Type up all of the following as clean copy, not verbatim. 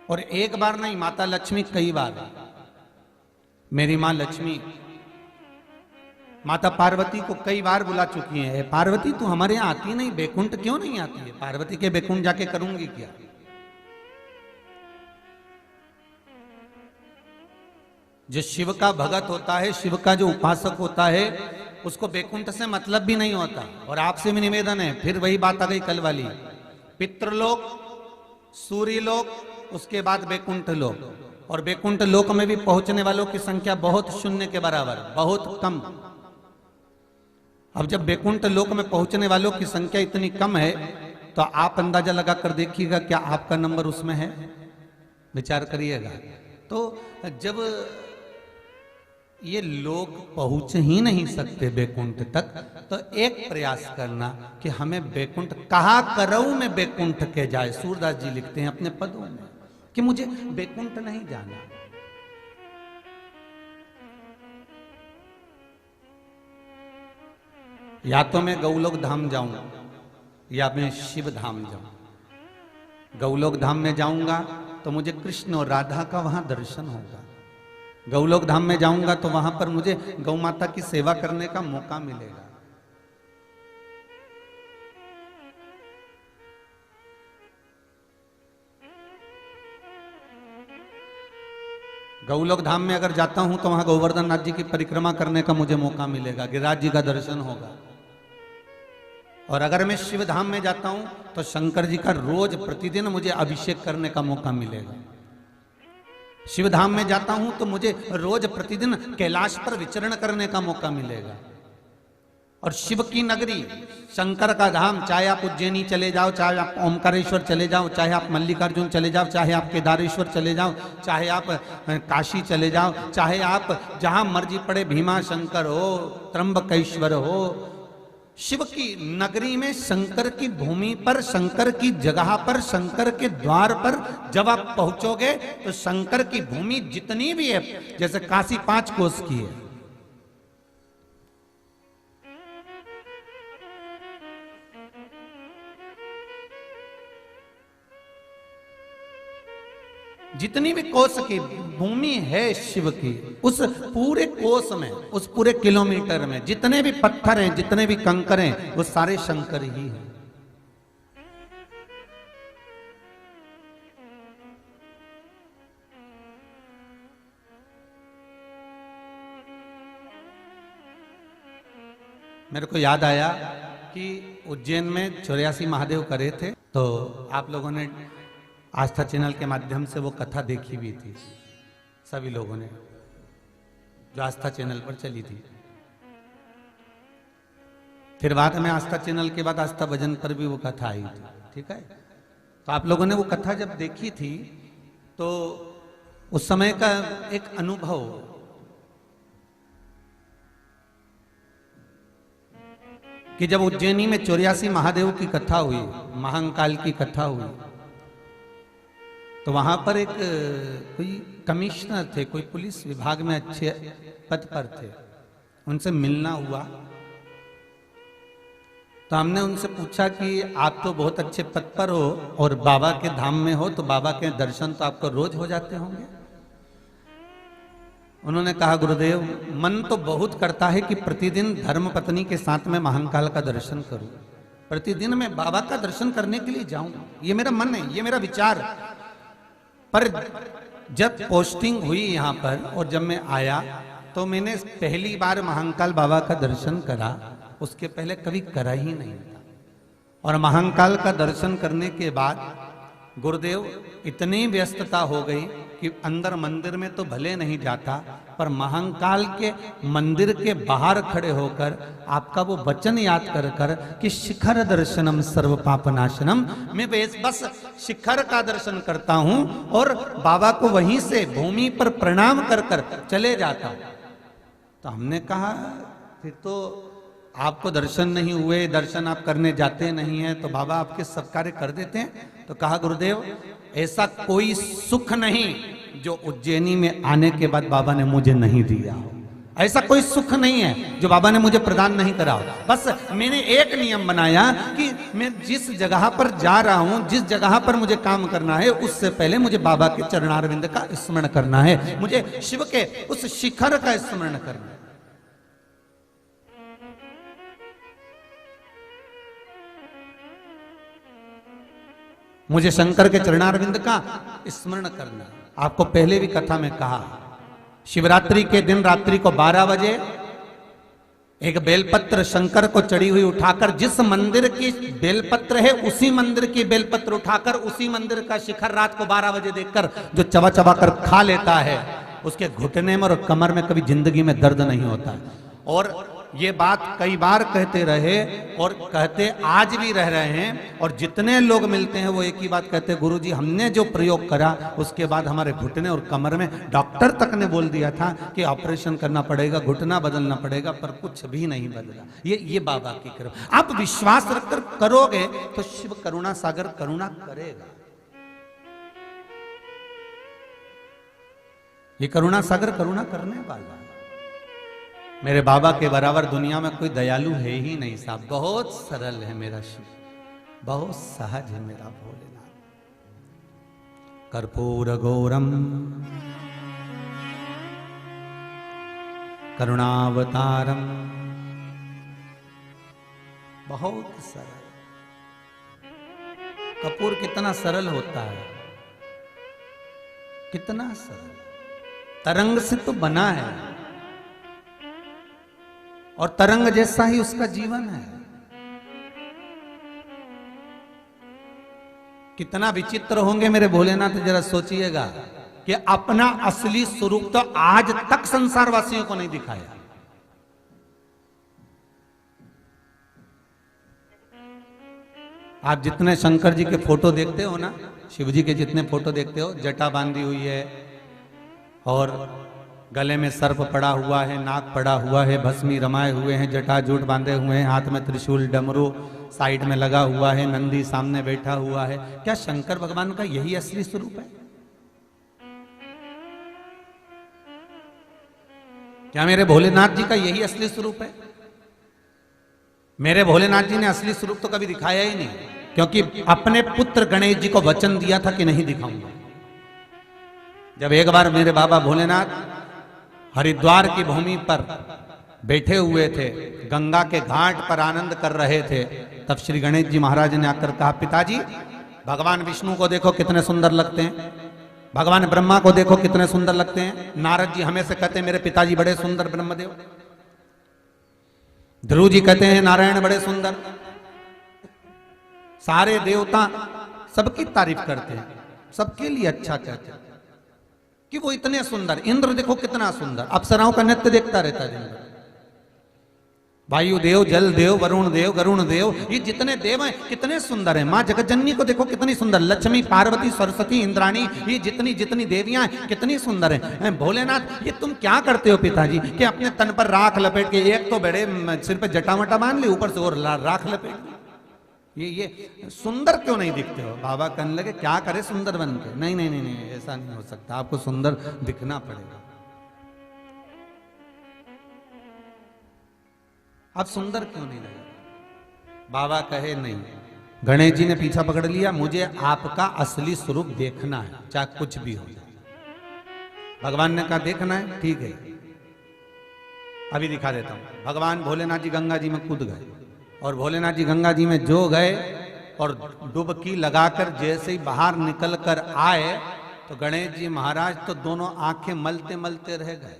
और एक बार नहीं, माता लक्ष्मी कई बार, मेरी माँ लक्ष्मी माता पार्वती को कई बार बुला चुकी है, पार्वती तू हमारे यहाँ आती नहीं, बैकुंठ क्यों नहीं आती है? पार्वती के बैकुंठ जाके करूंगी क्या? जो शिव का भगत होता है, शिव का जो उपासक होता है, उसको बैकुंठ से मतलब भी नहीं होता। और आपसे भी निवेदन है, फिर वही बात आ गई कल वाली, पितृलोक, सूर्य लोक, उसके बाद बैकुंठ लोक। और बैकुंठ लोक में भी पहुंचने वालों की संख्या बहुत शून्य के बराबर, बहुत कम। अब जब बैकुंठ लोक में पहुंचने वालों की संख्या इतनी कम है, तो आप अंदाजा लगाकर देखिएगा क्या आपका नंबर उसमें है? विचार करिएगा। तो जब ये लोग पहुंच ही नहीं सकते बैकुंठ तक, तो एक प्रयास करना कि हमें बैकुंठ कहा करऊ में बैकुंठ के जाए। सूरदास जी लिखते हैं अपने पदों में कि मुझे बैकुंठ नहीं जाना। या तो मैं गौलोक धाम जाऊं या मैं शिव धाम जाऊं। गौलोक धाम में जाऊंगा तो मुझे कृष्ण और राधा का वहां दर्शन होगा। गौलोक धाम में जाऊंगा तो वहां पर मुझे गौ माता की सेवा करने का मौका मिलेगा। गौलोक धाम में अगर जाता हूं तो वहां गोवर्धन नाथ जी की परिक्रमा करने का मुझे मौका मिलेगा, गिरिराज जी का दर्शन होगा। और अगर मैं शिव धाम में जाता हूं तो शंकर जी का रोज प्रतिदिन मुझे अभिषेक करने का मौका मिलेगा। शिव धाम में जाता हूं तो मुझे रोज प्रतिदिन कैलाश पर विचरण करने का मौका मिलेगा। और शिव की नगरी, शंकर का धाम, चाहे आप उज्जैनी चले जाओ, चाहे आप ओमकारेश्वर चले जाओ, चाहे आप मल्लिकार्जुन चले जाओ, चाहे आप केदारेश्वर चले जाओ, चाहे आप काशी चले जाओ, चाहे आप जहां मर्जी पड़े, भीमा शंकर हो, त्र्यंबकेश्वर हो, शिव की नगरी में, शंकर की भूमि पर, शंकर की जगह पर, शंकर के द्वार पर जब आप पहुंचोगे तो शंकर की भूमि जितनी भी है, जैसे काशी 5 कोस की है, जितनी भी कोस की भूमि है शिव की, उस पूरे कोस में, उस पूरे किलोमीटर में जितने भी पत्थर हैं, जितने भी कंकर हैं, वो सारे शंकर ही हैं। मेरे को याद आया कि उज्जैन में 84 महादेव करे थे, तो आप लोगों ने आस्था चैनल के माध्यम से वो कथा देखी भी थी, सभी लोगों ने, जो आस्था चैनल पर चली थी। फिर बाद में आस्था चैनल के बाद आस्था भजन पर भी वो कथा आई थी, ठीक है। तो आप लोगों ने वो कथा जब देखी थी तो उस समय का एक अनुभव, कि जब उज्जैनी में 84 महादेव की कथा हुई, महाकाल की कथा हुई, तो वहां पर एक कोई कमिश्नर थे, कोई पुलिस विभाग में अच्छे पद पर थे, उनसे मिलना हुआ। तो हमने उनसे पूछा कि आप तो बहुत अच्छे पद पर हो और बाबा के धाम में हो, तो बाबा के दर्शन तो आपको रोज हो जाते होंगे। उन्होंने कहा, गुरुदेव, मन तो बहुत करता है कि प्रतिदिन धर्म पत्नी के साथ में महाकाल का दर्शन करूं, प्रतिदिन मैं बाबा का दर्शन करने के लिए जाऊं, ये मेरा मन है, ये मेरा विचार। पर जब पोस्टिंग हुई यहाँ पर और जब मैं आया तो मैंने पहली बार महाकाल बाबा का दर्शन करा, उसके पहले कभी करा ही नहीं था। और महाकाल का दर्शन करने के बाद गुरुदेव इतनी व्यस्तता हो गई कि अंदर मंदिर में तो भले नहीं जाता, पर महाकाल के मंदिर के बाहर खड़े होकर आपका वो वचन याद कर कर कि शिखर दर्शनम सर्व पापनाशनम, मैं बस शिखर का दर्शन करता हूं और बाबा को वहीं से भूमि पर प्रणाम कर कर चले जाता हूं। तो हमने कहा, फिर तो आपको दर्शन नहीं हुए, दर्शन आप करने जाते नहीं हैं, तो बाबा आपके सब कार्य कर देते हैं। तो कहा, गुरुदेव, ऐसा कोई सुख नहीं जो उज्जैनी में आने के बाद बाबा ने मुझे नहीं दिया हो। ऐसा कोई सुख नहीं है जो बाबा ने मुझे प्रदान नहीं करा हो। बस मैंने एक नियम बनाया कि मैं जिस जगह पर जा रहा हूं, जिस जगह पर मुझे काम करना है, उससे पहले मुझे बाबा के चरणारविंद का स्मरण करना है, मुझे शिव के उस शिखर का स्मरण करना है। मुझे शंकर के चरणारविंद का स्मरण करना। आपको पहले भी कथा में कहा, शिवरात्रि के दिन रात्रि को 12 बजे एक बेलपत्र शंकर को चढ़ी हुई उठाकर, जिस मंदिर की बेलपत्र है उसी मंदिर की बेलपत्र उठाकर उसी मंदिर का शिखर रात को 12 बजे देखकर जो चबा चबा कर खा लेता है, उसके घुटने में और कमर में कभी जिंदगी में दर्द नहीं होता। और ये बात कई बार कहते रहे और कहते आज भी रह रहे हैं, और जितने लोग मिलते हैं वो एक ही बात कहते हैं, गुरुजी हमने जो प्रयोग करा उसके बाद हमारे घुटने और कमर में, डॉक्टर तक ने बोल दिया था कि ऑपरेशन करना पड़ेगा, घुटना बदलना पड़ेगा, पर कुछ भी नहीं बदला। ये बाबा की कृपा। आप विश्वास रखकर करोगे तो शिव करुणा सागर करुणा करेगा। ये करुणा सागर करुणा करने वाला। मेरे बाबा के बराबर दुनिया में कोई दयालु है ही नहीं साहब। बहुत सरल है मेरा शिव, बहुत सहज है मेरा भोलेनाथ। कर्पूर गौरम करुणावतारम, बहुत सरल। कपूर कितना सरल होता है, कितना सरल। तरंग से तो बना है और तरंग जैसा ही उसका जीवन है। कितना विचित्र होंगे मेरे भोलेनाथ, जरा सोचिएगा कि अपना असली स्वरूप तो आज तक संसार वासियों को नहीं दिखाया। आप जितने शंकर जी के फोटो देखते हो ना, शिव जी के जितने फोटो देखते हो, जटा बांधी हुई है और गले में सर्प पड़ा हुआ है, नाक पड़ा हुआ है, भस्मी रमाए हुए हैं, जटाजूट बांधे हुए हैं, हाथ में त्रिशूल डमरू साइड में लगा हुआ है, नंदी सामने बैठा हुआ है। क्या शंकर भगवान का यही असली स्वरूप है? क्या मेरे भोलेनाथ जी का यही असली स्वरूप है? मेरे भोलेनाथ जी ने असली स्वरूप तो कभी दिखाया ही नहीं, क्योंकि अपने पुत्र गणेश जी को वचन दिया था कि नहीं दिखाऊंगा। जब एक बार मेरे बाबा भोलेनाथ हरिद्वार की भूमि पर बैठे हुए थे, गंगा के घाट पर आनंद कर रहे थे, तब श्री गणेश जी महाराज ने आकर कहा, पिताजी भगवान विष्णु को देखो कितने सुंदर लगते हैं, भगवान ब्रह्मा को देखो कितने सुंदर लगते हैं। नारद जी हमेशा कहते हैं मेरे पिताजी बड़े सुंदर ब्रह्मदेव, ध्रुव जी कहते हैं नारायण बड़े सुंदर, सारे देवता सबकी तारीफ करते हैं, सबके लिए अच्छा कहते हैं कि वो इतने सुंदर। इंद्र देखो कितना सुंदर, अप्सराओं का नृत्य देखता रहता है। वायु देव, जल देव, वरुण देव, गरुण देव, ये जितने देव हैं कितने सुंदर हैं। माँ जगतजननी को देखो कितनी सुंदर, लक्ष्मी, पार्वती, सरस्वती, इंद्राणी, ये जितनी जितनी देवियां हैं कितनी सुंदर हैं। भोलेनाथ ये तुम क्या करते हो पिताजी कि अपने तन पर राख लपेट के, एक तो बड़े सिर पे जटामटा बांध ली, ऊपर से और राख लपेट ली, ये सुंदर क्यों नहीं दिखते हो? बाबा कहने लगे क्या करे सुंदर बन के? नहीं नहीं नहीं नहीं, ऐसा नहीं हो सकता, आपको सुंदर दिखना पड़ेगा। आप सुंदर क्यों नहीं रहे? बाबा कहे नहीं। गणेश जी ने पीछा पकड़ लिया, मुझे आपका असली स्वरूप देखना है, चाहे कुछ भी हो जाए। भगवान ने कहा देखना है, ठीक है अभी दिखा देता हूं। भगवान भोलेनाथ जी गंगा जी में कूद गए, और भोलेनाथ जी गंगा जी में जो गए और डुबकी लगाकर जैसे ही बाहर निकल कर आए तो गणेश जी महाराज तो दोनों आंखें मलते मलते रह गए।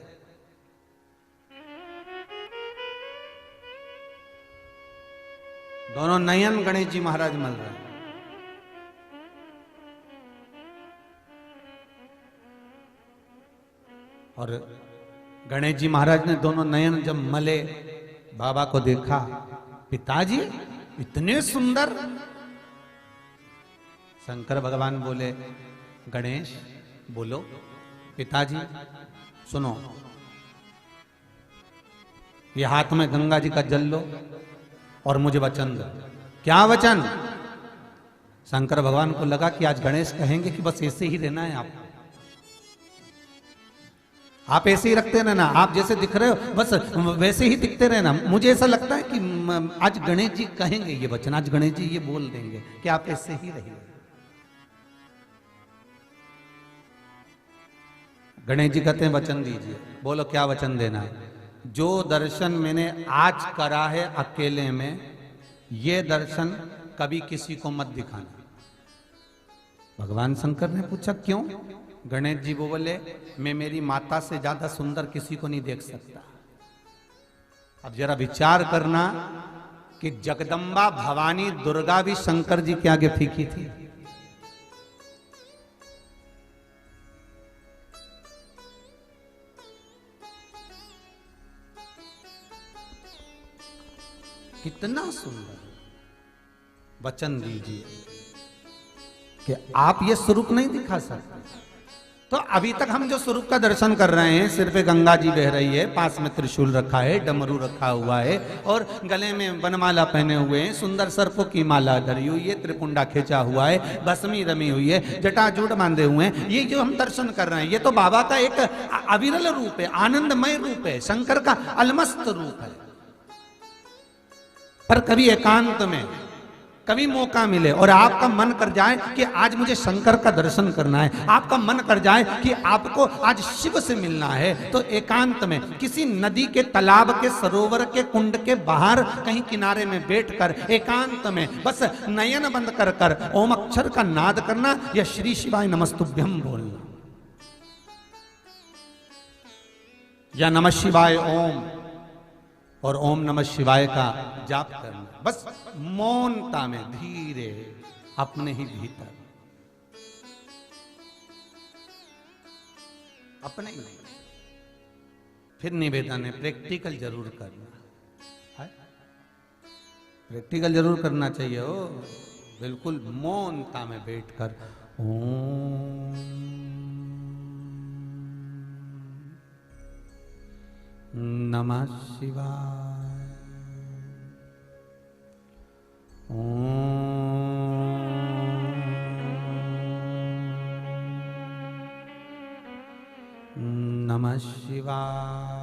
दोनों नयन गणेश जी महाराज मल रहे। और गणेश जी महाराज ने दोनों नयन जब मले, बाबा को देखा, पिताजी इतने सुंदर। शंकर भगवान बोले, गणेश बोलो। पिताजी सुनो, ये हाथ में गंगा जी का जल लो और मुझे वचन दो। क्या वचन? शंकर भगवान को लगा कि आज गणेश कहेंगे कि बस ऐसे ही रहना है आपको। आप ऐसे ही रखते रहना, आप जैसे दिख रहे हो बस वैसे ही दिखते रहना। मुझे ऐसा लगता है कि आज गणेश जी कहेंगे ये वचन, आज गणेश जी ये बोल देंगे कि आप ऐसे ही रहिए। गणेश जी कहते हैं वचन दीजिए। बोलो क्या वचन देना है? जो दर्शन मैंने आज करा है अकेले में, ये दर्शन कभी किसी को मत दिखाना। भगवान शंकर ने पूछा क्यों? गणेश जी वो बोले मैं मेरी माता से ज्यादा सुंदर किसी को नहीं देख सकता। अब जरा विचार करना कि जगदम्बा भवानी दुर्गा भी शंकर जी के आगे फीकी थी। कितना सुंदर वचन दीजिए कि आप ये स्वरूप नहीं दिखा सकते। तो अभी तक हम जो स्वरूप का दर्शन कर रहे हैं, सिर पे गंगा जी बह रही है, पास में त्रिशूल रखा है, डमरू रखा हुआ है और गले में वनमाला पहने हुए हैं, सुंदर सर्पों की माला धरी हुई है, त्रिपुंडा खींचा हुआ है, भस्मी रमी हुई है, जटाजूट बांधे हुए हैं, ये जो हम दर्शन कर रहे हैं ये तो बाबा का एक अविरल रूप है, आनंदमय रूप है, शंकर का अलमस्त रूप है। पर कभी एकांत में, कभी मौका मिले और आपका मन कर जाए कि आज मुझे शंकर का दर्शन करना है, आपका मन कर जाए कि आपको आज शिव से मिलना है, तो एकांत में किसी नदी के, तालाब के, सरोवर के, कुंड के बाहर कहीं किनारे में बैठकर एकांत में बस नयन बंद कर कर ओम अक्षर का नाद करना या श्री शिवाय नमस्तुभ्यं बोलना या नमः शिवाय ओम और ओम नमः शिवाय का जाप करना। बस मौनता में धीरे अपने ही भीतर, अपने ही नहीं। फिर निवेदन है प्रैक्टिकल जरूर करना है, प्रैक्टिकल जरूर करना चाहिए हो। बिल्कुल मौनता में बैठकर ओम नमः शिवाय, ओम नमः शिवाय।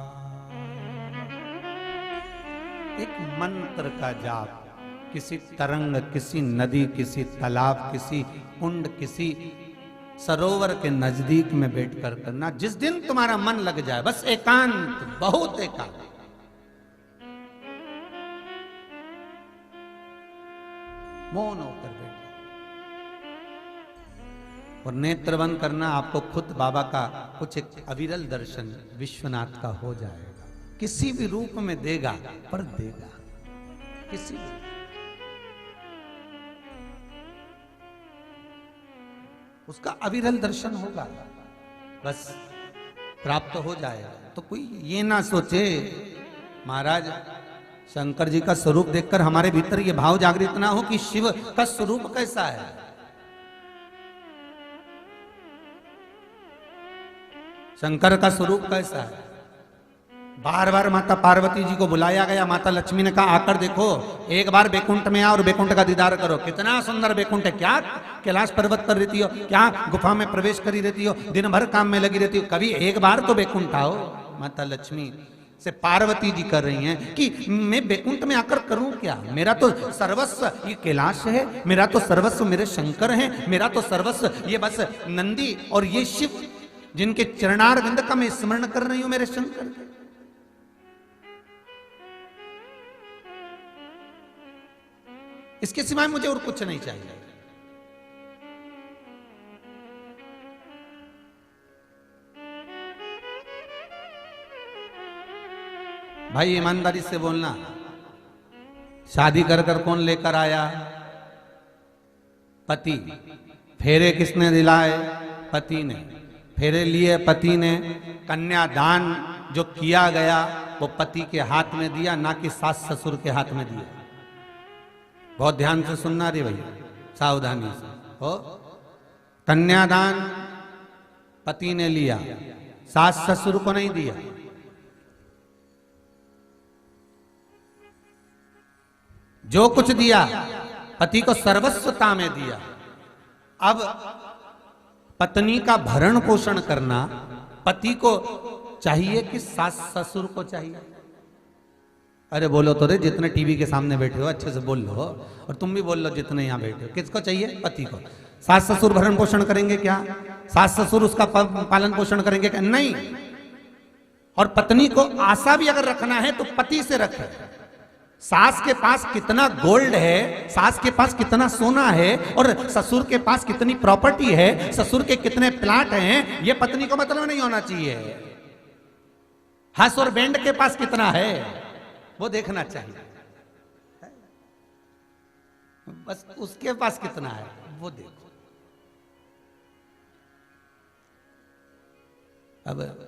एक मंत्र का जाप किसी तरंग, किसी नदी, किसी तालाब, किसी कुंड, किसी सरोवर के नजदीक में बैठकर करना। जिस दिन तुम्हारा मन लग जाए, बस एकांत, बहुत एकांत, मौन होकर बैठ और नेत्र बंद करना। आपको खुद बाबा का कुछ एक अविरल दर्शन विश्वनाथ का हो जाएगा। किसी भी रूप में देगा, पर देगा किसी भी। उसका अविरल दर्शन होगा, बस प्राप्त हो जाएगा। तो कोई ये ना सोचे महाराज शंकर जी का स्वरूप देखकर हमारे भीतर ये भाव जागृत ना हो कि शिव का स्वरूप कैसा है। शंकर का स्वरूप कैसा है? बार बार माता पार्वती जी को बुलाया गया, माता लक्ष्मी ने कहा आकर देखो, एक बार बैकुंठ में आओ और बैकुंठ का दीदार करो। कितना सुंदर बैकुंठ है, क्या कैलाश पर्वत कर रहती हो, क्या गुफा में प्रवेश करी रहती हो, दिन भर काम में लगी रहती हो, कभी एक बार तो बैकुंठ आओ। माता लक्ष्मी से पार्वती जी कर रही हैं कि मैं बैकुंठ में आकर करूं क्या? मेरा तो सर्वस्व ये कैलाश है, मेरा तो सर्वस्व मेरे शंकर हैं, मेरा तो सर्वस्व ये बस नंदी और ये शिव जिनके चरणारविंद का मैं स्मरण कर रही हूं, मेरे शंकर के। इसके सिवाय मुझे और कुछ नहीं चाहिए। भाई ईमानदारी से बोलना, शादी कर कर कौन लेकर आया? पति। फेरे किसने दिलाए? पति ने। फेरे लिए पति ने। कन्यादान जो किया गया वो पति के हाथ में दिया, ना कि सास ससुर के हाथ में दिया। बहुत ध्यान से सुनना रे भैया, सावधानी से हो। कन्यादान पति ने लिया, सास ससुर को नहीं दिया। जो कुछ दिया पति को सर्वस्वता में दिया। अब पत्नी का भरण पोषण करना, पति को चाहिए कि सास ससुर को चाहिए? अरे बोलो तो रे, जितने टीवी के सामने बैठे हो अच्छे से बोल लो, और तुम भी बोल लो जितने यहाँ बैठे हो। किसको चाहिए? पति को। सास ससुर भरण पोषण करेंगे क्या? सास ससुर उसका पालन पोषण करेंगे क्या? नहीं। और पत्नी को आशा भी अगर रखना है तो पति से रखे। सास के पास कितना गोल्ड है, सास के पास कितना सोना है, और ससुर के पास कितनी प्रॉपर्टी है, ससुर के कितने प्लाट हैं, ये पत्नी को मतलब नहीं होना चाहिए। हंस और बैंड के पास कितना है वो देखना चाहिए, बस उसके पास कितना है वो देखो। अब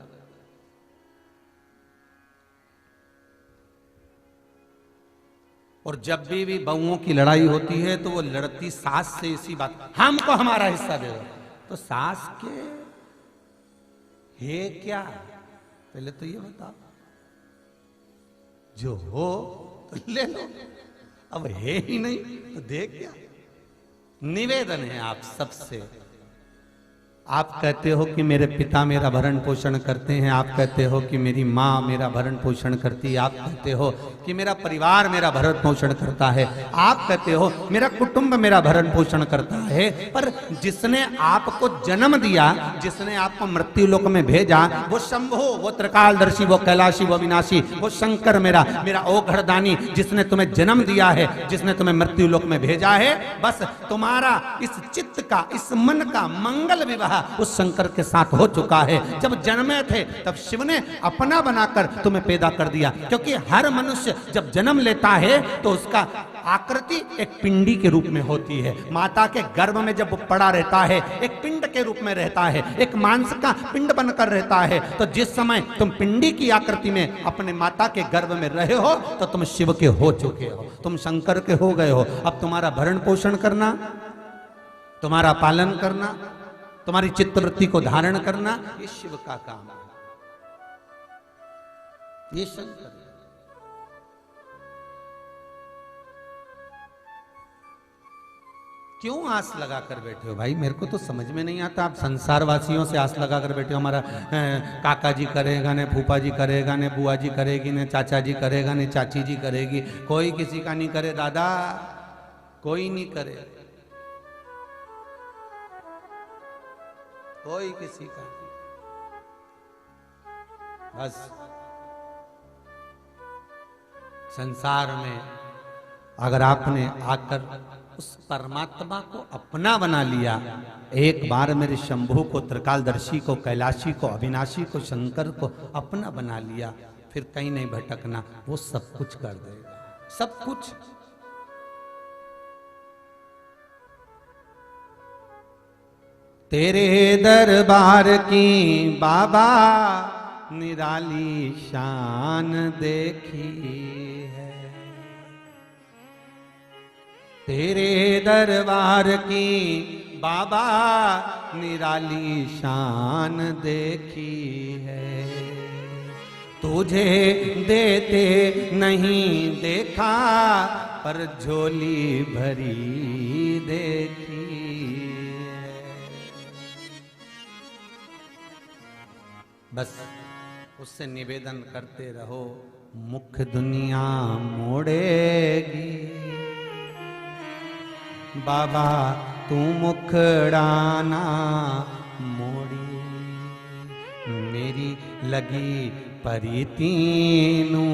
और जब भी बहूओं की लड़ाई होती है तो वो लड़ती सास से इसी बात, हमको हमारा हिस्सा दे दो। तो सास के है क्या? पहले तो ये बताओ, जो हो तो ले लो, अब है ही नहीं तो दे क्या? निवेदन है आप सबसे। आप कहते हो कि मेरे पिता मेरा भरण पोषण करते हैं, आप कहते हो कि मेरी माँ मेरा भरण पोषण करती है, आप कहते हो कि मेरा परिवार मेरा भरण पोषण करता है, आप कहते हो मेरा कुटुंब मेरा भरण पोषण करता है, पर जिसने आपको जन्म दिया, जिसने आपको मृत्यु लोक में भेजा, वो शंभो, वो त्रिकालदर्शी, वो कैलाशी, वो विनाशी, वो शंकर मेरा ओघड़दानी, जिसने तुम्हें जन्म दिया है, जिसने तुम्हें मृत्यु लोक में भेजा है, बस तुम्हारा इस चित्त का, इस मन का मंगल विवाह उस शंकर के साथ हो चुका है। जब जन्मे थे तब शिव ने अपना बनाकर तुम्हें पैदा कर दिया, क्योंकि हर मनुष्य जब जन्म लेता है तो उसका आकृति एक पिंडी के रूप में होती है। माता के गर्भ में जब वो पड़ा रहता है एक पिंड के रूप में रहता है, एक मांस का पिंड बनकर रहता है। तो जिस समय तुम पिंडी की आकृति में अपने माता के गर्भ में रहे हो तो तुम शिव के हो चुके हो, तुम शंकर के हो गए हो। अब तुम्हारा भरण पोषण करना, तुम्हारा पालन करना, तुम्हारी चित्तवृत्ति को धारण करना, ये शिव का काम है, ये शंकर। क्यों आस लगा कर बैठे हो भाई? मेरे को तो समझ में नहीं आता। आप संसार वासियों से आस लगा कर बैठे हो, हमारा काका जी करेगा ने, फूफा जी करेगा ने, बुआ जी करेगी ने, चाचा जी करेगा ने, चाची जी करेगी। कोई किसी का नहीं करे दादा, कोई नहीं करे, कोई किसी का। बस संसार में अगर आपने आकर उस परमात्मा को अपना बना लिया, एक बार मेरे शंभू को, त्रिकालदर्शी को, कैलाशी को, अविनाशी को, शंकर को अपना बना लिया, फिर कहीं नहीं भटकना, वो सब कुछ कर देगा, सब कुछ। तेरे दरबार की बाबा निराली शान देखी है, तेरे दरबार की बाबा निराली शान देखी है। तुझे देते नहीं देखा पर झोली भरी देखी। बस उससे निवेदन करते रहो, मुख दुनिया मोड़ेगी, बाबा तू मुखड़ाना मोड़ी, मेरी लगी परीतीनू,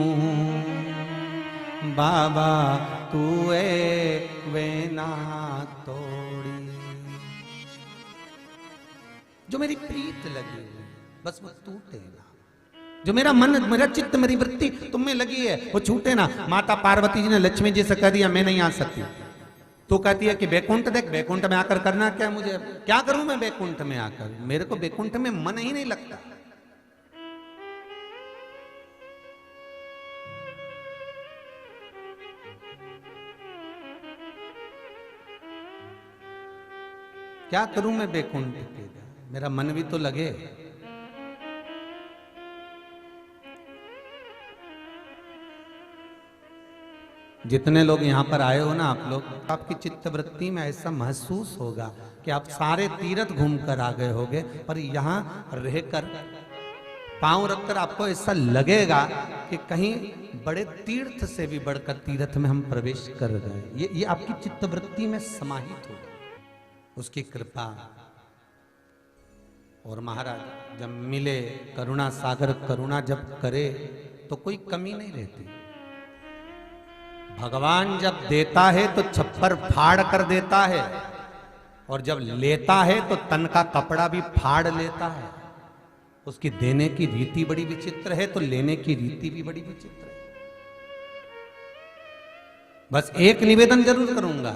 बाबा तू वेना तोड़ी। जो मेरी प्रीत लगी बस वो टूटे ना, जो मेरा मन, मेरा चित्त, मेरी वृत्ति तुम में लगी है वो छूटे ना। माता पार्वती जी ने लक्ष्मी जी से कह दिया मैं नहीं आ सकती, तो कहती है कि बैकुंठ देख, बैकुंठ में आकर करना क्या, मुझे क्या करूं मैं बैकुंठ में आकर, मेरे को बैकुंठ में मन ही नहीं लगता। क्या करूं मैं बैकुंठ के, मेरा मन भी तो लगे। जितने लोग यहाँ पर आए हो ना आप लोग, आपकी चित्तवृत्ति में ऐसा महसूस होगा कि आप सारे तीर्थ घूम कर आ गए होगे, पर यहाँ रहकर पांव रखकर आपको ऐसा लगेगा कि कहीं बड़े तीर्थ से भी बढ़कर तीर्थ में हम प्रवेश कर गए। ये आपकी चित्तवृत्ति में समाहित हो, उसकी कृपा। और महाराज जब मिले करुणा सागर, करुणा जब करे तो कोई कमी नहीं रहती। भगवान जब देता है तो छप्पर फाड़ कर देता है, और जब लेता है तो तन का कपड़ा भी फाड़ लेता है। उसकी देने की रीति बड़ी विचित्र है, तो लेने की रीति भी बड़ी विचित्र है। बस एक निवेदन जरूर करूंगा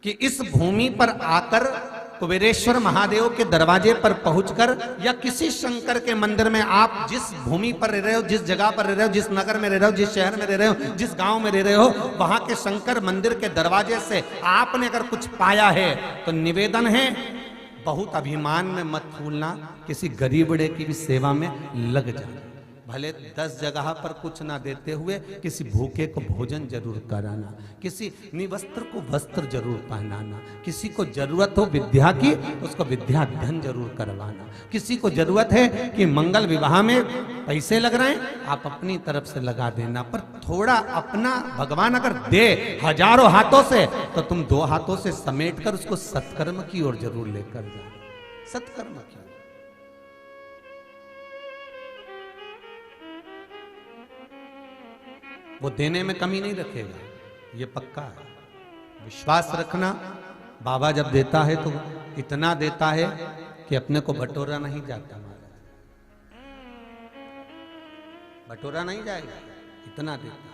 कि इस भूमि पर आकर कुबेरेश्वर महादेव के दरवाजे पर पहुंचकर, या किसी शंकर के मंदिर में, आप जिस भूमि पर रह रहे हो, जिस जगह पर रह रहे हो, जिस नगर में रह रहे हो, जिस शहर में रह रहे हो, जिस गांव में रह रहे हो, वहां के शंकर मंदिर के दरवाजे से आपने अगर कुछ पाया है तो निवेदन है, बहुत अभिमान में मत फूलना, किसी गरीबड़े की भी सेवा में लग जाना। भले 10 जगह पर कुछ ना देते हुए किसी भूखे को भोजन जरूर कराना, किसी निवस्त्र को वस्त्र जरूर पहनाना, किसी को जरूरत हो विद्या की उसको विद्या धन जरूर करवाना, किसी को जरूरत है कि मंगल विवाह में पैसे लग रहे हैं, आप अपनी तरफ से लगा देना। पर थोड़ा अपना, भगवान अगर दे हजारों हाथों से, तो तुम 2 हाथों से समेट कर उसको सत्कर्म की ओर जरूर लेकर जाओ। सत्कर्म की, वो देने में कमी नहीं रखेगा, ये पक्का है। विश्वास रखना, बाबा जब देता है तो इतना देता है कि अपने को बटोरा नहीं जाता। बटोरा नहीं जाएगा, इतना देता है।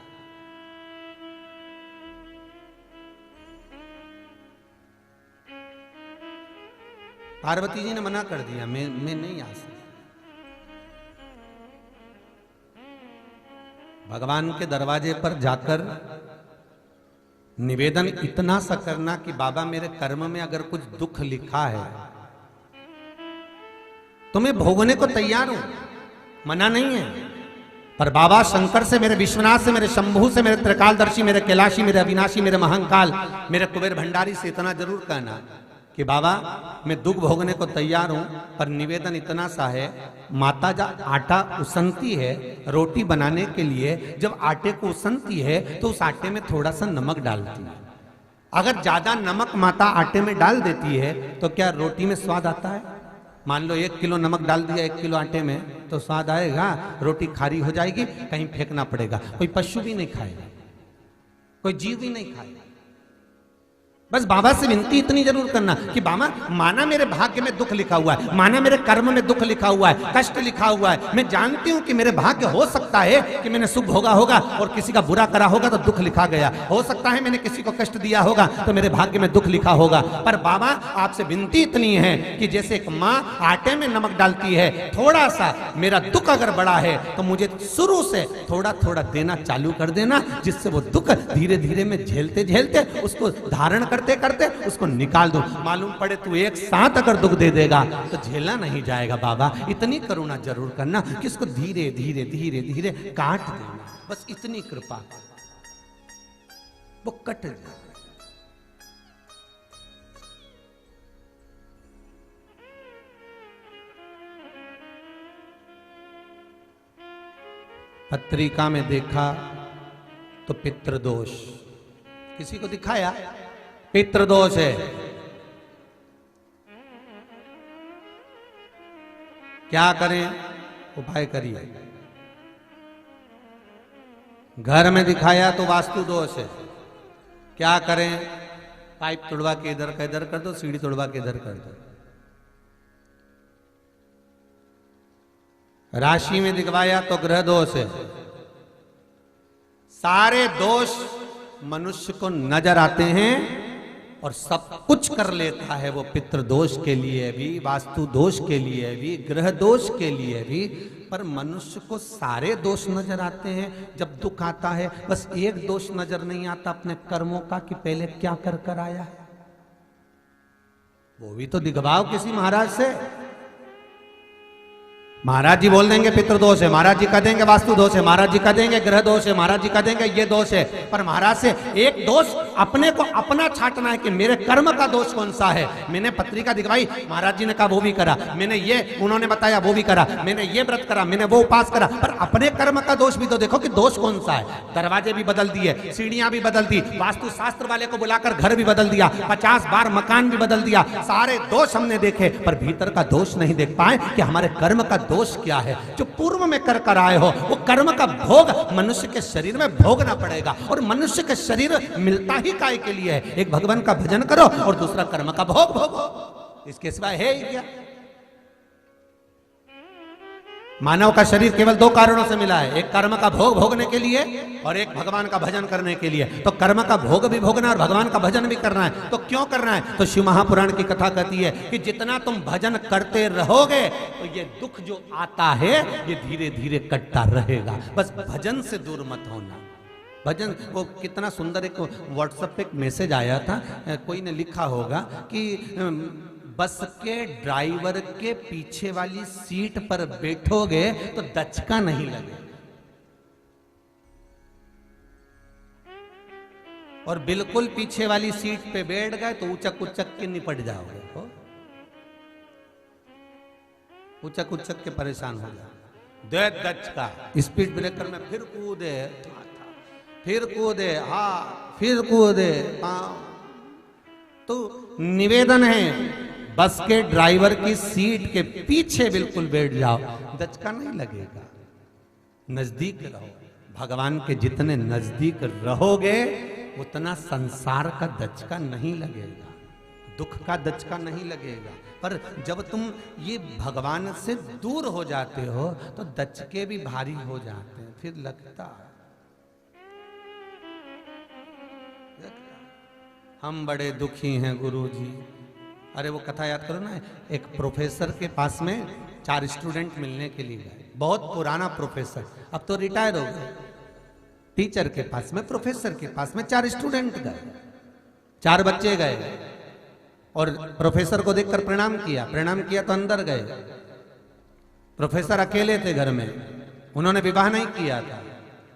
पार्वती जी ने मना कर दिया, मैं नहीं आ सकती। भगवान के दरवाजे पर जाकर निवेदन इतना सा करना कि बाबा मेरे कर्म में अगर कुछ दुख लिखा है तो मैं भोगने को तैयार हूं, मना नहीं है। पर बाबा शंकर से, मेरे विश्वनाथ से, मेरे शंभू से, मेरे त्रिकालदर्शी, मेरे कैलाशी, मेरे अविनाशी, मेरे महंकाल, मेरे कुबेर भंडारी से इतना जरूर कहना कि बाबा मैं दुख भोगने को तैयार हूं, पर निवेदन इतना सा है, माता जब आटा उसनती है रोटी बनाने के लिए, जब आटे को उसनती है तो उस आटे में थोड़ा सा नमक डालती है। अगर ज्यादा नमक माता आटे में डाल देती है तो क्या रोटी में स्वाद आता है? मान लो 1 किलो नमक डाल दिया 1 किलो आटे में, तो स्वाद आएगा? रोटी खारी हो जाएगी, कहीं फेंकना पड़ेगा। कोई पशु भी नहीं खाएगा, कोई जीव भी नहीं खाएगा। बस बाबा से विनती इतनी जरूर करना कि बाबा माना मेरे भाग्य में दुख लिखा हुआ है, माना मेरे कर्म में दुख लिखा हुआ है, कष्ट लिखा हुआ है, मैं जानती हूं कि मेरे भाग्य हो सकता है कि मैंने सुख भोगा होगा और किसी का बुरा करा होगा तो दुख लिखा गया, हो सकता है मैंने किसी को कष्ट दिया होगा तो मेरे भाग्य में दुख लिखा होगा। पर बाबा आपसे विनती इतनी है कि जैसे एक माँ आटे में नमक डालती है, थोड़ा सा मेरा दुख अगर बड़ा है तो मुझे शुरू से थोड़ा थोड़ा देना चालू कर देना, जिससे वो दुख धीरे धीरे में झेलते झेलते उसको धारण करते करते उसको निकाल दो। मालूम पड़े तू एक साथ अगर दुख दे देगा तो झेला नहीं जाएगा। बाबा इतनी करुणा जरूर करना कि उसको धीरे धीरे धीरे धीरे काट देना, बस इतनी कृपा, वो कट जाए। पत्रिका में देखा तो पितृदोष, किसी को दिखाया पितृदोष है, क्या करें? उपाय करिए। घर में दिखाया तो वास्तु दोष है, क्या करें? पाइप तोड़वा के इधर का इधर कर दो, सीढ़ी तोड़वा के इधर कर दो। राशि में दिखवाया तो ग्रह दोष है। सारे दोष मनुष्य को नजर आते हैं और सब कुछ कर लेता है वो, पितृ दोष के लिए भी, वास्तु दोष के लिए भी, ग्रह दोष के लिए भी। पर मनुष्य को सारे दोष नजर आते हैं। जब दुख आता है बस एक दोष नजर नहीं आता अपने कर्मों का कि पहले क्या कर कर आया है, वो भी तो दिखवाओ किसी महाराज से। महाराज जी बोल देंगे पितृदोष है, महाराज जी कह देंगे वास्तु दोष है, महाराज जी कह देंगे ग्रह दोष है, महाराज जी कह देंगे ये दोष है। पर महाराज से एक दोष अपने को अपना छांटना है कि मेरे कर्म का दोष कौन सा है। मैंने पत्रिका दिखवाई, महाराज जी ने कहा वो भी करा, मैंने ये उन्होंने बताया वो भी करा, मैंने ये व्रत करा, मैंने वो उपास करा, पर अपने कर्म का दोष भी तो देखो कि दोष कौन सा है। दरवाजे भी बदल दिए, सीढ़ियां भी बदल दी, वास्तु शास्त्र वाले को बुलाकर घर भी बदल दिया, 50 बार मकान भी बदल दिया, सारे दोष हमने देखे, पर भीतर का दोष नहीं देख पाए कि हमारे कर्म का दोष क्या है। जो पूर्व में कर आए हो वो कर्म का भोग मनुष्य के शरीर में भोगना पड़ेगा। और मनुष्य के शरीर मिलता ही काय के लिए है, एक भगवान का भजन करो और दूसरा कर्म का भोग भोगो, इसके सिवाय है ही क्या। मानव का शरीर केवल दो कारणों से मिला है, एक कर्म का भोग भोगने के लिए और एक भगवान का भजन करने के लिए। तो कर्म का भोग भी भोगना और भगवान का भजन भी करना है। तो क्यों करना है? तो शिव महापुराण की कथा कहती है कि जितना तुम भजन करते रहोगे तो ये दुख जो आता है ये धीरे धीरे कटता रहेगा। बस भजन से दूर मत होना। भजन वो कितना सुंदर, एक व्हाट्सएप पे एक मैसेज आया था, कोई ने लिखा होगा कि बस के ड्राइवर के पीछे वाली सीट पर बैठोगे तो दचका नहीं लगे, और बिल्कुल पीछे वाली सीट पे बैठ गए तो उचक उचक के निपट जाओगे, उचक उचक के परेशान हो जाओगे। दे दचका, स्पीड ब्रेकर में फिर कूदे, फिर कूदे, हाँ फिर कूदे, हाँ। तो निवेदन है बस के ड्राइवर की सीट के पीछे बिल्कुल बैठ जाओ, दचका नहीं लगेगा। नजदीक रहो, भगवान के जितने नजदीक रहोगे उतना संसार का दचका नहीं लगेगा, दुख का दचका नहीं लगेगा। पर जब तुम ये भगवान से दूर हो जाते हो तो दचके भी भारी हो जाते हैं, फिर लगता है हम बड़े दुखी हैं गुरुजी। अरे वो कथा याद करो ना, एक प्रोफेसर के पास में 4 स्टूडेंट मिलने के लिए गए, बहुत पुराना प्रोफेसर, अब तो रिटायर हो गए। टीचर के पास में, प्रोफेसर के पास में 4 स्टूडेंट गए, 4 बच्चे गए और प्रोफेसर को देखकर प्रणाम किया तो अंदर गए। प्रोफेसर अकेले थे घर में, उन्होंने विवाह नहीं किया था।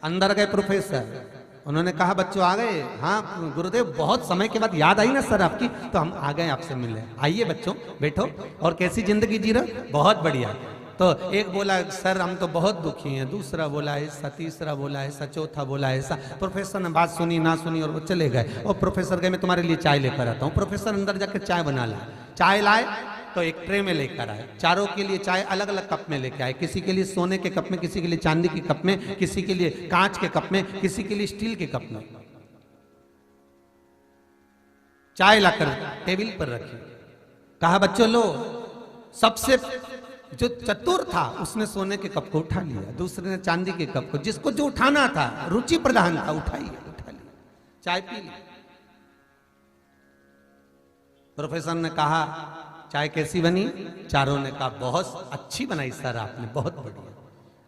अंदर गए प्रोफेसर, उन्होंने कहा बच्चों आ गए? हाँ गुरुदेव, बहुत समय के बाद याद आई ना सर आपकी, तो हम आ गए आपसे मिलने। आइए बच्चों बैठो, और कैसी जिंदगी जी रहे? बहुत बढ़िया। तो एक बोला सर हम तो बहुत दुखी हैं, दूसरा बोला ऐसा, तीसरा बोला ऐसा, चौथा बोला ऐसा। प्रोफेसर ने बात सुनी ना सुनी और वो चले गए। और प्रोफेसर गए मैं तुम्हारे लिए चाय लेकर आता हूँ। प्रोफेसर अंदर जाकर चाय बना लाए, चाय लाए तो एक ट्रे में लेकर आए, चारों के लिए चाय अलग अलग कप में लेके आए, किसी के लिए सोने के कप में, किसी के लिए चांदी के कप में, किसी के लिए कांच के कप में, किसी के लिए स्टील के कप में। चाय लाकर टेबल पर रखी, कहा बच्चों लो। सबसे जो चतुर था उसने सोने के कप को उठा लिया, दूसरे ने चांदी के कप को, जिसको जो उठाना था, रुचि प्रधान था, उठा लिया, चाय पी ली। प्रोफेसर ने कहा चाय कैसी बनी? चारों ने कहा बहुत अच्छी बनाई सर आपने, बहुत बढ़िया।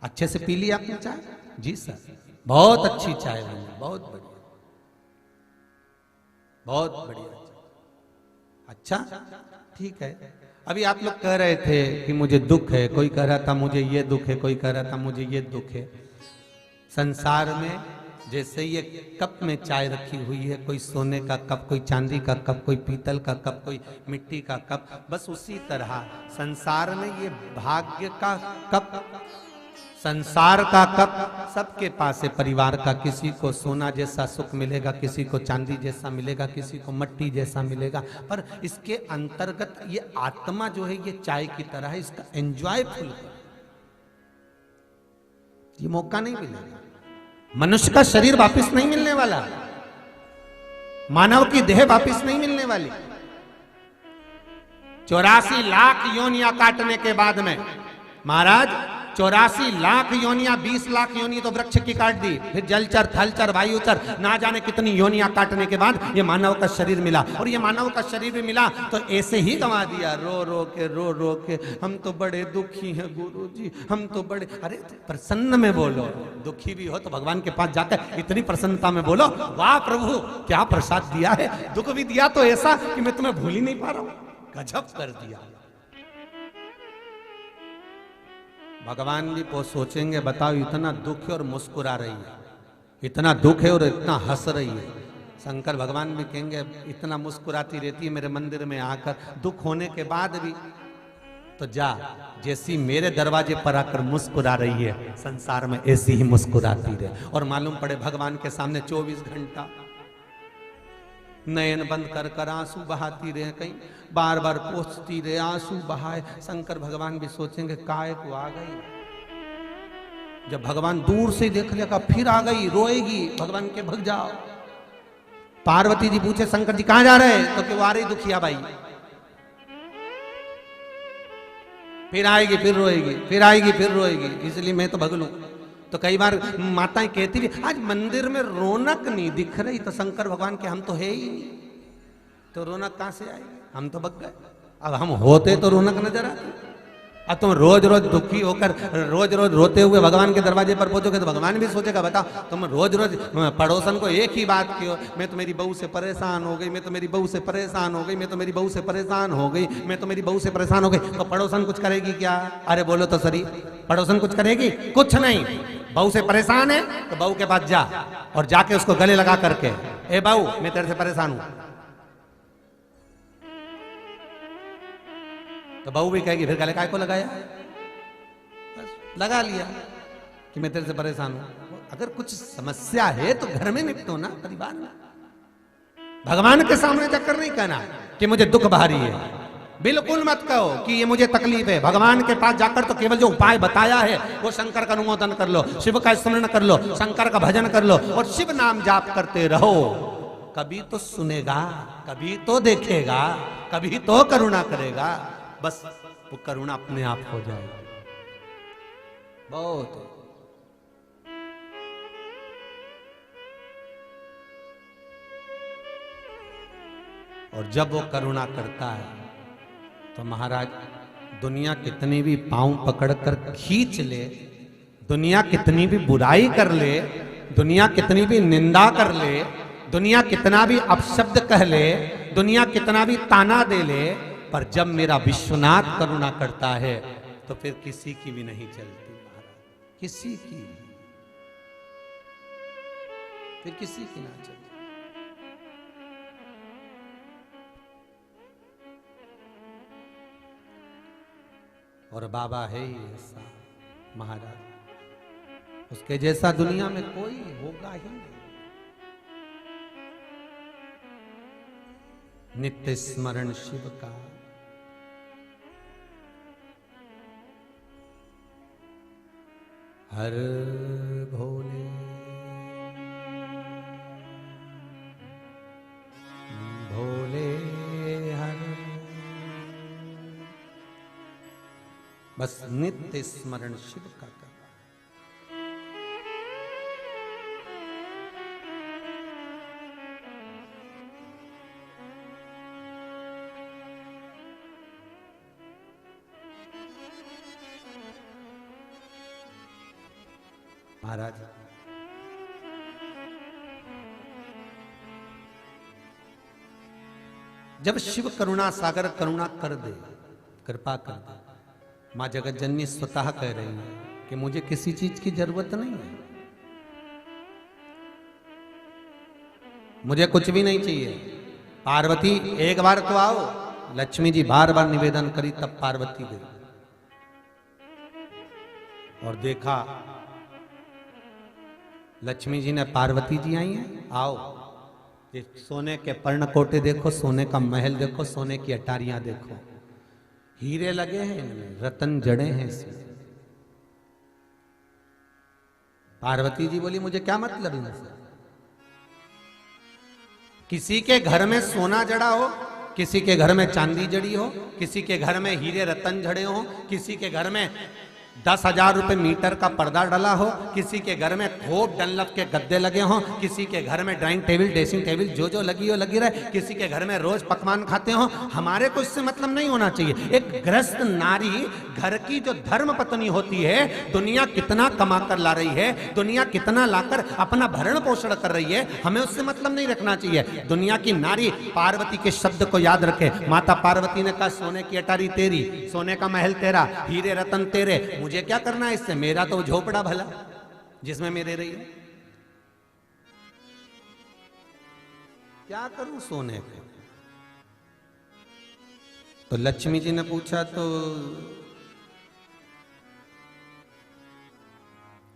अच्छे से पी ली आपने चाय? जी सर, बहुत अच्छी चाय बनी, बहुत बढ़िया, बहुत बढ़िया। अच्छा ठीक है। अभी आप लोग कह रहे थे कि मुझे दुख है, कोई कह रहा था मुझे ये दुख है, कोई कह रहा था मुझे ये दुख है। संसार में जैसे ये कप में चाय रखी हुई है, कोई सोने का कप, कोई चांदी का कप, कोई पीतल का कप, कोई मिट्टी का कप, बस उसी तरह संसार में ये भाग्य का कप, संसार का कप सबके पास है। परिवार का, किसी को सोना जैसा सुख मिलेगा, किसी को चांदी जैसा मिलेगा, किसी को मिट्टी जैसा मिलेगा, पर इसके अंतर्गत ये आत्मा जो है ये चाय की तरह है, इसका एंजॉयफुल, ये मौका नहीं मिलेगा। मनुष्य का शरीर वापस नहीं मिलने वाला, मानव की देह वापस नहीं मिलने वाली। 84 लाख योनियां काटने के बाद में महाराज 84 लाख योनियां, 20 लाख योनि तो वृक्ष की काट दी, फिर जलचर, थलचर, वायुचर, ना जाने कितनी योनियां काटने के बाद ये मानव का शरीर मिला। और ये मानव का शरीर भी मिला तो ऐसे ही गंवा दिया, रो रो के हम तो बड़े दुखी हैं गुरुजी, हम तो बड़े। अरे प्रसन्न में बोलो, दुखी भी हो तो भगवान के पास जाकर इतनी प्रसन्नता में बोलो, वाह प्रभु क्या प्रसाद दिया है, दुख भी दिया तो ऐसा कि मैं तुम्हें भूल ही नहीं पा रहा हूं, गजब कर दिया। भगवान भी सोचेंगे बताओ इतना दुख है और मुस्कुरा रही है, इतना दुख है और इतना हंस रही है। शंकर भगवान भी कहेंगे इतना मुस्कुराती रहती है मेरे मंदिर में आकर, दुख होने के बाद भी, तो जा जैसी मेरे दरवाजे पर आकर मुस्कुरा रही है संसार में ऐसी ही मुस्कुराती रहे। और मालूम पड़े भगवान के सामने 24 घंटा नयन बंद कर कर आंसू बहाती रहे, कहीं बार बार पोछती रहे, आंसू बहाए। शंकर भगवान भी सोचेंगे काय को आ गई। जब भगवान दूर से देख लेगा फिर आ गई, रोएगी, भगवान के भग जाओ। पार्वती जी पूछे शंकर जी कहां जा रहे, तो कि वो आ रही दुखिया बाई, फिर आएगी फिर रोएगी, फिर आएगी फिर रोएगी, इसलिए मैं तो भग लूं। तो कई बार माताएं कहती थी आज मंदिर में रौनक नहीं दिख रही, तो शंकर भगवान के हम तो है ही नहीं, तो रौनक कहां से आएगी, हम तो भग गए। अब हम होते तो रौनक नजर आती। अब तुम रोज रोज दुखी होकर रोज रोज रोते हुए भगवान के दरवाजे पर पहुंचोगे तो भगवान भी सोचेगा बताओ तुम रोज रोज पड़ोसन को एक ही बात की, मैं तो मेरी बहू से परेशान हो गई, मैं तो मेरी बहू से परेशान हो गई, मैं तो मेरी बहू से परेशान हो गई, मैं तो मेरी बहू से परेशान हो गई, तो पड़ोसन कुछ करेगी क्या? अरे बोलो तो सही, पड़ोसन कुछ करेगी? कुछ नहीं। बहू से परेशान है तो बहू के पास जा और जाके उसको गले लगा करके, ए बहू मैं तेरे से परेशान हूं, तो बहू भी कहेगी फिर गले काय को लगाया, बस लगा लिया कि मैं तेरे से परेशान हूं। अगर कुछ समस्या है तो घर में निपटो ना, परिवार में। भगवान के सामने चक्कर नहीं कहना कि मुझे दुख भारी है, बिल्कुल मत कहो कि ये मुझे तकलीफ है। भगवान के पास जाकर तो केवल जो उपाय बताया है वो शंकर का अनुमोदन कर लो, शिव का स्मरण कर लो, शंकर का भजन कर लो और शिव नाम जाप करते रहो। कभी तो सुनेगा, कभी तो देखेगा, कभी तो करुणा करेगा, बस वो करुणा अपने आप हो जाएगी। बहुत और जब वो करुणा करता है तो महाराज दुनिया कितनी भी पांव पकड़कर खींच ले, दुनिया कितनी भी बुराई कर ले, दुनिया कितनी भी निंदा कर ले, दुनिया कितना भी अपशब्द कह ले, दुनिया कितना भी ताना दे ले, पर जब मेरा विश्वनाथ करुणा करता है तो फिर किसी की भी नहीं चलती महाराज, किसी की, फिर किसी की ना चलती। और बाबा है ही ऐसा महाराज, उसके जैसा दुनिया में कोई होगा ही नहीं। नित्य स्मरण शिव का, हर भोले भोले हर, बस नित्य स्मरण शिव का कर। महाराज जब शिव करुणा सागर करुणा कर दे, कृपा कर दे, मां जगत जननी स्वतः कह रही है कि मुझे किसी चीज की जरूरत नहीं है, मुझे कुछ भी नहीं चाहिए। पार्वती एक बार तो आओ, लक्ष्मी जी बार बार निवेदन करी तब पार्वती गई और देखा लक्ष्मी जी ने, पार्वती जी आई हैं, आओ ये सोने के पर्णकोटे देखो, सोने का महल देखो, सोने की अटारियां देखो, हीरे लगे हैं इनमें, रतन जड़े हैं इसमें। पार्वती जी बोली मुझे क्या मतलब इनसे, किसी के घर में सोना जड़ा हो, किसी के घर में चांदी जड़ी हो, किसी के घर में हीरे रतन जड़े हो, किसी के घर में 10,000 रुपए मीटर का पर्दा डला हो, किसी के घर में खूब डनलप के गद्दे लगे हों, किसी के घर में ड्राइंग टेबल ड्रेसिंग टेबल जो जो लगी हो लगी रहे, किसी के घर में रोज पकवान खाते हो, हमारे को इससे मतलब नहीं होना चाहिए। एक गृहस्थ नारी घर की जो धर्म पत्नी होती है, दुनिया कितना कमा कर ला रही है, दुनिया कितना लाकर अपना भरण पोषण कर रही है, हमें उससे मतलब नहीं रखना चाहिए। दुनिया की नारी पार्वती के शब्द को याद रखे। माता पार्वती ने कहा सोने की अटारी तेरी, सोने का महल तेरा, हीरे रतन तेरे, मुझे क्या करना है इससे, मेरा तो झोपड़ा भला जिसमें मैं रह रही हूं, क्या करूं सोने को। तो लक्ष्मी जी ने पूछा, तो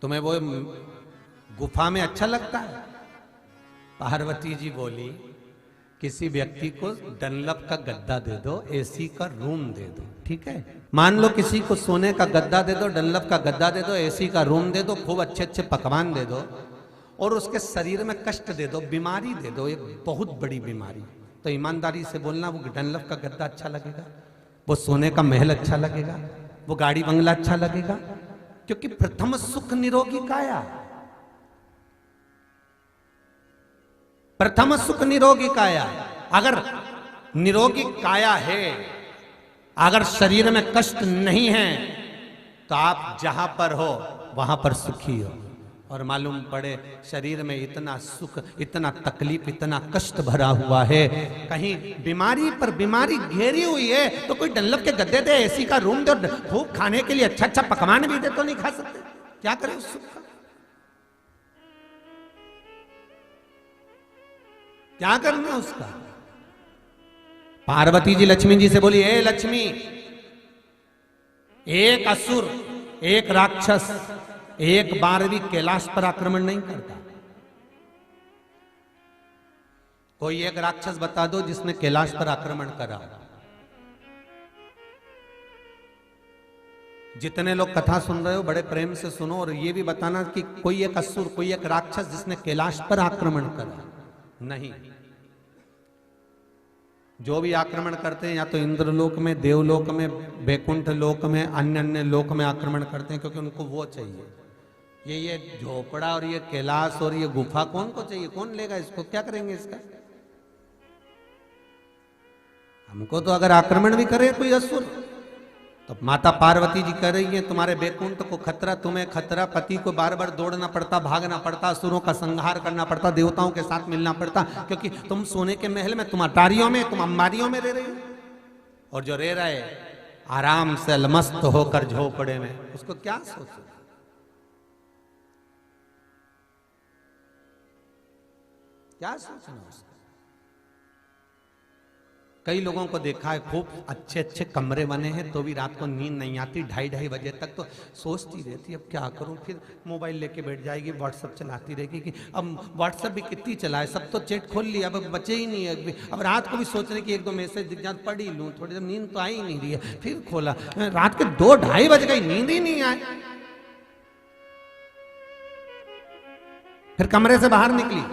तुम्हें वो गुफा में अच्छा लगता है? पार्वती जी बोली, किसी व्यक्ति को डनलप का गद्दा दे दो, एसी का रूम दे दो, ठीक है। मान लो किसी को सोने का गद्दा दे दो, डनलप का गद्दा दे दो, एसी का रूम दे दो, खूब अच्छे अच्छे पकवान दे दो, और उसके शरीर में कष्ट दे दो, बीमारी दे दो, एक बहुत बड़ी बीमारी, तो ईमानदारी से बोलना, वो डनलप का गद्दा अच्छा लगेगा, वो सोने का महल अच्छा लगेगा, वो गाड़ी बंगला अच्छा लगेगा? क्योंकि प्रथम सुख निरोगी काया, प्रथम सुख निरोगी काया। अगर निरोगी काया है, अगर शरीर में कष्ट नहीं है, तो आप जहां पर हो वहां पर सुखी हो। और मालूम पड़े शरीर में इतना सुख, इतना तकलीफ, इतना कष्ट भरा हुआ है, कहीं बीमारी पर बीमारी घेरी हुई है, तो कोई डनलप के गद्दे दे, एसी का रूम दे, खूब खाने के लिए अच्छा अच्छा पकवान भी दे, तो नहीं खा सकते? क्या करें उस सुख का? क्या करना उसका? पार्वती जी लक्ष्मी जी से बोली, ए लक्ष्मी, एक असुर, एक राक्षस एक बार भी कैलाश पर आक्रमण नहीं करता। कोई एक राक्षस बता दो जिसने कैलाश पर आक्रमण करा। जितने लोग कथा सुन रहे हो बड़े प्रेम से सुनो, और ये भी बताना कि कोई एक असुर, कोई एक राक्षस जिसने कैलाश पर आक्रमण करा। नहीं, जो भी आक्रमण करते हैं या तो इंद्रलोक में, देवलोक में, वैकुंठ लोक में, अन्य अन्य लोक में आक्रमण करते हैं, क्योंकि उनको वो चाहिए। ये झोपड़ा और ये कैलाश और ये गुफा कौन को चाहिए? कौन लेगा इसको? क्या करेंगे इसका? हमको तो अगर आक्रमण भी करे कोई असुर, तो माता पार्वती जी कह रही है, तुम्हारे वैकुंठ को खतरा, तुम्हें खतरा, पति को बार बार दौड़ना पड़ता, भागना पड़ता, असुरों का संहार करना पड़ता, देवताओं के साथ मिलना पड़ता, क्योंकि तुम सोने के महल में, तुम अटारियों में, तुम अंबारियों में रह रही हो, और जो रह रहे आराम से अलमस्त होकर झोपड़े में, उसको क्या सोचो? क्या सोचना उसका? कई लोगों को देखा है, खूब अच्छे अच्छे कमरे बने हैं तो भी रात को नींद नहीं आती, 2:30 बजे तक तो सोचती रहती, अब क्या करूं, फिर मोबाइल लेके बैठ जाएगी, व्हाट्सएप चलाती रहेगी कि अब व्हाट्सएप भी कितनी चलाए, सब तो चैट खोल लिया, अब बचे ही नहीं है। अब रात को भी सोच रहे कि 1-2 मैसेज दिख जाए, पढ़ ही लूँ, थोड़ी देर, नींद तो आ ही नहीं रही है, फिर खोला, रात के 2-2:30 बज गई, नींद ही नहीं आए। फिर कमरे से बाहर निकली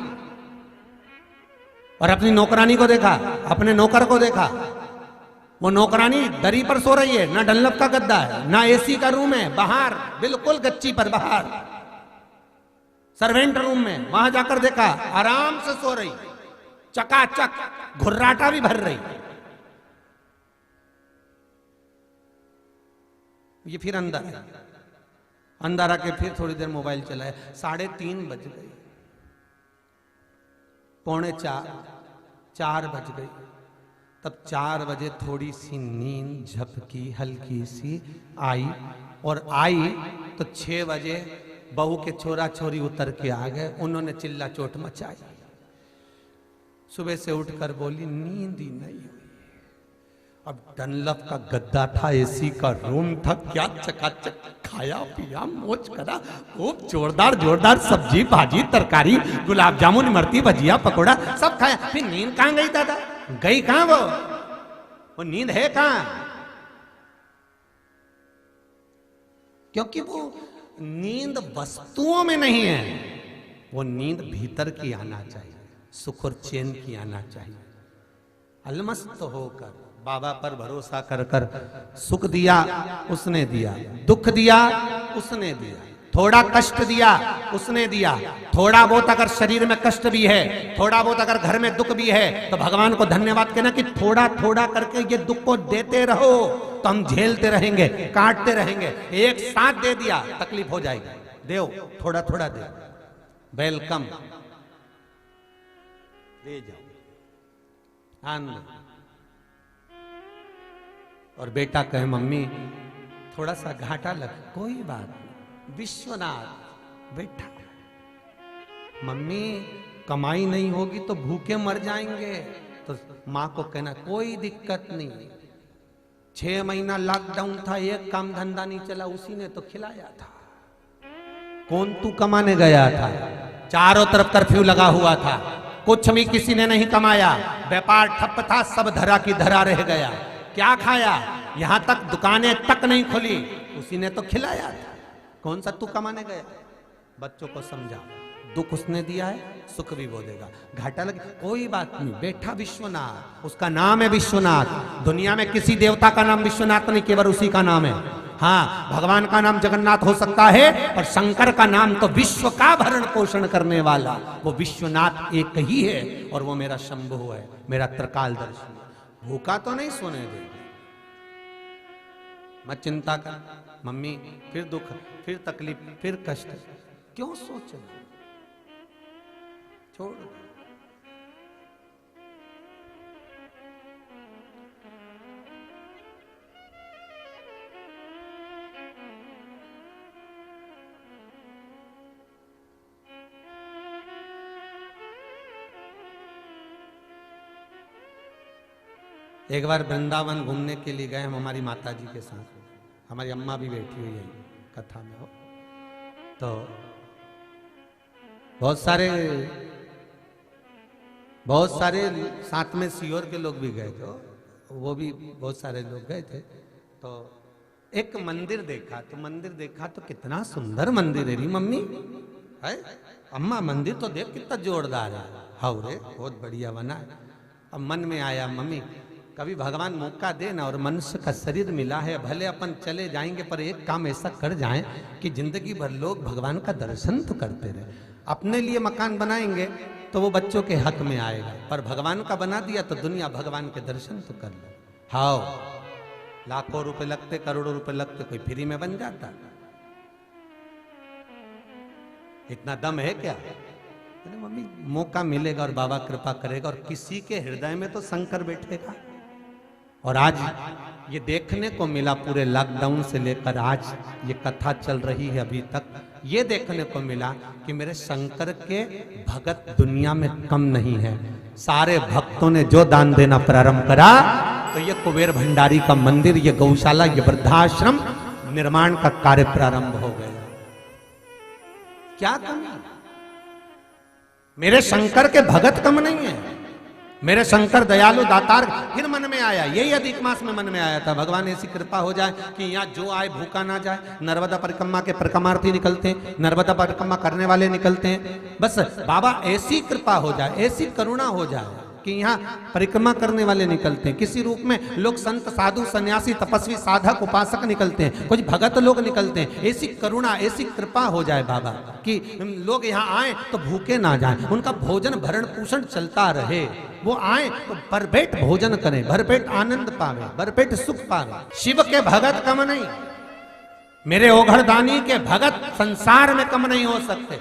और अपनी नौकरानी को देखा, अपने नौकर को देखा, वो नौकरानी दरी पर सो रही है, ना डनलप का गद्दा है, ना एसी का रूम है, बाहर बिल्कुल गच्ची पर, बाहर सर्वेंट रूम में, वहां जाकर देखा आराम से सो रही, चकाचक, घुर्राटा भी भर रही। ये फिर अंदर आके फिर थोड़ी देर मोबाइल चलाया, 3:30 बज गई, 3:45-4 बज गई। तब 4 बजे थोड़ी सी नींद झपकी, हल्की सी आई, और आई तो 6 बजे बहू के छोरा छोरी उतर के आ गए, उन्होंने चिल्ला चोट मचाई। सुबह से उठकर बोली, नींद ही नहीं हुई। अब डनलप का गद्दा था, एसी का रूम था, क्या चकाचक खाया पिया, मौज करा, खूब जोरदार जोरदार सब्जी भाजी तरकारी, गुलाब जामुन, इमरती, भजिया, पकोड़ा सब खाया। फिर नींद कहां गई दादा? गई कहां वो नींद है कहां? क्योंकि वो नींद वस्तुओं में नहीं है, वो नींद भीतर की आना चाहिए, सुख और चैन की आना चाहिए। अलमस्त होकर बाबा पर भरोसा कर कर, सुख दिया उसने दिया, दुख दिया उसने दिया, थोड़ा कष्ट दिया उसने दिया, थोड़ा बहुत अगर शरीर में कष्ट भी है, थोड़ा बहुत अगर घर में दुख भी है, तो भगवान को धन्यवाद कहना कि थोड़ा थोड़ा करके ये दुख को देते रहो, तो हम झेलते रहेंगे, काटते रहेंगे। एक साथ दे दिया तकलीफ हो जाएगी, देव थोड़ा थोड़ा दे, वेलकम, दे जाओ, आनंद। और बेटा कहे, मम्मी थोड़ा सा घाटा लग, कोई बात नहीं। विश्वनाथ बैठा, मम्मी कमाई नहीं होगी तो भूखे मर जाएंगे। तो माँ को कहना कोई दिक्कत नहीं, 6 महीना लॉकडाउन था, एक काम धंधा नहीं चला, उसी ने तो खिलाया था। कौन तू कमाने गया था? चारों तरफ कर्फ्यू लगा हुआ था, कुछ भी किसी ने नहीं कमाया, व्यापार ठप था, सब धरा की धरा रह गया। क्या खाया? यहां तक दुकानें तक नहीं खुली, उसी ने तो खिलाया था। कौन सा तू कमाने गया? बच्चों को समझा, दुख उसने दिया है, सुख भी वो देगा। घाटा लगे कोई बात नहीं, बैठा विश्वनाथ, उसका नाम है विश्वनाथ। दुनिया में किसी देवता का नाम विश्वनाथ नहीं, केवल उसी का नाम है। हाँ, भगवान का नाम जगन्नाथ हो सकता है, और शंकर का नाम तो विश्व का भरण पोषण करने वाला वो विश्वनाथ एक ही है, और वो मेरा शंभु है, मेरा त्रिकालदर्शी है। भूखा तो नहीं सोने दे, मत चिंता कर मम्मी, फिर दुख, फिर तकलीफ, फिर कष्ट, क्यों सोचना, छोड़। एक बार वृंदावन घूमने के लिए गए हम हमारी माता जी के साथ, हमारी अम्मा भी बैठी हुई है कथा में हो, तो बहुत सारे साथ में सीहोर के लोग भी गए थे, वो भी बहुत सारे लोग गए थे। तो एक मंदिर देखा, तो कितना सुंदर मंदिर है री मम्मी, है अम्मा मंदिर तो देख कितना जोरदार है, हाँ रे बहुत बढ़िया बना है। अब मन में आया मम्मी कभी भगवान मौका दे ना और मनुष्य का शरीर मिला है, भले अपन चले जाएंगे पर एक काम ऐसा कर जाएं कि जिंदगी भर लोग भगवान का दर्शन तो करते रहे। अपने लिए मकान बनाएंगे तो वो बच्चों के हक में आएगा, पर भगवान का बना दिया तो दुनिया भगवान के दर्शन तो कर ले। हाओ, लाखों रुपए लगते, करोड़ों रुपए लगते, कोई फ्री में बन जाता? इतना दम है क्या? मम्मी मौका मिलेगा और बाबा कृपा करेगा, और किसी के हृदय में तो शंकर बैठेगा। और आज ये देखने को मिला, पूरे लॉकडाउन से लेकर आज ये कथा चल रही है अभी तक, ये देखने को मिला कि मेरे शंकर के भगत दुनिया में कम नहीं है। सारे भक्तों ने जो दान देना प्रारंभ करा, तो ये कुबेर भंडारी का मंदिर, ये गौशाला, ये वृद्धाश्रम निर्माण का कार्य प्रारंभ हो गया। क्या कमी? मेरे शंकर के भगत कम नहीं है, मेरे शंकर दयालु दातार। फिर मन में आया, यही अधिक मास में मन में आया था, भगवान ऐसी कृपा हो जाए कि यहाँ जो आए भूखा ना जाए। नर्मदा परिक्रमा के परिक्रमार्थी निकलते हैं, नर्मदा परिक्रमा करने वाले निकलते हैं, बस बाबा ऐसी कृपा हो जाए, ऐसी करुणा हो जाए कि यहाँ परिक्रमा करने वाले निकलते हैं। किसी रूप में लोग संत साधु सन्यासी तपस्वी साधक उपासक निकलते हैं, कुछ भगत लोग निकलते हैं। ऐसी करुणा ऐसी कृपा हो जाए बाबा कि लोग यहाँ आए तो भूखे ना जाएं, उनका भोजन भरण पोषण चलता रहे। वो आए तो भरपेट भोजन करें, भरपेट आनंद पावे, भरपेट सुख पावे। शिव के भगत कम नहीं, मेरे ओघड़दानी के भगत संसार में कम नहीं हो सकते।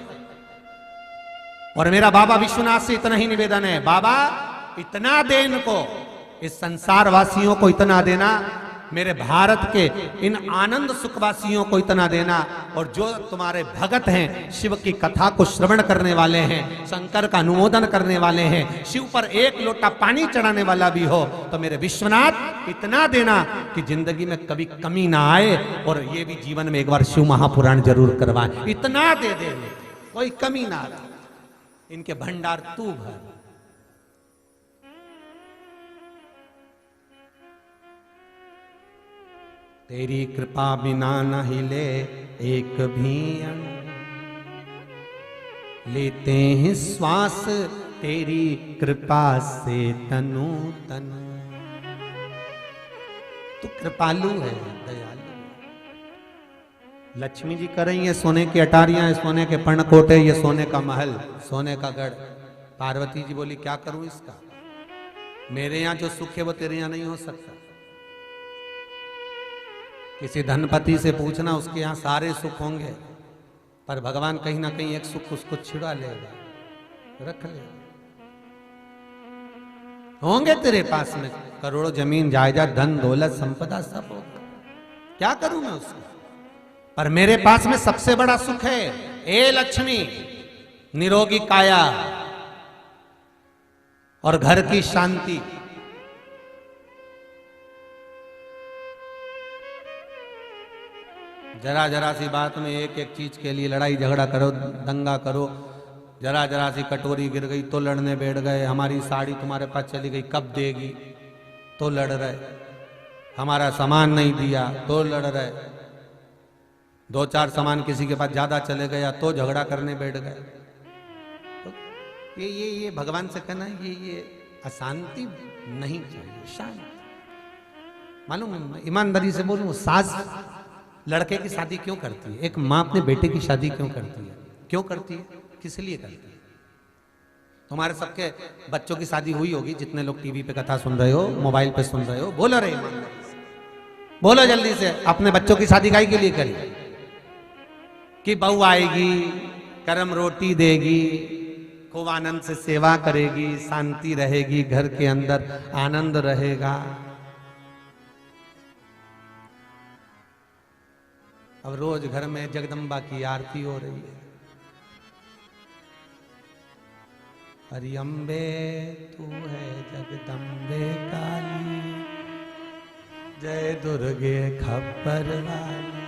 और मेरा बाबा विश्वनाथ से इतना ही निवेदन है, बाबा इतना दे इनको, इस संसार वासियों को इतना देना, मेरे भारत के इन आनंद सुखवासियों को इतना देना। और जो तुम्हारे भगत हैं, शिव की कथा को श्रवण करने वाले हैं, शंकर का अनुमोदन करने वाले हैं, शिव पर एक लोटा पानी चढ़ाने वाला भी हो, तो मेरे विश्वनाथ इतना देना कि जिंदगी में कभी कमी ना आए, और ये भी जीवन में एक बार शिव महापुराण जरूर करवाएं। इतना दे दे, कोई कमी ना आए, इनके भंडार तू भर। तेरी कृपा बिना न हिले एक भी अण्ण, लेते हैं श्वास तेरी कृपा से तनु तनु। तू कृपालु है, दयालु। लक्ष्मी जी कर रही है सोने की अटारियां, सोने के पर्णकोटे, ये सोने का महल, सोने का गढ़। पार्वती जी बोली क्या करूं इसका, मेरे यहां जो सुख है वो तेरे यहां नहीं हो सकता। किसी धनपति से पूछना, उसके यहां सारे सुख होंगे, पर भगवान कहीं ना कहीं एक सुख उसको छिड़ा लेगा, रख लेगा। होंगे तेरे पास में करोड़ों जमीन जायदाद धन दौलत संपदा सब होगा, क्या करूं मैं उसको? पर मेरे पास में सबसे बड़ा सुख है, ए लक्ष्मी, निरोगी काया और घर की शांति। जरा जरा सी बात में एक एक चीज के लिए लड़ाई झगड़ा करो, दंगा करो। जरा जरा सी कटोरी गिर गई तो लड़ने बैठ गए। हमारी साड़ी तुम्हारे पास चली गई, कब देगी, तो लड़ रहे। हमारा सामान नहीं दिया तो लड़ रहे। दो चार सामान किसी के पास ज्यादा चले गया तो झगड़ा करने बैठ गए। तो ये भगवान से कहना, ये अशांति नहीं चाहिए, शांति। मालूम, ईमानदारी से बोलूं, सास लड़के की शादी क्यों करती है? एक माँ अपने बेटे की शादी क्यों करती है? क्यों करती है? किस लिए करती है? तुम्हारे सबके बच्चों की शादी हुई होगी, जितने लोग टीवी पे कथा सुन रहे हो, मोबाइल पे सुन रहे हो, बोलो रे ईमानदारी से, बोलो जल्दी से, अपने बच्चों की शादी काहे के लिए करी? कि बहू आएगी, गरम रोटी देगी, खूब आनंद से सेवा करेगी, शांति रहेगी, घर के अंदर आनंद रहेगा। अब रोज घर में जगदम्बा की आरती हो रही है। हरि अम्बे तू है जगदम्बे काली, जय दुर्गे खप्पर वाली,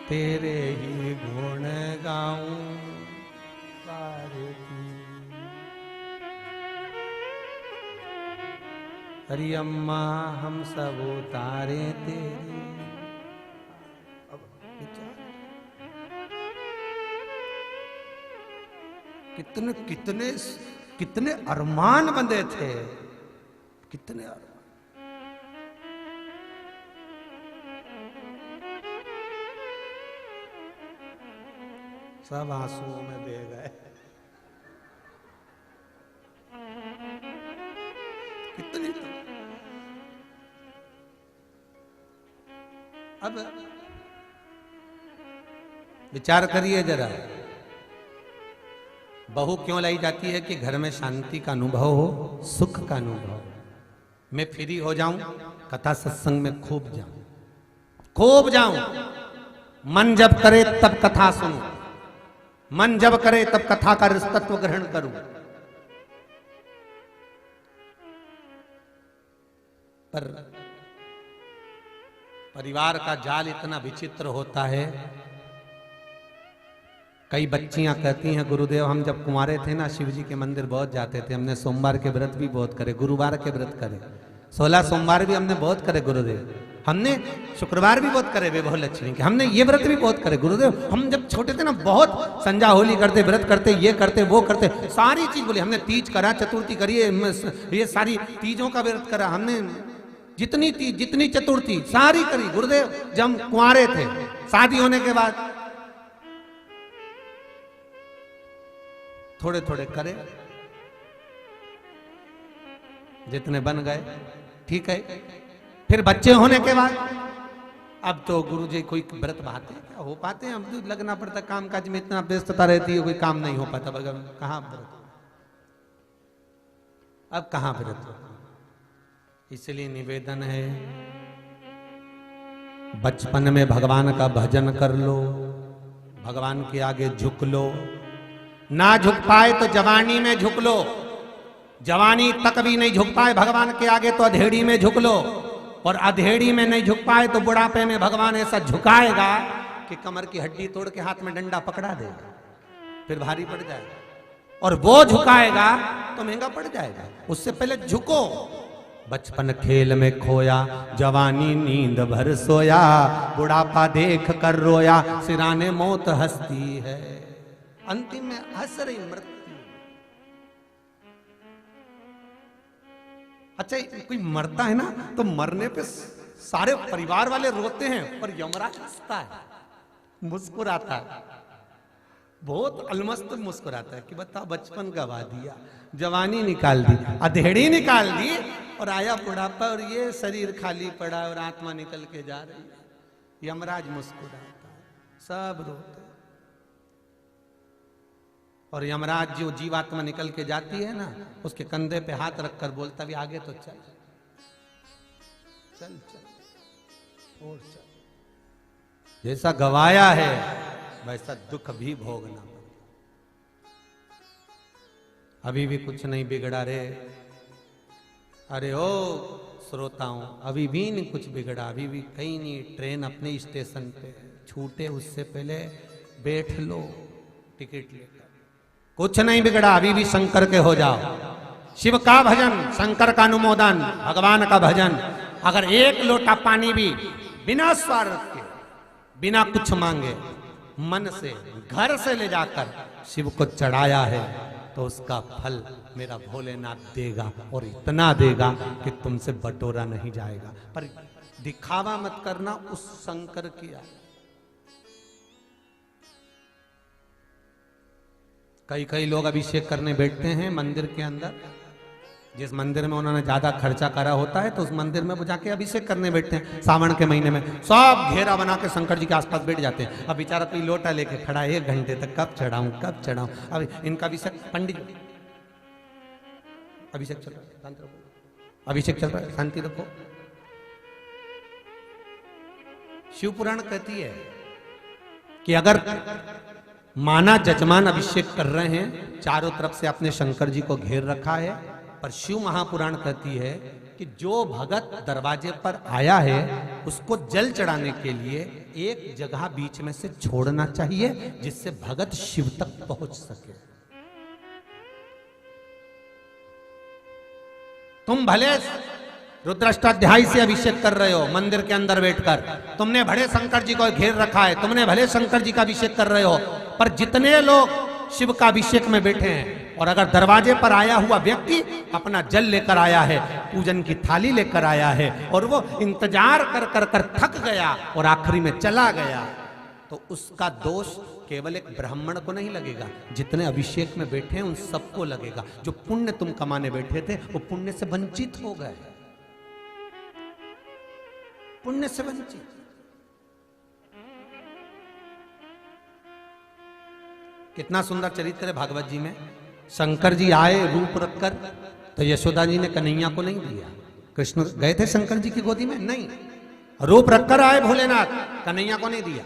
तेरे ही गुण गाऊं भारती। हरि अम्मा हम सब उतारे तेरे। कितने कितने कितने अरमान बंधे थे, कितने अरमान। सब आंसुओं में बह गए। कितनी अब विचार करिए जरा, बहू क्यों लाई जाती है? कि घर में शांति का अनुभव हो, सुख का अनुभव। मैं फ्री हो जाऊं, कथा सत्संग में खूब जाऊं, खूब जाऊं। मन जब करे तब कथा सुनूं, मन जब करे तब कथा का तत्व ग्रहण करूं। पर परिवार का जाल इतना विचित्र होता है। कई बच्चियां कहती हैं, गुरुदेव हम जब कुंवारे थे ना, शिव जी के मंदिर बहुत जाते थे, हमने सोमवार के व्रत भी बहुत करे, गुरुवार के व्रत करे, 16 सोमवार भी हमने बहुत करे गुरुदेव, हमने शुक्रवार भी बहुत करे वैभव लक्ष्मी के, हमने ये व्रत भी बहुत करे गुरुदेव। हम जब छोटे थे ना, बहुत संजा होली करते, व्रत करते, ये करते, वो करते, सारी चीज बोली। हमने तीज करा, चतुर्थी करी, ये सारी तीजों का व्रत करा हमने, जितनी तीज, जितनी चतुर्थी सारी करी गुरुदेव जब हम कुंवारे थे। शादी होने के बाद थोड़े थोड़े करे, जितने बन गए ठीक है। फिर बच्चे होने के बाद अब तो गुरुजी कोई व्रत बहाते क्या हो पाते हैं? अब तो लगना पड़ता, काम काज में इतना व्यस्तता रहती है, कोई काम नहीं हो पाता। बगैर कहाँ व्रत, अब कहाँ व्रत? इसलिए निवेदन है, बचपन में भगवान का भजन कर लो, भगवान के आगे झुक लो। ना झुक पाए तो जवानी में झुक लो, जवानी तक भी नहीं झुक पाए भगवान के आगे तो अधेड़ी में झुक लो, और अधेड़ी में नहीं झुक पाए तो बुढ़ापे में भगवान ऐसा झुकाएगा कि कमर की हड्डी तोड़ के हाथ में डंडा पकड़ा देगा, फिर भारी पड़ जाएगा। और वो झुकाएगा तो महंगा पड़ जाएगा। उससे पहले झुको। बचपन खेल में खोया, जवानी नींद भर सोया, बुढ़ापा देख कर रोया, सिराने मौत हंसती है, अंतिम में हंस रही मृत्यु। अच्छा, कोई मरता है ना तो मरने पे सारे परिवार वाले रोते हैं, पर यमराज हंसता है, मुस्कुराता है, बहुत अलमस्त मुस्कुराता है कि बताओ बचपन गवा दिया, जवानी निकाल दी, अधेड़ी निकाल दी, और आया बुढ़ापा और ये शरीर खाली पड़ा और आत्मा निकल के जा रही है। यमराज मुस्कुराता है, सब रोते। और यमराज जो जीवात्मा निकल के जाती है ना, उसके कंधे पे हाथ रखकर बोलता भी आगे तो चल चल चल और चल। जैसा गवाया है वैसा दुख भी भोगना पड़ेगा। अभी भी कुछ नहीं बिगड़ा रे, अरे ओ श्रोताओं, अभी भी नहीं कुछ बिगड़ा, अभी भी कहीं नहीं। ट्रेन अपने स्टेशन पे छूटे उससे पहले बैठ लो टिकट लेकर। कुछ नहीं बिगड़ा, अभी भी शंकर के हो जाओ। शिव का भजन, शंकर का अनुमोदन, भगवान का भजन। अगर एक लोटा पानी भी बिना स्वार्थ के, बिना कुछ मांगे, मन से घर से ले जाकर शिव को चढ़ाया है तो उसका फल मेरा भोलेनाथ देगा, और इतना देगा कि तुमसे बटोरा नहीं जाएगा। पर दिखावा मत करना उस शंकर किया। कई लोग अभिषेक करने बैठते हैं मंदिर के अंदर। जिस मंदिर में उन्होंने ज्यादा खर्चा करा होता है तो उस मंदिर में वो जाके अभिषेक करने बैठते हैं। सावन के महीने में सब घेरा बना के शंकर जी के आसपास बैठ जाते हैं। अब बेचारा कोई लोटा लेके खड़ा है 1 घंटे तक, कब चढ़ाऊं कब चढ़ाऊं। अब इनका अभिषेक, पंडित अभिषेक चल रहा है, शांति रखो, अभिषेक चल रहा है, शांति रखो। शिव पुराण कहती है कि अगर माना जजमान अभिषेक कर रहे हैं, चारों तरफ से अपने शंकर जी को घेर रखा है, पर शिव महापुराण कहती है कि जो भगत दरवाजे पर आया है उसको जल चढ़ाने के लिए एक जगह बीच में से छोड़ना चाहिए, जिससे भगत शिव तक पहुंच सके। तुम भले रुद्राष्टाध्यायी से अभिषेक कर रहे हो मंदिर के अंदर बैठकर, तुमने भले शंकर जी को घेर रखा है, तुमने भले शंकर जी का अभिषेक कर रहे हो, पर जितने लोग शिव का अभिषेक में बैठे हैं, और अगर दरवाजे पर आया हुआ व्यक्ति अपना जल लेकर आया है, पूजन की थाली लेकर आया है, और वो इंतजार कर कर कर थक गया और आखिरी में चला गया, तो उसका दोष केवल एक ब्राह्मण को नहीं लगेगा, जितने अभिषेक में बैठे हैं उन सबको लगेगा। जो पुण्य तुम कमाने बैठे थे वो पुण्य से वंचित हो गए, पुण्य से वंचित। कितना सुंदर चरित्र है भागवत जी में। शंकर जी आए रूप रखकर, तो यशोदा जी ने कन्हैया को नहीं दिया। कृष्ण गए थे शंकर जी की गोदी में, नहीं, रूप रखकर आए भोलेनाथ, कन्हैया को नहीं दिया।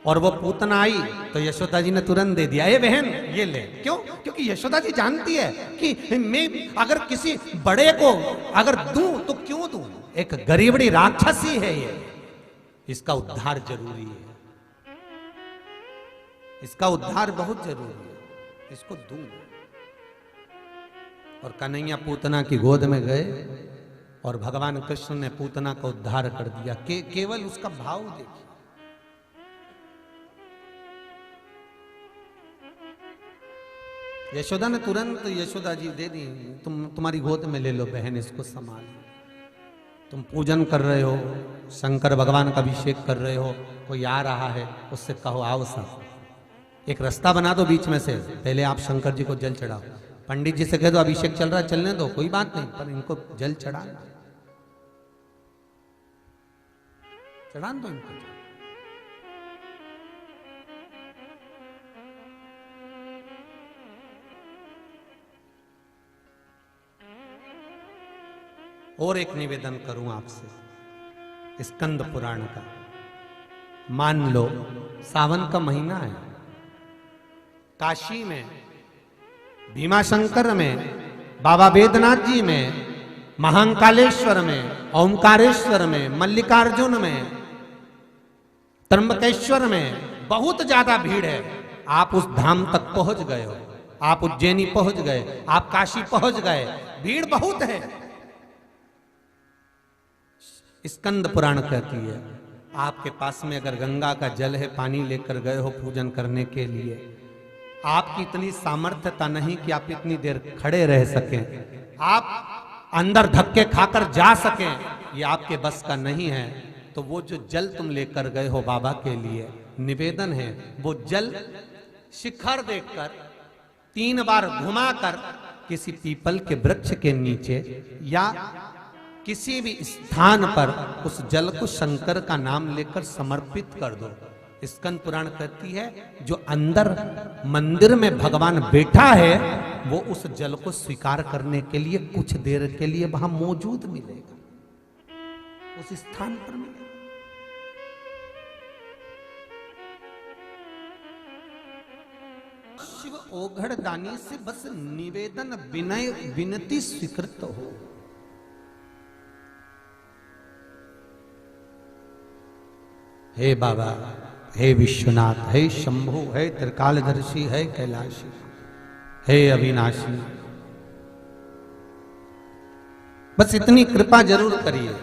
और वो पूतना आई तो यशोदा जी ने तुरंत दे दिया, ए बहन ये ले। क्यों? क्योंकि यशोदा जी जानती है कि मैं अगर किसी बड़े को अगर दूं तो क्यों दूं, एक गरीबड़ी राक्षसी है ये, इसका उद्धार जरूरी है, इसका उद्धार बहुत जरूरी है, इसको दूं। और कन्हैया पूतना की गोद में गए और भगवान कृष्ण ने पूतना का उद्धार कर दिया। केवल उसका भाव देखिए। यशोदा ने तुरंत, यशोदा जी दे दी, तुम्हारी गोद में ले लो बहन, इसको संभाल। तुम पूजन कर रहे हो, शंकर भगवान का अभिषेक कर रहे हो, कोई आ रहा है उससे कहो आओ साहब, एक रास्ता बना दो बीच में से, पहले आप शंकर जी को जल चढ़ाओ। पंडित जी से कह दो अभिषेक चल रहा है चलने दो, कोई बात नहीं, पर इनको जल चढ़ा दो इनको। और एक निवेदन करूं आपसे, स्कंद पुराण का। मान लो सावन का महीना है, काशी में, भीमाशंकर में, बाबा वेदनाथ जी में, महाकालेश्वर में, ओमकारेश्वर में, मल्लिकार्जुन में, त्र्यंबकेश्वर में बहुत ज्यादा भीड़ है। आप उस धाम तक पहुंच गए हो, आप उज्जैनी पहुंच गए, आप काशी पहुंच गए, भीड़ बहुत है। स्कंद पुराण कहती है आपके पास में अगर गंगा का जल है, पानी लेकर गए हो पूजन करने के लिए, आपकी इतनी सामर्थ्यता नहीं कि आप इतनी देर खड़े रह सकें, आप अंदर धक्के खाकर जा सकें, ये आपके बस का नहीं है, तो वो जो जल तुम लेकर गए हो बाबा के लिए, निवेदन है वो जल शिखर देखकर 3 बार घुमाकर किसी पीपल के वृक्ष के नीचे या किसी भी स्थान पर उस जल को शंकर का नाम लेकर समर्पित कर दो। स्कंद पुराण कहती है जो अंदर मंदिर में भगवान बैठा है वो उस जल को स्वीकार करने के लिए कुछ देर के लिए वहां मौजूद मिलेगा, उस स्थान पर मिलेगा। शिव ओघड़ दानी से बस निवेदन विनय विनती स्वीकृत हो। हे बाबा, हे विश्वनाथ, हे शंभु, हे त्रिकालदर्शी, हे कैलाशी, हे अविनाशी, बस इतनी कृपा जरूर करिए।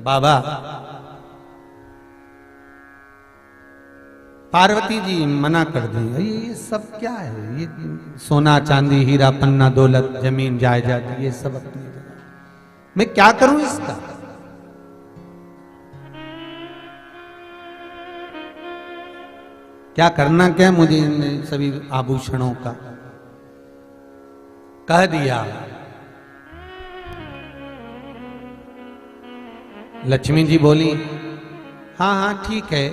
बाबा पार्वती जी मना कर दी, ये सब क्या है, ये सोना चांदी हीरा पन्ना दौलत जमीन जायदाद ये सब अपनी जगह, मैं क्या करूं इसका। क्या करना क्या मुझे इन सभी आभूषणों का। कह दिया। लक्ष्मी जी बोली, हाँ हाँ ठीक है,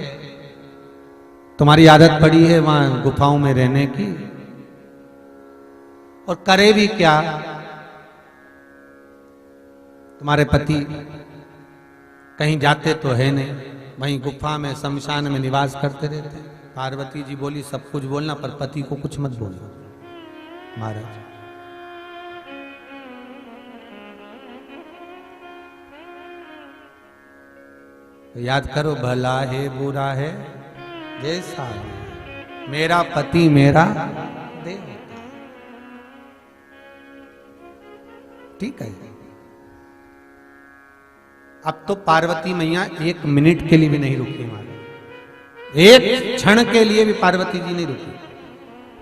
तुम्हारी आदत पड़ी है वहां गुफाओं में रहने की, और करे भी क्या, तुम्हारे पति कहीं जाते तो है नहीं, वहीं गुफा में शमशान में निवास करते रहते। पार्वती जी बोली, सब कुछ बोलना पर पति को कुछ मत बोलना। महाराज तो याद करो, भला है बुरा है जैसा है, मेरा पति मेरा देवता, ठीक है। अब तो पार्वती मैया एक मिनट के लिए भी नहीं रुकी, महाराज एक क्षण के लिए भी पार्वती जी नहीं रुकी।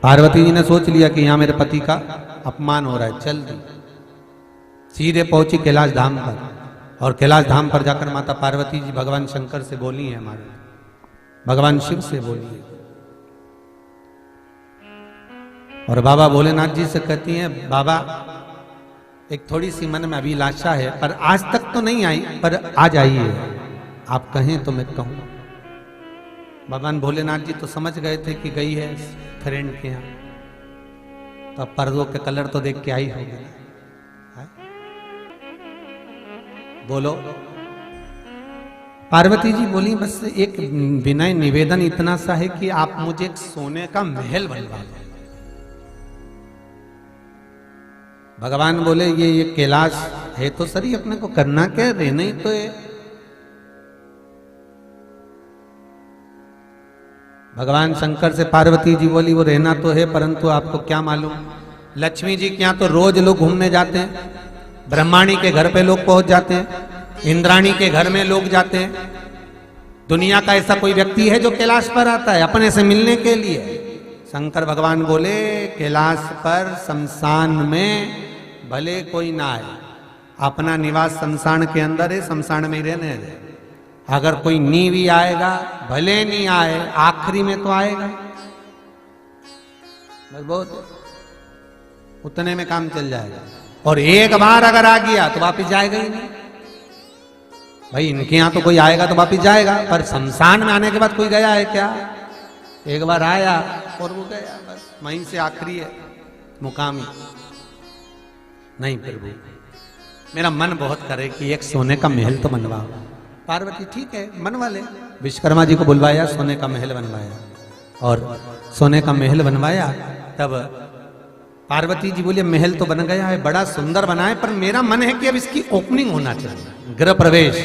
पार्वती जी ने सोच लिया कि यहां मेरे पति का अपमान हो रहा है, चल दी, सीधे पहुंची कैलाश धाम पर, और कैलाश धाम पर जाकर माता पार्वती जी भगवान शंकर से बोली है, हमारे भगवान शिव से बोली है, और बाबा भोलेनाथ जी से कहती हैं, बाबा एक थोड़ी सी मन में अभिलाषा है, पर आज तक तो नहीं आई, पर आज आई है, आप कहें तो मैं कहूं। भगवान भोलेनाथ जी तो समझ गए थे कि गई है फ्रेंड के यहाँ, तो अब पर्दों के कलर तो देख के आई होगी ना। बोलो। पार्वती जी बोली, बस एक विनय निवेदन इतना सा है कि आप मुझे एक सोने का महल बनवा दो। भगवान बोले, ये कैलाश है तो सही, अपने को करना क्या, रहना ही तो है। भगवान शंकर से पार्वती जी बोली, वो रहना तो है, परंतु आपको क्या मालूम, लक्ष्मी जी के यहाँ तो रोज लोग घूमने जाते हैं, ब्रह्माणी के घर पे लोग पहुंच जाते हैं, इंद्राणी के घर में लोग जाते हैं। दुनिया का ऐसा कोई व्यक्ति है जो कैलाश पर आता है अपने से मिलने के लिए? शंकर भगवान बोले, कैलाश पर शमशान में भले कोई ना आए, अपना निवास शमशान के अंदर है, शमशान में ही रहने दे। अगर कोई नी भी आएगा, भले नहीं आए, आखिरी में तो आएगा, बस बहुत उतने में काम चल जाएगा। और एक बार अगर आ गया तो वापिस जाएगा ही नहीं। भाई इनके यहाँ तो कोई आएगा तो वापिस जाएगा, पर शमशान में आने के बाद कोई गया है क्या? एक बार आया और वो गया, बस वहीं से आखिरी है मुकामी। नहीं प्रभु, मेरा मन बहुत करे कि एक सोने का महल तो बनवाओ। पार्वती ठीक है बनवा ले। विश्वकर्मा जी को बुलवाया, सोने का महल बनवाया, और सोने का महल बनवाया। तब पार्वती जी बोली, महल तो बन गया है, बड़ा सुंदर बना है, पर मेरा मन है कि अब इसकी ओपनिंग होना चाहिए, गृह प्रवेश।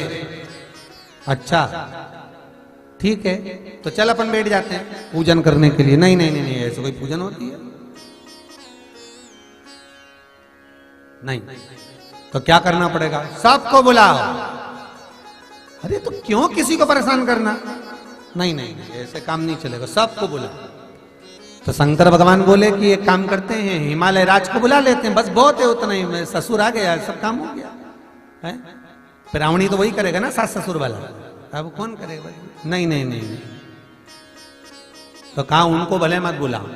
अच्छा ठीक है, तो चल अपन बैठ जाते हैं पूजन करने के लिए। नहीं नहीं नहीं, नहीं ऐसे कोई पूजन होती है? नहीं। तो क्या करना पड़ेगा? सबको बुलाओ। अरे तो क्यों किसी को परेशान करना? नहीं नहीं, ऐसे काम नहीं चलेगा, सबको बुलाओ। तो शंकर भगवान बोले कि एक काम करते हैं, हिमालय राज को बुला लेते हैं, बस बहुत है उतना ही, ससुर आ गया, सब काम हो गया है। रावणी तो वही करेगा ना, सास ससुर वाला, अब कौन करेगा? नहीं नहीं नहीं, नहीं। तो कहा उनको भले मत बुलाओ,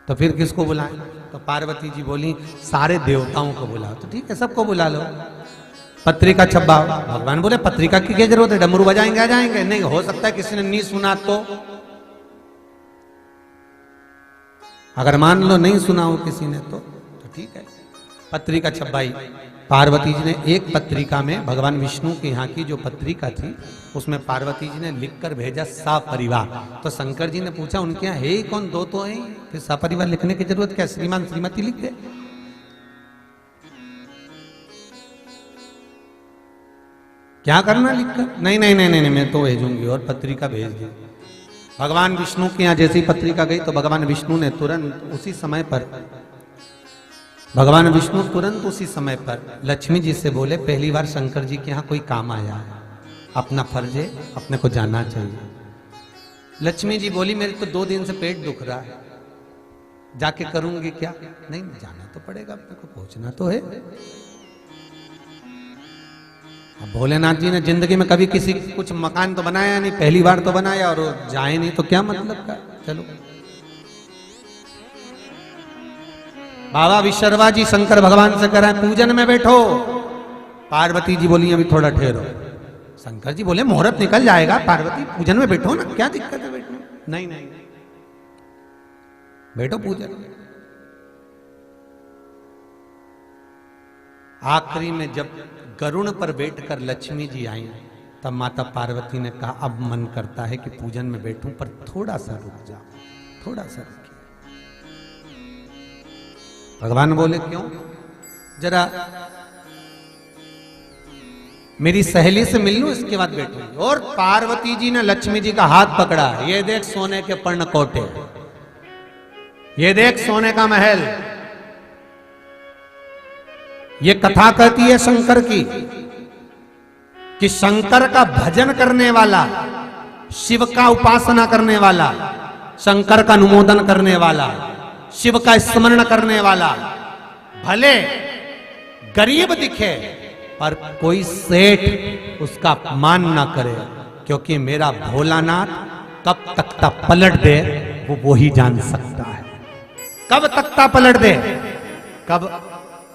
तो फिर किसको बुलाएं? तो पार्वती जी बोली, सारे देवताओं को बुलाओ। तो ठीक है, सबको बुला लो। पत्रिका छपाओ। भगवान बोले, पत्रिका की क्या जरूरत है, डमरू बजाएंगे आ जाएंगे। नहीं, हो सकता है किसी ने नहीं सुना तो, अगर मान लो नहीं सुना हो किसी ने तो ठीक है। पत्रिका छपाई, पार्वती जी ने एक पत्रिका में, भगवान विष्णु के यहाँ की जो पत्रिका थी उसमें पार्वती जी ने लिखकर भेजा सपरिवार। तो शंकर जी ने पूछा उनके यहाँ है ही कौन, दो तो है, फिर सपरिवार लिखने की जरूरत क्या, श्रीमान श्रीमती लिख दे। क्या करना लिखकर, नहीं नहीं नहीं नहीं, मैं तो भेजूंगी, और पत्रिका भेज दी। भगवान विष्णु के यहाँ जैसी पत्रिका गई तो भगवान विष्णु ने तुरंत उसी समय पर, भगवान विष्णु तुरंत उसी समय पर लक्ष्मी जी से बोले, पहली बार शंकर जी के यहाँ कोई काम आया है, अपना फर्ज है, अपने को जाना चाहिए। लक्ष्मी जी बोली, मेरे तो 2 दिन से पेट दुख रहा है, जाके करूंगी क्या, नहीं जाना तो पड़ेगा, अपने को पहुंचना तो है। अब भोलेनाथ जी ने जिंदगी में कभी किसी कुछ मकान तो बनाया नहीं, पहली बार तो बनाया, और जाए नहीं तो क्या मतलब का। चलो बाबा विश्वकर्मा जी शंकर भगवान से कह रहे हैं पूजन में बैठो। पार्वती जी बोली अभी थोड़ा ठहरो। शंकर जी बोले मुहूर्त निकल जाएगा, पार्वती पूजन में बैठो ना, क्या दिक्कत है बैठने। नहीं नहीं बैठो पूजन। आखिरी में जब गरुण पर बैठकर लक्ष्मी जी आई तब माता पार्वती ने कहा अब मन करता है कि पूजन में बैठूं, पर थोड़ा सा रुक जाओ, थोड़ा सा रुकिए। भगवान बोले क्यों, जरा मेरी सहेली से मिल लूं इसके बाद बैठूंगी। और पार्वती जी ने लक्ष्मी जी का हाथ पकड़ा, ये देख सोने के पर्णकोटे, ये देख सोने का महल। ये कथा कहती है शंकर की कि शंकर का भजन करने वाला, शिव का उपासना करने वाला, शंकर का अनुमोदन करने वाला, शिव का स्मरण करने वाला, भले गरीब दिखे पर कोई सेठ उसका अपमान ना करे, क्योंकि मेरा भोलानाथ कब तख्ता पलट दे वो ही जान सकता है। कब तख्ता पलट दे, कब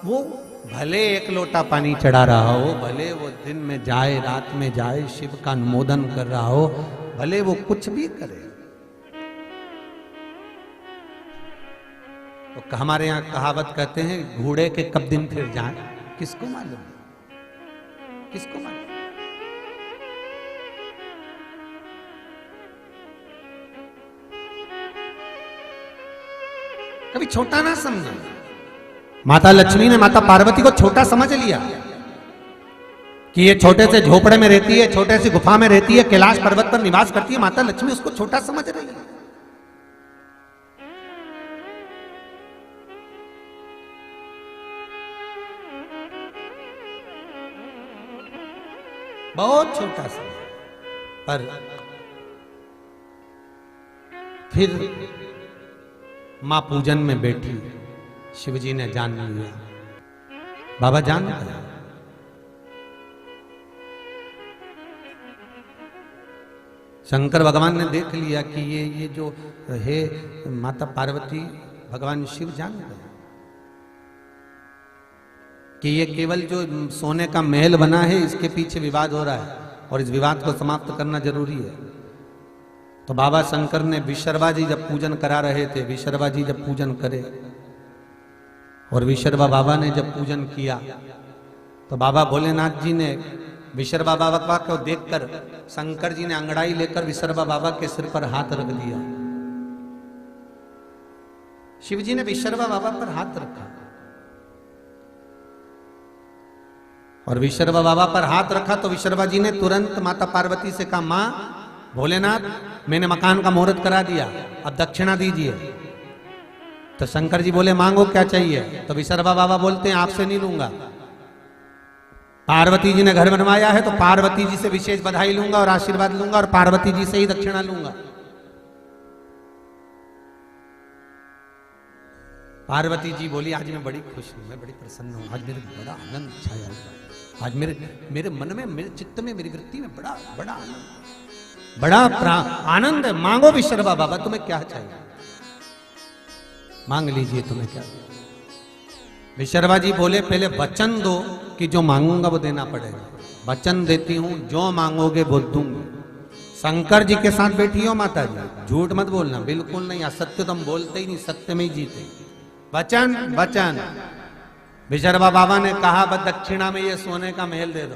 वो भले 1 लोटा पानी चढ़ा रहा हो, भले वो दिन में जाए रात में जाए शिव का अनुमोदन कर रहा हो, भले वो कुछ भी करे। तो हमारे यहाँ कहावत कहते हैं घोड़े के कब दिन फिर जाए, किसको मालूम, किसको मालूम। कभी छोटा ना समझे। माता लक्ष्मी ने माता पार्वती को छोटा समझ लिया कि ये छोटे से झोपड़े में रहती है, छोटे सी गुफा में रहती है, कैलाश पर्वत पर निवास करती है। माता लक्ष्मी उसको छोटा समझ रही है। बहुत छोटा सा, पर फिर मां पूजन में बैठी, शिवजी ने जान लिया, बाबा जान गया। शंकर भगवान ने देख लिया कि ये जो है माता पार्वती, भगवान शिव जान गए कि ये केवल जो सोने का महल बना है इसके पीछे विवाद हो रहा है और इस विवाद को समाप्त करना जरूरी है। तो बाबा शंकर ने विश्वकर्मा जी जब पूजन करा रहे थे, विश्वकर्मा जी जब पूजन करे और विश्वकर्मा बाबा ने जब पूजन किया तो बाबा भोलेनाथ जी ने विश्वकर्मा बाबा को देखकर शंकर जी ने अंगड़ाई लेकर विश्वकर्मा बाबा के सिर पर हाथ रख दिया। शिव जी ने विश्वकर्मा बाबा पर हाथ रखा और विश्वकर्मा बाबा पर हाथ रखा तो विश्वकर्मा जी ने तुरंत माता पार्वती से कहा, मां भोलेनाथ मैंने मकान का मुहूर्त करा दिया, अब दक्षिणा दीजिए। तो शंकर जी बोले मांगो क्या चाहिए। तो विश्वकर्मा बाबा बोलते हैं आपसे नहीं लूंगा, पार्वती जी ने घर बनवाया है तो पार्वती जी से विशेष बधाई लूंगा और आशीर्वाद लूंगा और पार्वती जी से ही दक्षिणा लूंगा। पार्वती जी बोली आज मैं बड़ी खुश हूं, मैं बड़ी प्रसन्न हूं, आज मेरे बड़ा आनंद छाया हुआ, आज मेरे मन में, मेरे चित्त में, मेरी वृत्ति में बड़ा बड़ा आनंद, बड़ा आनंद है। मांगो विश्वकर्मा बाबा तुम्हें क्या चाहिए, मांग लीजिए तुम्हें क्या। विश्वकर्मा जी बोले पहले वचन दो कि जो मांगूंगा वो देना पड़ेगा। वचन देती हूं जो मांगोगे वो दूंगी। शंकर जी के साथ बैठी हो माता जी, झूठ मत बोलना, बिल्कुल नहीं, असत्य तुम बोलते ही नहीं, सत्य में ही जीते। वचन वचन विशर्वा बाबा ने कहा बस दक्षिणा में ये सोने का महल दे दो।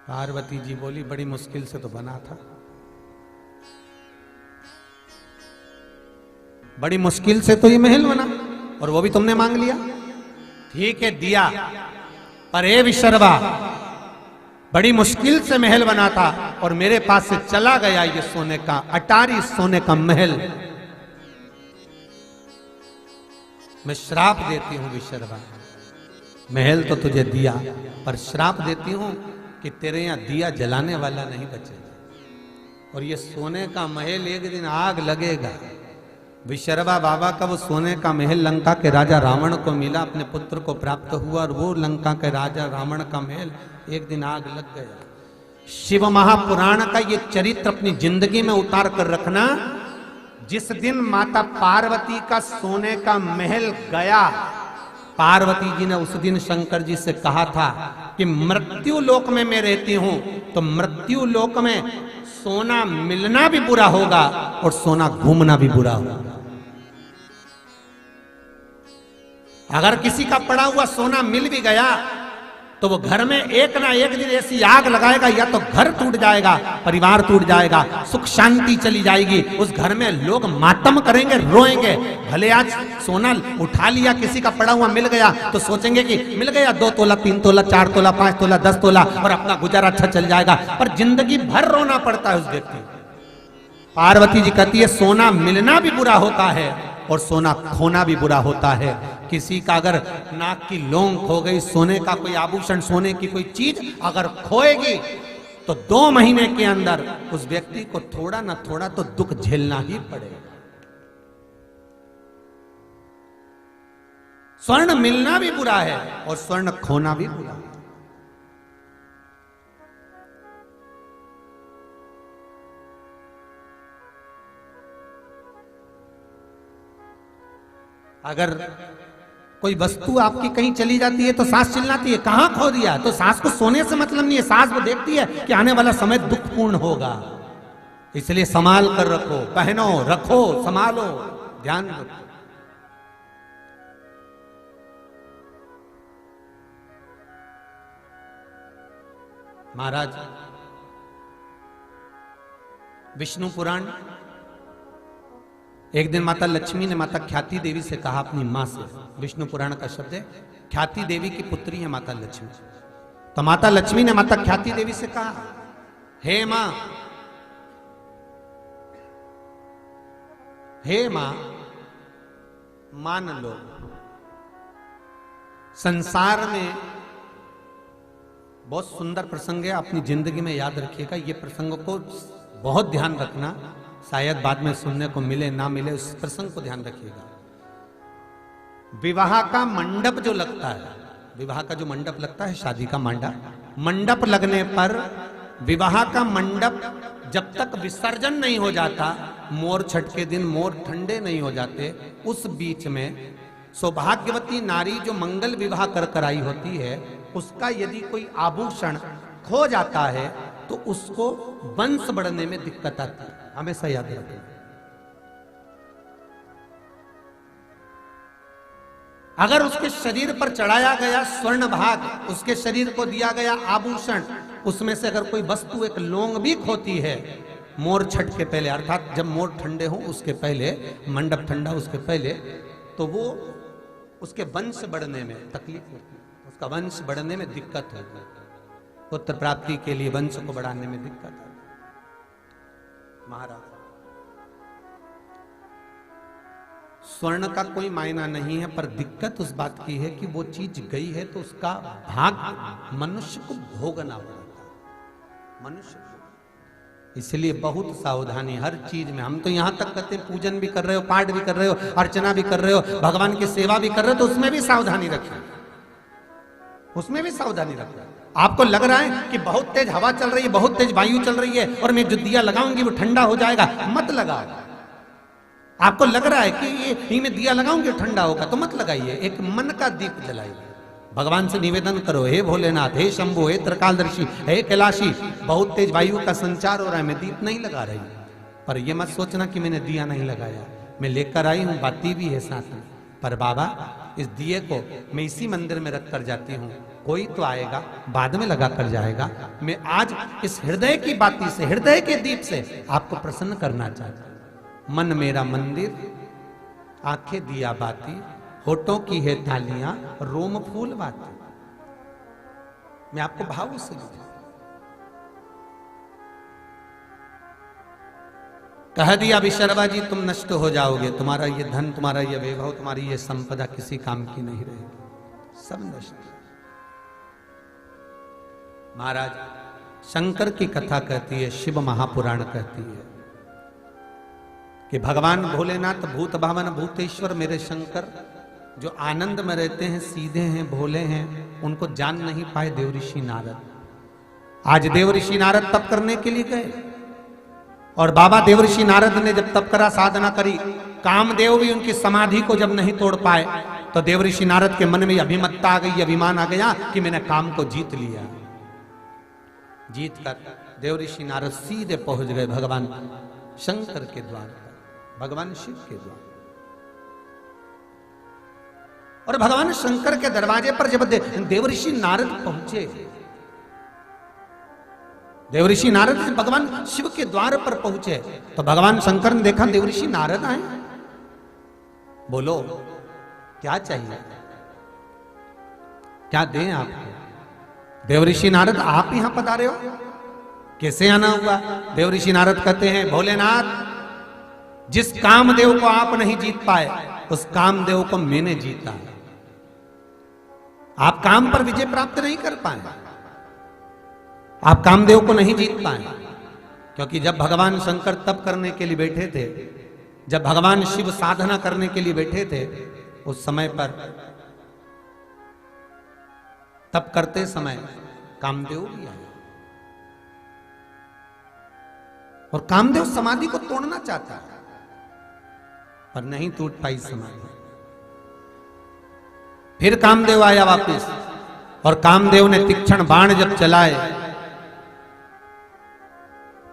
पार्वती जी बोली बड़ी मुश्किल से तो बना था, बड़ी मुश्किल से तो ये महल बना और वो भी तुमने मांग लिया। ठीक है दिया, पर ए विशर्वा बड़ी मुश्किल से महल बना था और मेरे पास से चला गया ये सोने का अटारी सोने का महल। मैं श्राप देती हूं विशर्वा, महल तो तुझे दिया पर श्राप देती हूं कि तेरे यहां दिया जलाने वाला नहीं बचेगा और ये सोने का महल एक दिन आग लगेगा। विशर्वा बाबा का वो सोने का महल लंका के राजा रावण को मिला, अपने पुत्र को प्राप्त हुआ और वो लंका के राजा रावण का महल एक दिन आग लग गया। शिव महापुराण का ये चरित्र अपनी जिंदगी में उतार कर रखना। जिस दिन माता पार्वती का सोने का महल गया, पार्वती जी ने उस दिन शंकर जी से कहा था कि मृत्यु लोक में मैं रहती हूं तो मृत्यु लोक में सोना मिलना भी बुरा होगा और सोना घूमना भी बुरा होगा। अगर किसी का पड़ा हुआ सोना मिल भी गया तो वो घर में एक ना एक दिन ऐसी आग लगाएगा, या तो घर टूट जाएगा, परिवार टूट जाएगा, सुख शांति चली जाएगी, उस घर में लोग मातम करेंगे, रोएंगे। भले आज सोना उठा लिया, किसी का पड़ा हुआ मिल गया तो सोचेंगे कि मिल गया 2 तोला 3 तोला 4 तोला 5 तोला 10 तोला और अपना गुजारा अच्छा चल जाएगा, पर जिंदगी भर रोना पड़ता है उस व्यक्ति। पार्वती जी कहती है सोना मिलना भी बुरा होता है और सोना खोना भी बुरा होता है। किसी का अगर नाक की लौंग खो गई, सोने का कोई आभूषण, सोने की कोई चीज अगर खोएगी तो 2 महीने के अंदर उस व्यक्ति को थोड़ा ना थोड़ा तो दुख झेलना ही पड़ेगा। स्वर्ण मिलना भी बुरा है और स्वर्ण खोना भी बुरा है। अगर कोई वस्तु आपकी कहीं चली जाती है तो सास चिल्लाती है कहां खो दिया, तो सास को सोने से मतलब नहीं है, सास वो देखती है कि आने वाला समय दुखपूर्ण होगा, इसलिए संभाल कर रखो, पहनो, रखो, संभालो, ध्यान रखो। महाराज विष्णु पुराण, एक दिन माता लक्ष्मी ने माता ख्याति देवी से कहा अपनी मां से, विष्णु पुराण का शब्द है, ख्याति देवी की पुत्री है माता लक्ष्मी। तो माता लक्ष्मी ने माता ख्याति देवी से कहा, हे मां, हे मां, मान लो संसार में बहुत सुंदर प्रसंग है, अपनी जिंदगी में याद रखिएगा, ये प्रसंग को बहुत ध्यान रखना, शायद बाद में सुनने को मिले ना मिले, उस प्रसंग को ध्यान रखिएगा। विवाह का मंडप जो लगता है, विवाह का जो मंडप लगता है, शादी का मंडप लगने पर विवाह का मंडप जब तक विसर्जन नहीं हो जाता, मोर छठ के दिन मोर ठंडे नहीं हो जाते, उस बीच में सौभाग्यवती नारी जो मंगल विवाह कर आई होती है, उसका यदि कोई आभूषण खो जाता है तो उसको वंश बढ़ने में दिक्कत आती है, हमेशा याद रखें। अगर उसके शरीर पर चढ़ाया गया स्वर्ण भाग, उसके शरीर को दिया गया आभूषण, उसमें से अगर कोई वस्तु एक लौंग भी खोती है मोर छठ के पहले, अर्थात जब मोर ठंडे हो उसके पहले, मंडप ठंडा उसके पहले, तो वो उसके वंश बढ़ने में तकलीफ होती है, उसका वंश बढ़ने में दिक्कत होती है, पुत्र प्राप्ति के लिए वंश को बढ़ाने में दिक्कत है। महाराज स्वर्ण का कोई मायना नहीं है, पर दिक्कत उस बात की है कि वो चीज गई है तो उसका भाग मनुष्य को भोगना पड़ता है, मनुष्य। इसलिए बहुत सावधानी हर चीज में। हम तो यहां तक कहते हैं पूजन भी कर रहे हो, पाठ भी कर रहे हो, अर्चना भी कर रहे हो, भगवान की सेवा भी कर रहे हो, तो उसमें भी सावधानी रखें, उसमें भी सावधानी रखें। आपको लग रहा है कि बहुत तेज हवा चल रही है, बहुत तेज वायु चल रही है और मैं जो दिया लगाऊंगी वो ठंडा हो जाएगा, मत लगाओ। आपको लग रहा है कि ये मैं दिया लगाऊंगी ठंडा होगा, तो मत लगाइए, एक मन का दीप जलाइए, भगवान से निवेदन करो, हे भोलेनाथ, हे शंभु, हे त्रिकालदर्शी, हे कैलाशी, बहुत तेज वायु का संचार हो रहा है, मैं दीप नहीं लगा रही, पर यह मत सोचना कि मैंने दिया नहीं लगाया, मैं लेकर आई हूं, बाती भी है साथ में, पर बाबा इस दिए को मैं इसी मंदिर में रख कर जाती हूं, कोई तो आएगा बाद में लगा कर जाएगा। मैं आज इस हृदय की बाती से, हृदय के दीप से आपको प्रसन्न करना चाहता हूं। मन मेरा मंदिर, आंखें दिया बाती, होठों की है थालियां, रोम फूल बाती। मैं आपको भाव से लिखा, कह दिया विशर्वा जी तुम नष्ट हो जाओगे, तुम्हारा ये धन, तुम्हारा ये वैभव, तुम्हारी ये संपदा किसी काम की नहीं रहेगी, सब नष्ट। महाराज शंकर की कथा कहती है, शिव महापुराण कहती है कि भगवान भोलेनाथ भूत भावन भूतेश्वर मेरे शंकर जो आनंद में रहते हैं, सीधे हैं, भोले हैं, उनको जान नहीं पाए देवऋषि नारद। आज देवऋषि नारद तप करने के लिए गए और बाबा देवऋषि नारद ने जब तप करा, साधना करी, कामदेव भी उनकी समाधि को जब नहीं तोड़ पाए तो देवऋषि नारद के मन में अभिमत्ता आ गई, अभिमान आ गया कि मैंने काम को जीत लिया। जीत कर देवऋषि नारद सीधे पहुंच गए भगवान शंकर के द्वार पर, भगवान शिव के द्वार। और भगवान शंकर के दरवाजे पर जब देवऋषि नारद पहुंचे, देवऋषि नारद भगवान शिव के द्वार पर पहुंचे तो भगवान शंकर ने देखा देवऋषि नारद आए। बोलो क्या चाहिए, क्या दें आपको? देवऋषि नारद आप यहां पधारे हो, कैसे आना हुआ? देवऋषि नारद कहते हैं भोलेनाथ, जिस कामदेव को आप नहीं जीत पाए उस कामदेव को मैंने जीता। आप काम पर विजय प्राप्त नहीं कर पाए, आप कामदेव को नहीं जीत पाए, क्योंकि जब भगवान शंकर तप करने के लिए बैठे थे, जब भगवान शिव साधना करने के लिए बैठे थे, उस समय पर तप करते समय कामदेव भी आए और कामदेव समाधि को तोड़ना चाहता है पर नहीं टूट पाई समाधि। फिर कामदेव आया वापस और कामदेव ने तीक्ष्ण बाण जब चलाए,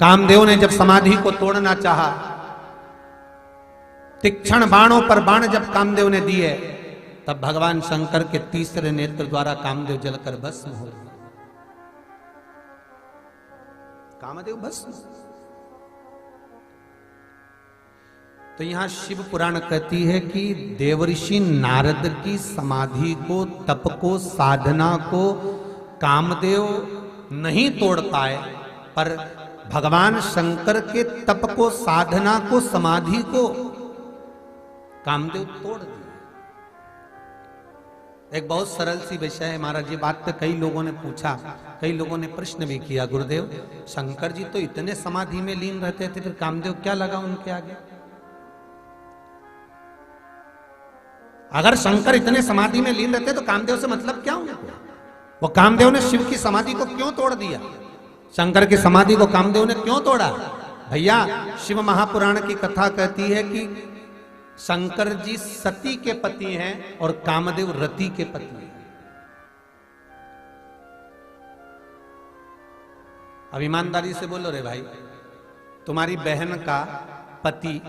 कामदेव ने जब समाधि को तोड़ना चाहा, तीक्ष्ण बाणों पर बाण जब कामदेव ने दिए, तब भगवान शंकर के तीसरे नेत्र द्वारा कामदेव जलकर भस्म हो गए। कामदेव भस्म। तो यहां शिव पुराण कहती है कि देवऋषि नारद की समाधि को, तप को, साधना को कामदेव नहीं तोड़ पाए, पर भगवान शंकर के तप को, साधना को, समाधि को कामदेव तोड़ दिए। एक बहुत सरल सी विषय है महाराज, ये बात तो कई लोगों ने पूछा, कई लोगों ने प्रश्न भी किया, गुरुदेव शंकर जी तो इतने समाधि में लीन रहते थे, फिर कामदेव क्या लगा उनके आगे? अगर शंकर इतने समाधि में लीन रहते तो कामदेव से मतलब क्या उनको? वो कामदेव ने शिव की समाधि को क्यों तोड़ दिया? शंकर की समाधि को कामदेव ने क्यों तोड़ा? भैया शिव महापुराण की कथा कहती है कि शंकर जी सती के पति हैं और कामदेव रति के पति हैं। अब ईमानदारी से बोलो रे भाई, तुम्हारी बहन का पति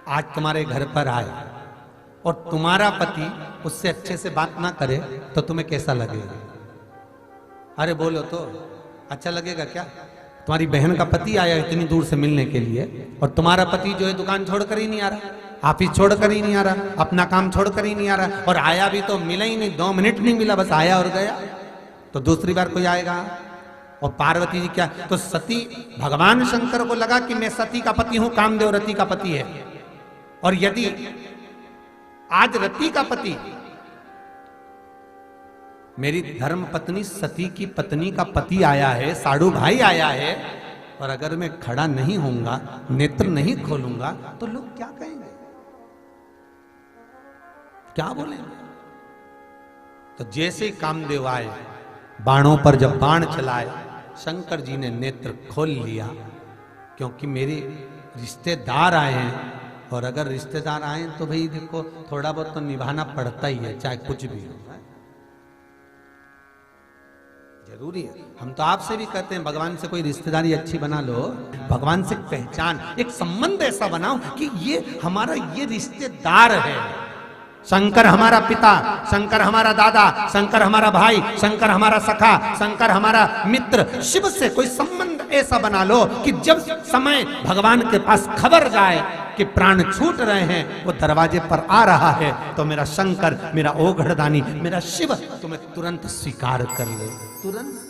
आज तुम्हारे घर पर आए और तुम्हारा पति उससे अच्छे से बात ना करे तो तुम्हें कैसा लगेगा? अरे बोलो तो, अच्छा लगेगा क्या? तुम्हारी बहन का पति आया इतनी दूर से मिलने के लिए और तुम्हारा पति जो है दुकान छोड़कर ही नहीं आ रहा, ऑफिस छोड़कर ही नहीं आ रहा, अपना काम छोड़कर ही नहीं आ रहा, और आया भी तो मिला ही नहीं, 2 मिनट नहीं मिला, बस आया और गया। तो दूसरी बार कोई आएगा? और पार्वती जी क्या, तो सती, भगवान शंकर को लगा कि मैं सती का पति हूं, कामदेव रति का पति है, और यदि आज रति का पति मेरी धर्म पत्नी सती की पत्नी का पति आया है, साड़ू भाई आया है, और अगर मैं खड़ा नहीं होऊंगा, नेत्र नहीं खोलूंगा, तो लोग क्या कहेंगे, क्या बोलेंगे? तो जैसे ही कामदेव आए, बाणों पर जब बाण चलाए, शंकर जी ने नेत्र खोल लिया, क्योंकि मेरे रिश्तेदार आए हैं, और अगर रिश्तेदार आए तो भाई देखो थोड़ा बहुत तो निभाना पड़ता ही है, चाहे कुछ भी हो। जरूरी है। हम तो आपसे भी कहते हैं भगवान से कोई रिश्तेदारी अच्छी बना लो, भगवान से पहचान, एक संबंध ऐसा बनाओ कि ये हमारा ये रिश्तेदार है। शंकर हमारा पिता, शंकर हमारा दादा, शंकर हमारा भाई, शंकर हमारा सखा, शंकर हमारा मित्र। शिव से कोई संबंध ऐसा बना लो कि जब समय भगवान के पास खबर जाए कि प्राण छूट रहे हैं, वो दरवाजे पर आ रहा है, तो मेरा शंकर, मेरा ओघड़दानी, मेरा शिव तुम्हें तुरंत स्वीकार कर ले, तुरंत।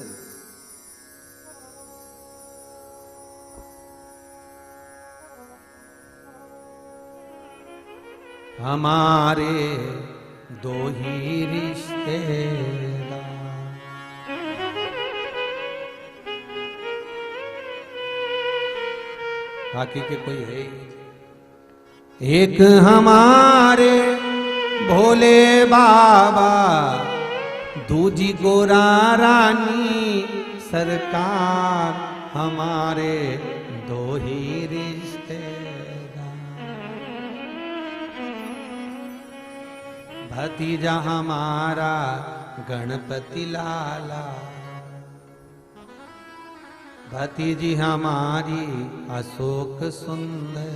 हमारे दो ही रिश्तेदार, बाकी के कोई है ही। एक हमारे भोले बाबा, दूजी गोरा रानी सरकार, हमारे दो ही रिश्तेदार। भतीजा हमारा गणपति लाला, भतीजी हमारी अशोक सुंदर,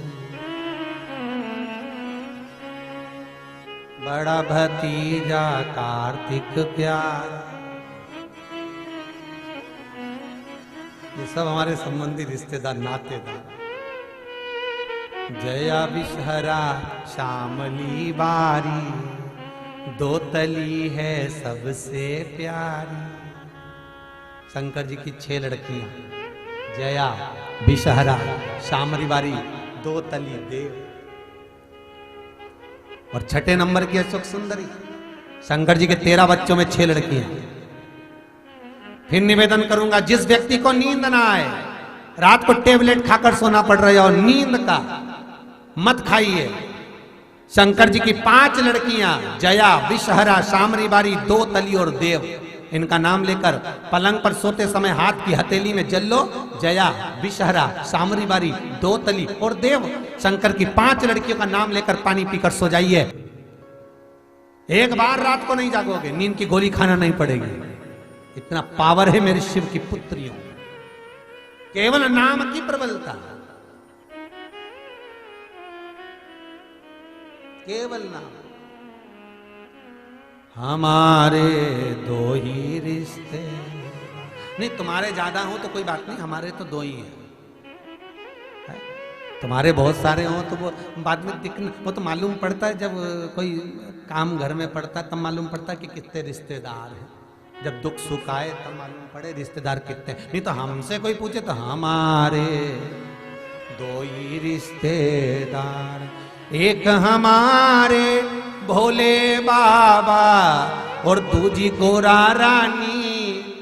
बड़ा भतीजा कार्तिक प्यारा। ये सब हमारे संबंधी रिश्तेदार, नातेदार। जया विषहरा श्यामली बारी, दो तली है सबसे प्यारी। शंकर जी की 6 लड़कियां, जया, विषहरा, श्यामली बारी, दो तली देव, और 6ठे नंबर की अशोक सुंदरी। शंकर जी के 13 बच्चों में 6 लड़कियां। फिर निवेदन करूंगा, जिस व्यक्ति को नींद ना आए, रात को टेबलेट खाकर सोना पड़ रहा है और नींद का मत खाइए। शंकर जी की 5 लड़कियां, जया, विषहरा, शामरी बारी, दो तली और देव, इनका नाम लेकर पलंग पर सोते समय हाथ की हथेली में जल लो। जया, विषहरा, शामरी बारी, दो तली और देव, शंकर की 5 लड़कियों का नाम लेकर पानी पीकर सो जाइए। एक बार रात को नहीं जागोगे, नींद की गोली खाना नहीं पड़ेगी। इतना पावर है मेरे शिव की पुत्रियों, केवल नाम की प्रबलता, केवल नाम। हमारे दो ही रिश्ते, नहीं तुम्हारे ज्यादा हो तो कोई बात नहीं, हमारे तो 2 ही हैं। तुम्हारे बहुत सारे हो तो वो बाद में दिखना, वो तो मालूम पड़ता है जब कोई काम घर में पड़ता है, तब मालूम पड़ता है कि कितने रिश्तेदार हैं। जब दुख सुख आए तब मालूम पड़े रिश्तेदार कितने। नहीं तो हमसे कोई पूछे तो हमारे 2 ही रिश्तेदार, एक हमारे भोले बाबा और दूजी गोरा रानी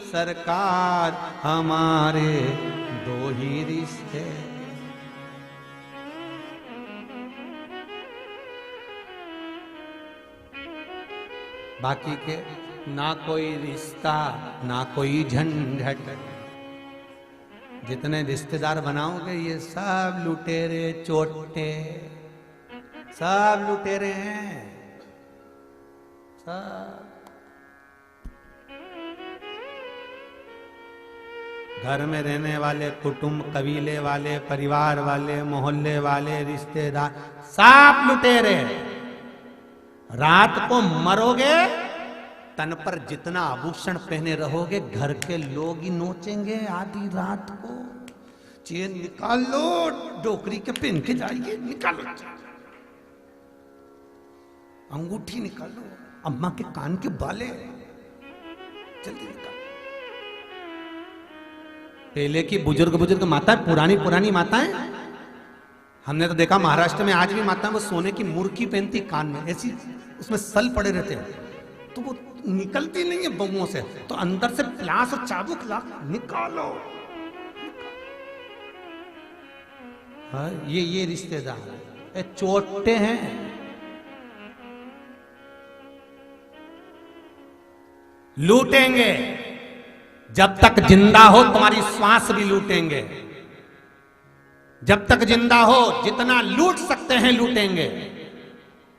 सरकार, हमारे 2 ही रिश्ते। बाकी के ना कोई रिश्ता, ना कोई झंझट। जितने रिश्तेदार बनाओगे ये सब लुटेरे चोटे, सब लुटेरे हैं सब। घर में रहने वाले कुटुंब, कबीले वाले, परिवार वाले, मोहल्ले वाले, रिश्तेदार, सब लुटेरे। रात को मरोगे, तन पर जितना आभूषण पहने रहोगे, घर के लोग ही नोचेंगे। आधी रात को चेन निकाल लो, डोकरी के पहन के जाइए, निकालो, अंगूठी निकालो, अम्मा के कान के बाले जल्दी निकालो। पहले की बुजुर्ग माताएं, पुरानी माताएं, हमने तो देखा महाराष्ट्र में आज भी माताएं वो सोने की मुर्की पहनती कान में, ऐसी उसमें सल पड़े रहते हैं, तो वो निकलती नहीं है बमुओं से, तो अंदर से प्लास और चाबुक ला निकालो। हाँ, ये रिश्तेदार चोटे हैं। लूटेंगे जब तक जिंदा हो, तुम्हारी श्वास भी लूटेंगे। जब तक जिंदा हो जितना लूट सकते हैं लूटेंगे।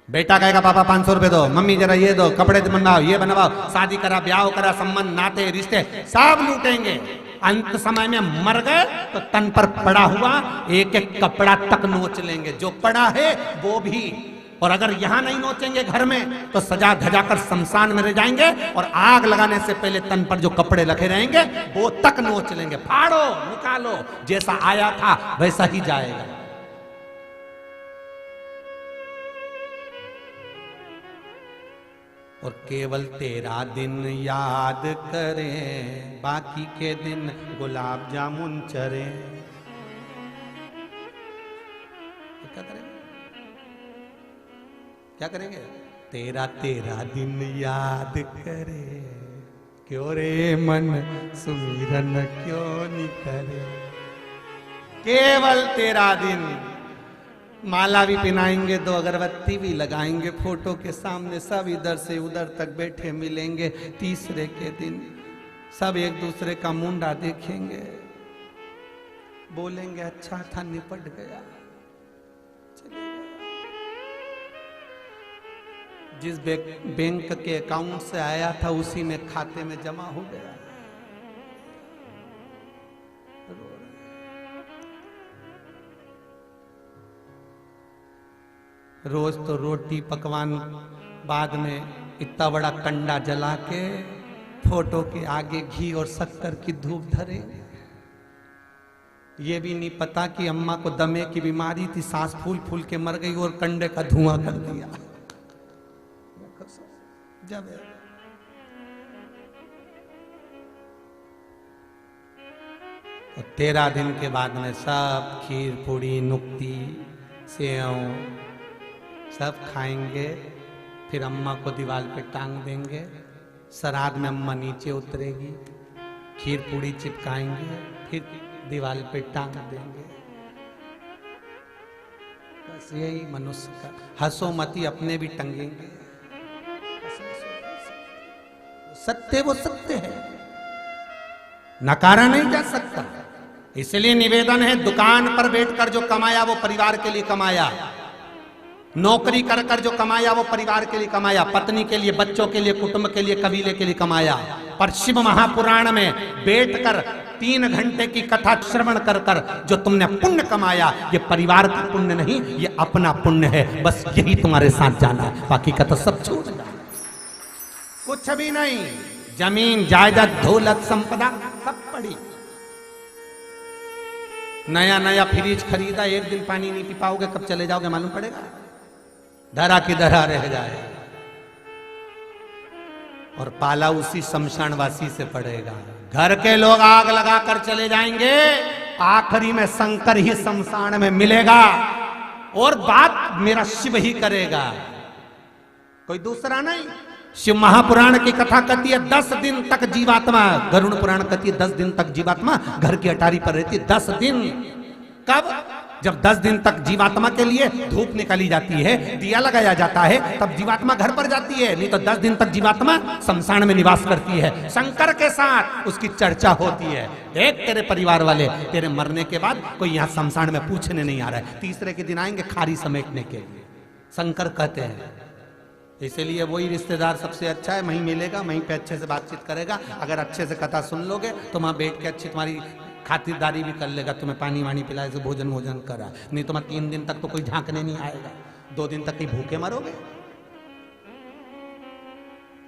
बेटा कहेगा पापा 500 रुपए दो, मम्मी जरा ये दो, कपड़े बनवाओ, ये बनवाओ, शादी करा, ब्याह करा, संबंध नाते रिश्ते सब लूटेंगे। अंत समय में मर गए तो तन पर पड़ा हुआ एक एक कपड़ा तक नोच लेंगे, जो पड़ा है वो भी। और अगर यहां नहीं नोचेंगे घर में तो सजा धजा कर शमशान में रह जाएंगे, और आग लगाने से पहले तन पर जो कपड़े रखे रहेंगे वो तक नोच लेंगे। फाड़ो, निकालो, जैसा आया था वैसा ही जाएगा। और केवल तेरा दिन याद करें, बाकी के दिन गुलाब जामुन चरे। क्या करेंगे? क्या करेंगे? तेरा तेरा दिन याद करे, क्यों रे मन सुमिरन क्यों नहीं करे। केवल तेरा दिन, माला भी पहनाएंगे, 2 अगरबत्ती भी लगाएंगे फोटो के सामने, सब इधर से उधर तक बैठे मिलेंगे। तीसरे के दिन सब एक दूसरे का मुंडा देखेंगे, बोलेंगे अच्छा था, निपट गया, चलेगा। जिस बैंक के अकाउंट से आया था उसी में खाते में जमा हो गया। रोज तो रोटी पकवान, बाद में इतना बड़ा कंडा जला के फोटो के आगे घी और शक्कर की धूप धरे। ये भी नहीं पता कि अम्मा को दमे की बीमारी थी, सांस फूल फूल के मर गई और कंडे का धुआं कर दिया। जब तो 13 दिन के बाद में सब खीर पूड़ी नुक्ती सेव सब खाएंगे, फिर अम्मा को दीवार पे टांग देंगे। श्राद्ध में अम्मा नीचे उतरेगी, खीर पूड़ी चिपकाएंगे, फिर दीवार पे टांग देंगे। बस यही मनुष्य का, हंसो मती अपने भी टंगेंगे। सत्य वो सत्य है, नकारा नहीं जा सकता। इसलिए निवेदन है, दुकान पर बैठकर जो कमाया वो परिवार के लिए कमाया, नौकरी कर कर जो कमाया वो परिवार के लिए कमाया, पत्नी के लिए, बच्चों के लिए, कुटुंब के लिए, कबीले के लिए कमाया। पर शिव महापुराण में बैठकर 3 घंटे की कथा श्रवण कर कर जो तुमने पुण्य कमाया, ये परिवार का पुण्य नहीं, ये अपना पुण्य है। बस यही तुम्हारे साथ जाना है, बाकी का तो सब छूट जाना, कुछ भी नहीं। जमीन जायदाद दौलत संपदा सब पड़ी। नया नया फ्रिज खरीदा, एक दिन पानी नहीं पी पाओगे, कब चले जाओगे मालूम पड़ेगा। धरा की धरा रह जाए, और पाला उसी शमशानवासी से पड़ेगा। घर के लोग आग लगा कर चले जाएंगे, आखिरी में शंकर ही शमशान में मिलेगा, और बात मेरा शिव ही करेगा, कोई दूसरा नहीं। शिव महापुराण की कथा कहती है 10 दिन तक जीवात्मा, गरुड़ पुराण कहती है 10 दिन तक जीवात्मा घर की अटारी पर रहती है। 10 दिन, कब? जब 10 दिन तक जीवात्मा के लिए धूप निकाली जाती है, दिया लगाया जाता है, तब जीवात्मा घर पर जाती है। नहीं तो 10 दिन तक जीवात्मा शमशान में निवास करती है, शंकर के साथ उसकी चर्चा होती है। देख तेरे परिवार वाले तेरे मरने के बाद कोई यहाँ शमशान में पूछने नहीं आ रहा है, तीसरे के दिन आएंगे खारी समेटने के लिए, शंकर कहते हैं। इसीलिए वही रिश्तेदार सबसे अच्छा है, वहीं मिलेगा, वहीं पे अच्छे से बातचीत करेगा। अगर अच्छे से कथा सुन लोगे तो वहां बैठ के अच्छी तुम्हारी खातिरदारी भी कर लेगा, तुम्हें पानी वानी पिलाए से भोजन भोजन करा। नहीं तो मैं 3 दिन तक तो कोई झांकने नहीं आएगा, 2 दिन तक कहीं भूखे मरोगे।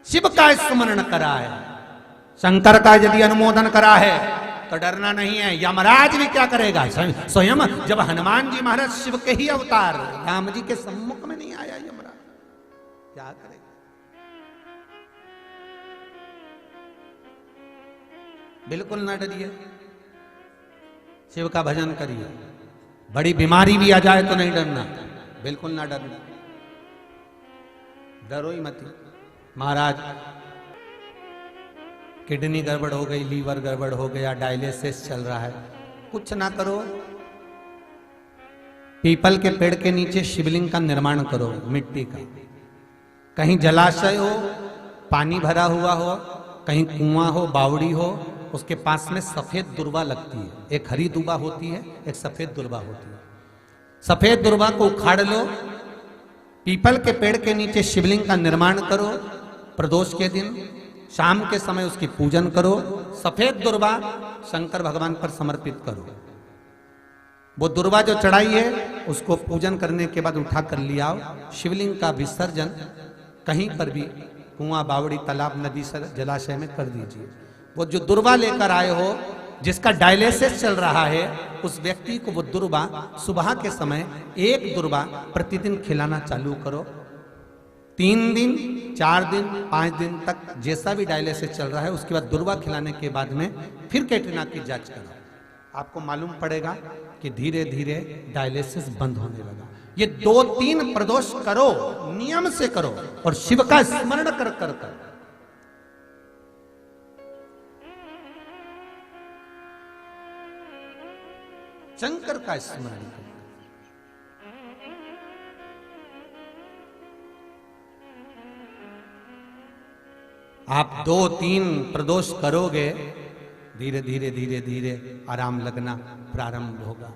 शिव का स्मरण करा है, शंकर का यदि अनुमोदन करा है तो डरना नहीं है। यमराज भी क्या करेगा, स्वयं जब हनुमान जी महाराज शिव के ही अवतार, राम जी के सम्मुख में नहीं आया यमराज, क्या करेगा। बिल्कुल ना डरिए, शिव का भजन करिए। बड़ी बीमारी भी आ जाए तो नहीं डरना, बिल्कुल ना डरना, डरो ही मत। महाराज किडनी गड़बड़ हो गई, लीवर गड़बड़ हो गया, डायलिसिस चल रहा है, कुछ ना करो, पीपल के पेड़ के नीचे शिवलिंग का निर्माण करो, मिट्टी का। कहीं जलाशय हो, पानी भरा हुआ हो, कहीं कुआं हो, बावड़ी हो, उसके पास में सफेद दुर्वा लगती है। एक हरी दुर्वा होती है, एक सफेद दुर्वा होती है। सफेद दुर्वा को उखाड़ लो, पीपल के पेड़ के नीचे शिवलिंग का निर्माण करो, प्रदोष के दिन शाम के समय उसकी पूजन करो, सफेद दुर्वा शंकर भगवान पर समर्पित करो। वो दुर्वा जो चढ़ाई है उसको पूजन करने के बाद उठा कर ले आओ। शिवलिंग का विसर्जन कहीं पर भी कुआं, बावड़ी, तालाब, नदी, जलाशय में कर दीजिए। वो जो दुर्वा लेकर आए हो, जिसका डायलिसिस चल रहा है, उस व्यक्ति को वो दुर्वा सुबह के समय 1 दुर्वा प्रतिदिन खिलाना चालू करो। 3 दिन, 4 दिन, 5 दिन तक जैसा भी डायलिसिस चल रहा है, उसके बाद दुर्वा खिलाने के बाद में फिर कैटरीना की जांच करो। आपको मालूम पड़ेगा कि धीरे धीरे डायलिसिस बंद होने लगा। ये 2-3 प्रदोष करो, नियम से करो और शिव का स्मरण कर कर कर। शंकर का स्मरण कर। आप 2-3 प्रदोष करोगे, धीरे धीरे धीरे धीरे आराम लगना प्रारंभ होगा।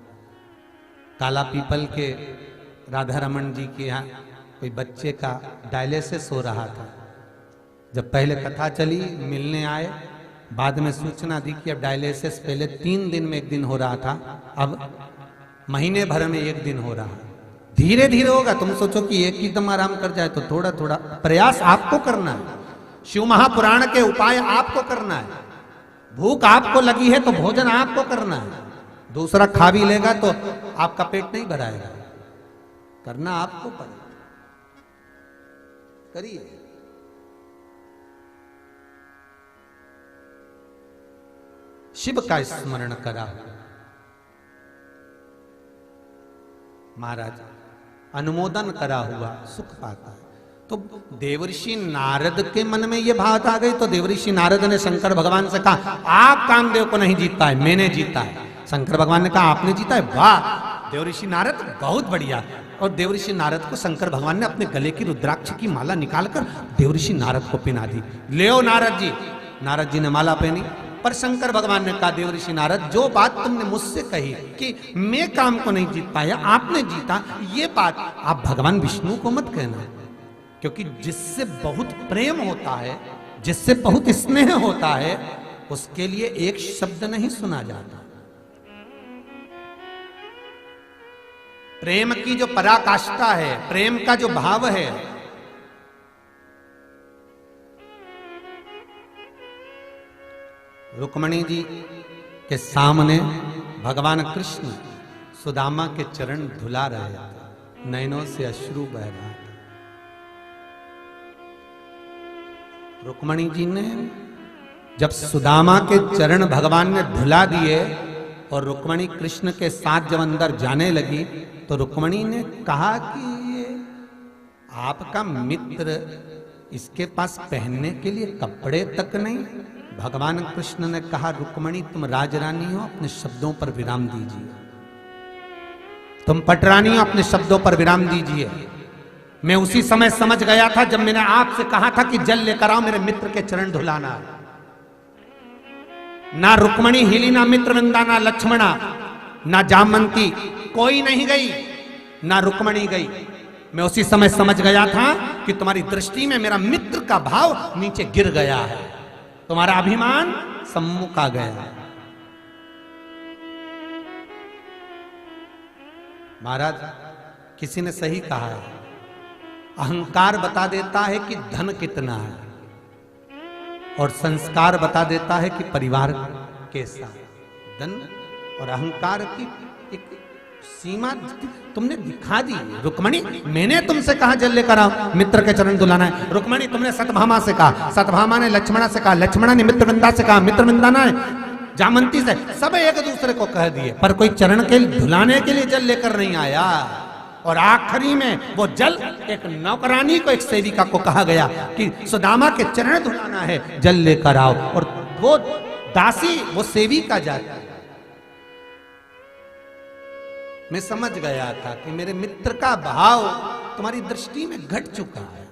काला पीपल के राधा रमन जी के यहाँ कोई बच्चे का डायलिसिस हो रहा था। जब पहले कथा चली, मिलने आए, बाद में सूचना दी कि अब डायलिसिस पहले 3 दिन में 1 दिन हो रहा था, अब महीने भर में 1 दिन हो रहा है। धीरे धीरे होगा। तुम सोचो कि एक ही दम आराम कर जाए, तो थोड़ा थोड़ा प्रयास आपको करना है। शिव महापुराण के उपाय आपको करना है। भूख आपको लगी है तो भोजन आपको करना है। दूसरा खा भी लेगा तो आपका पेट नहीं भराएगा। करना आपको पड़ेगा, करिए। शिव का स्मरण करा। महाराज अनुमोदन करा हुआ सुख पाता है। तो देवर्षि नारद के मन में यह बात आ गई, तो देवर्षि नारद ने शंकर भगवान से कहा, आप कामदेव को नहीं जीता है, मैंने जीता है। शंकर भगवान ने कहा, आपने जीता है? वाह देवर्षि नारद, बहुत बढ़िया। और देवर्षि नारद को शंकर भगवान ने अपने गले की रुद्राक्ष की माला निकालकर देवर्षि नारद को पहना दी। ले नारद जी। नारद जी ने माला पहनी। पर शंकर भगवान ने कहा, देवर्षि नारद, जो बात तुमने मुझसे कही कि मैं काम को नहीं जीत पाया, आपने जीता, ये बात आप भगवान विष्णु को मत कहना। क्योंकि जिससे बहुत प्रेम होता है, जिससे बहुत स्नेह होता है, उसके लिए एक शब्द नहीं सुना जाता। प्रेम की जो पराकाष्ठा है, प्रेम का जो भाव है, रुक्मणी जी के सामने भगवान कृष्ण सुदामा के चरण धुला रहे थे, नैनों से अश्रु बह रहा था। रुक्मणी जी ने जब सुदामा के चरण भगवान ने धुला दिए और रुक्मणी कृष्ण के साथ जब अंदर जाने लगी, तो रुक्मणी ने कहा कि ये आपका मित्र, इसके पास पहनने के लिए कपड़े तक नहीं। भगवान कृष्ण ने कहा, रुक्मणी तुम राजरानी हो, अपने शब्दों पर विराम दीजिए। तुम पटरानी हो, अपने शब्दों पर विराम दीजिए। मैं उसी समय समझ गया था जब मैंने आपसे कहा था कि जल लेकर आओ, मेरे मित्र के चरण धुलाना। ना रुक्मणी हिली, ना मित्रवृंदा, ना लक्ष्मणा, ना जामंती, कोई नहीं गई, ना रुक्मणी गई। मैं उसी समय समझ गया था कि तुम्हारी दृष्टि में मेरा मित्र का भाव नीचे गिर गया है, तुम्हारा अभिमान सम्मुख आ गया है। महाराज, किसी ने सही कहा है, अहंकार बता देता है कि धन कितना है, और संस्कार बता देता है कि परिवार कैसा है। धन और अहंकार की एक सीमा तुमने दिखा दी। रुक्मणी, मैंने तुमसे कहा जल लेकर आओ, मित्र के चरण धुलाना है। रुक्मणी, तुमने सतभामा से कहा, सतभामा ने लक्ष्मणा से कहा, लक्ष्मणा ने मित्रवृंदा से कहा, मित्रवृंदा ने जामंती से, सब एक दूसरे को कह दिए, पर कोई चरण के धुलाने के लिए जल लेकर नहीं आया। और आखिरी में वो जल एक नौकरानी को, एक सेविका को कहा गया कि सुदामा के चरण धुलाना है, जल लेकर आओ। और वो दासी, वो सेविका जाती। मैं समझ गया था कि मेरे मित्र का भाव तुम्हारी दृष्टि में घट चुका है।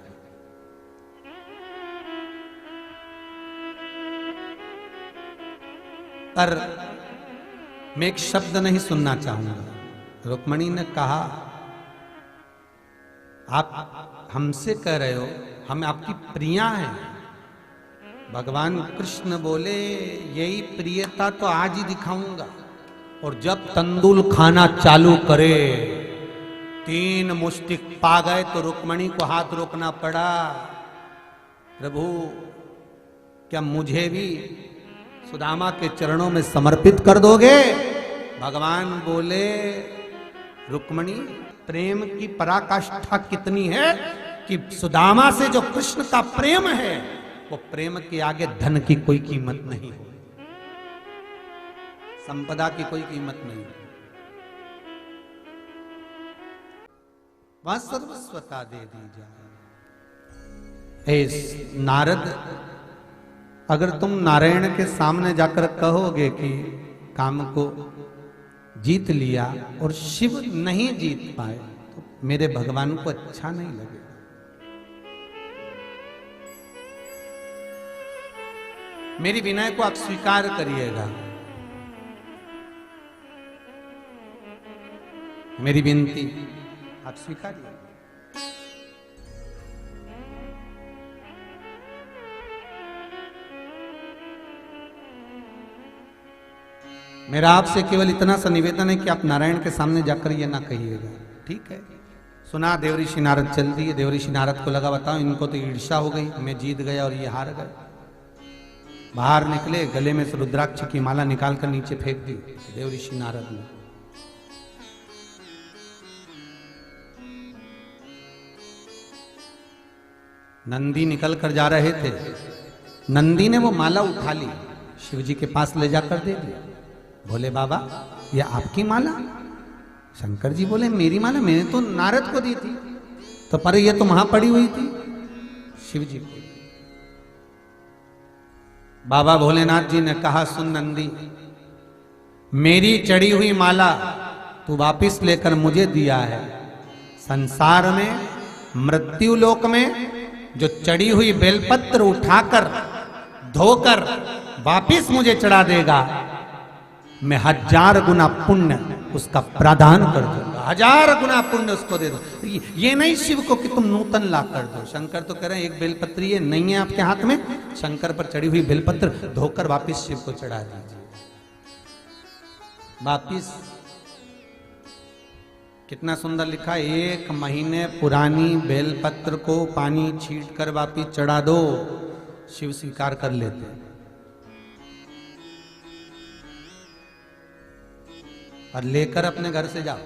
पर मैं एक शब्द नहीं सुनना चाहूंगा। रुक्मणी ने कहा आप हमसे कह रहे हो, हम आपकी प्रिया हैं। भगवान कृष्ण बोले यही प्रियता तो आज ही दिखाऊंगा। और जब तंदुल खाना चालू करे, 3 मुष्टिक पा गए तो रुक्मणी को हाथ रोकना पड़ा। प्रभु क्या मुझे भी सुदामा के चरणों में समर्पित कर दोगे? भगवान बोले रुक्मणी, प्रेम की पराकाष्ठा कितनी है कि सुदामा से जो कृष्ण का प्रेम है, वो प्रेम के आगे धन की कोई कीमत नहीं है, संपदा की कोई कीमत नहीं है। वह सर्वस्वता दे दी जाए। नारद, अगर तुम नारायण के सामने जाकर कहोगे कि काम को जीत लिया और शिव नहीं जीत पाए, तो मेरे भगवान को अच्छा नहीं लगेगा। मेरी विनय को आप स्वीकार करिएगा, मेरी विनती आप स्वीकारिए। मेरा आपसे केवल इतना सा निवेदन है कि आप नारायण के सामने जाकर ये ना कहिएगा, ठीक है? सुना देवऋषि नारद चल दिए। देवऋषि नारद को लगा बताओ इनको तो ईर्ष्या हो गई, मैं जीत गया और ये हार गए। बाहर निकले, गले में से रुद्राक्ष की माला निकालकर नीचे फेंक दी देवऋषि नारद ने। नंदी निकल कर जा रहे थे, नंदी ने वो माला उठा ली, शिव जी के पास ले जाकर दे दिया। बोले बाबा ये आपकी माला? शंकर जी बोले मेरी माला मैंने तो नारद को दी थी, तो पर ये तो वहां पड़ी हुई थी। शिव जी को बाबा भोलेनाथ जी ने कहा, सुन नंदी, मेरी चढ़ी हुई माला तू वापिस लेकर मुझे दिया है। संसार में, मृत्यु लोक में जो चढ़ी हुई बेलपत्र उठाकर धोकर वापिस मुझे चढ़ा देगा, मैं 1000 गुना पुण्य उसका प्राधान कर दूंगा, 1000 गुना पुण्य उसको दे दो। ये नहीं शिव को कि तुम नूतन ला कर दो। शंकर तो कह रहे हैं एक बेलपत्र ये नहीं है आपके हाथ में, शंकर पर चढ़ी हुई बेलपत्र धोकर वापिस शिव को चढ़ा दीजिए। वापिस कितना सुंदर लिखा, 1 महीने पुरानी बेलपत्र को पानी छीट कर वापिस चढ़ा दो, शिव स्वीकार कर लेते। और लेकर अपने घर से जाओ।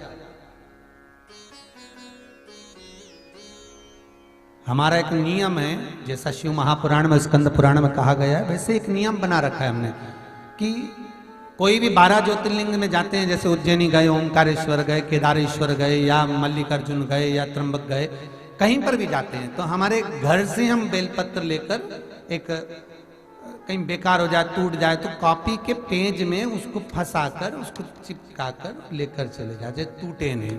हमारा एक नियम है, जैसा शिव महापुराण में, स्कंद पुराण में कहा गया है, वैसे एक नियम बना रखा है हमने कि कोई भी 12 ज्योतिर्लिंग में जाते हैं, जैसे उज्जैनी गए, ओंकारेश्वर गए, केदारेश्वर गए, या मल्लिकार्जुन गए, या त्र्यंबक गए, कहीं पर भी जाते हैं, तो हमारे घर से हम बेलपत्र लेकर एक कहीं बेकार हो जाए, टूट जाए, तो कॉपी के पेज में उसको फंसाकर, उसको चिपकाकर लेकर चले जाए, टूटे नहीं।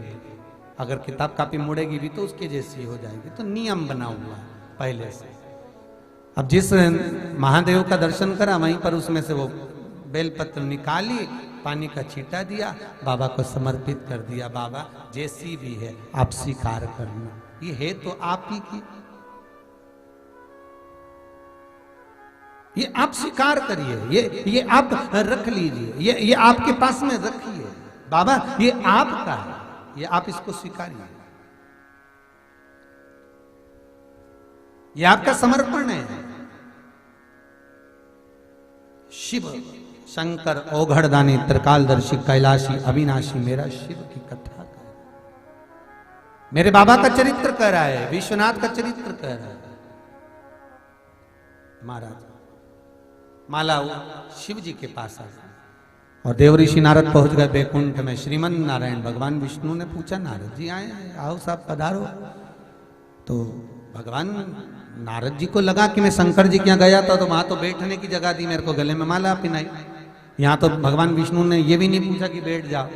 अगर किताब कापी मुड़ेगी भी तो उसके जैसी हो जाएगी। तो नियम बना हुआ है पहले से। अब जिस महादेव का दर्शन करा, वहीं पर उसमें से वो बेलपत्र निकाली, पानी का छींटा दिया, बाबा को समर्पित कर दिया। बाबा जैसी भी है आप स्वीकार करना, ये है तो आप ही की, ये आप स्वीकार करिए, ये आप रख लीजिए, ये आपके पास में रखिए। बाबा ये आपका है, ये आप इसको स्वीकारिए, ये आपका समर्पण है। शिव शंकर औघड़दानी त्रिकालदर्शी कैलाशी अविनाशी मेरा शिव की कथा का, मेरे बाबा का चरित्र कह रहा है, विश्वनाथ का चरित्र कह रहा है। महाराज माला शिव जी के पास आ और देवऋषि नारद पहुंच गए बैकुंठ में। श्रीमन नारायण भगवान विष्णु ने पूछा, नारद जी आए, आओ साहब पधारो। तो भगवान नारद जी को लगा कि मैं शंकर जी के यहाँ गया था तो वहां तो बैठने की जगह दी, मेरे को गले में माला पिनाई। यहाँ तो भगवान विष्णु ने ये भी नहीं पूछा कि बैठ जाओ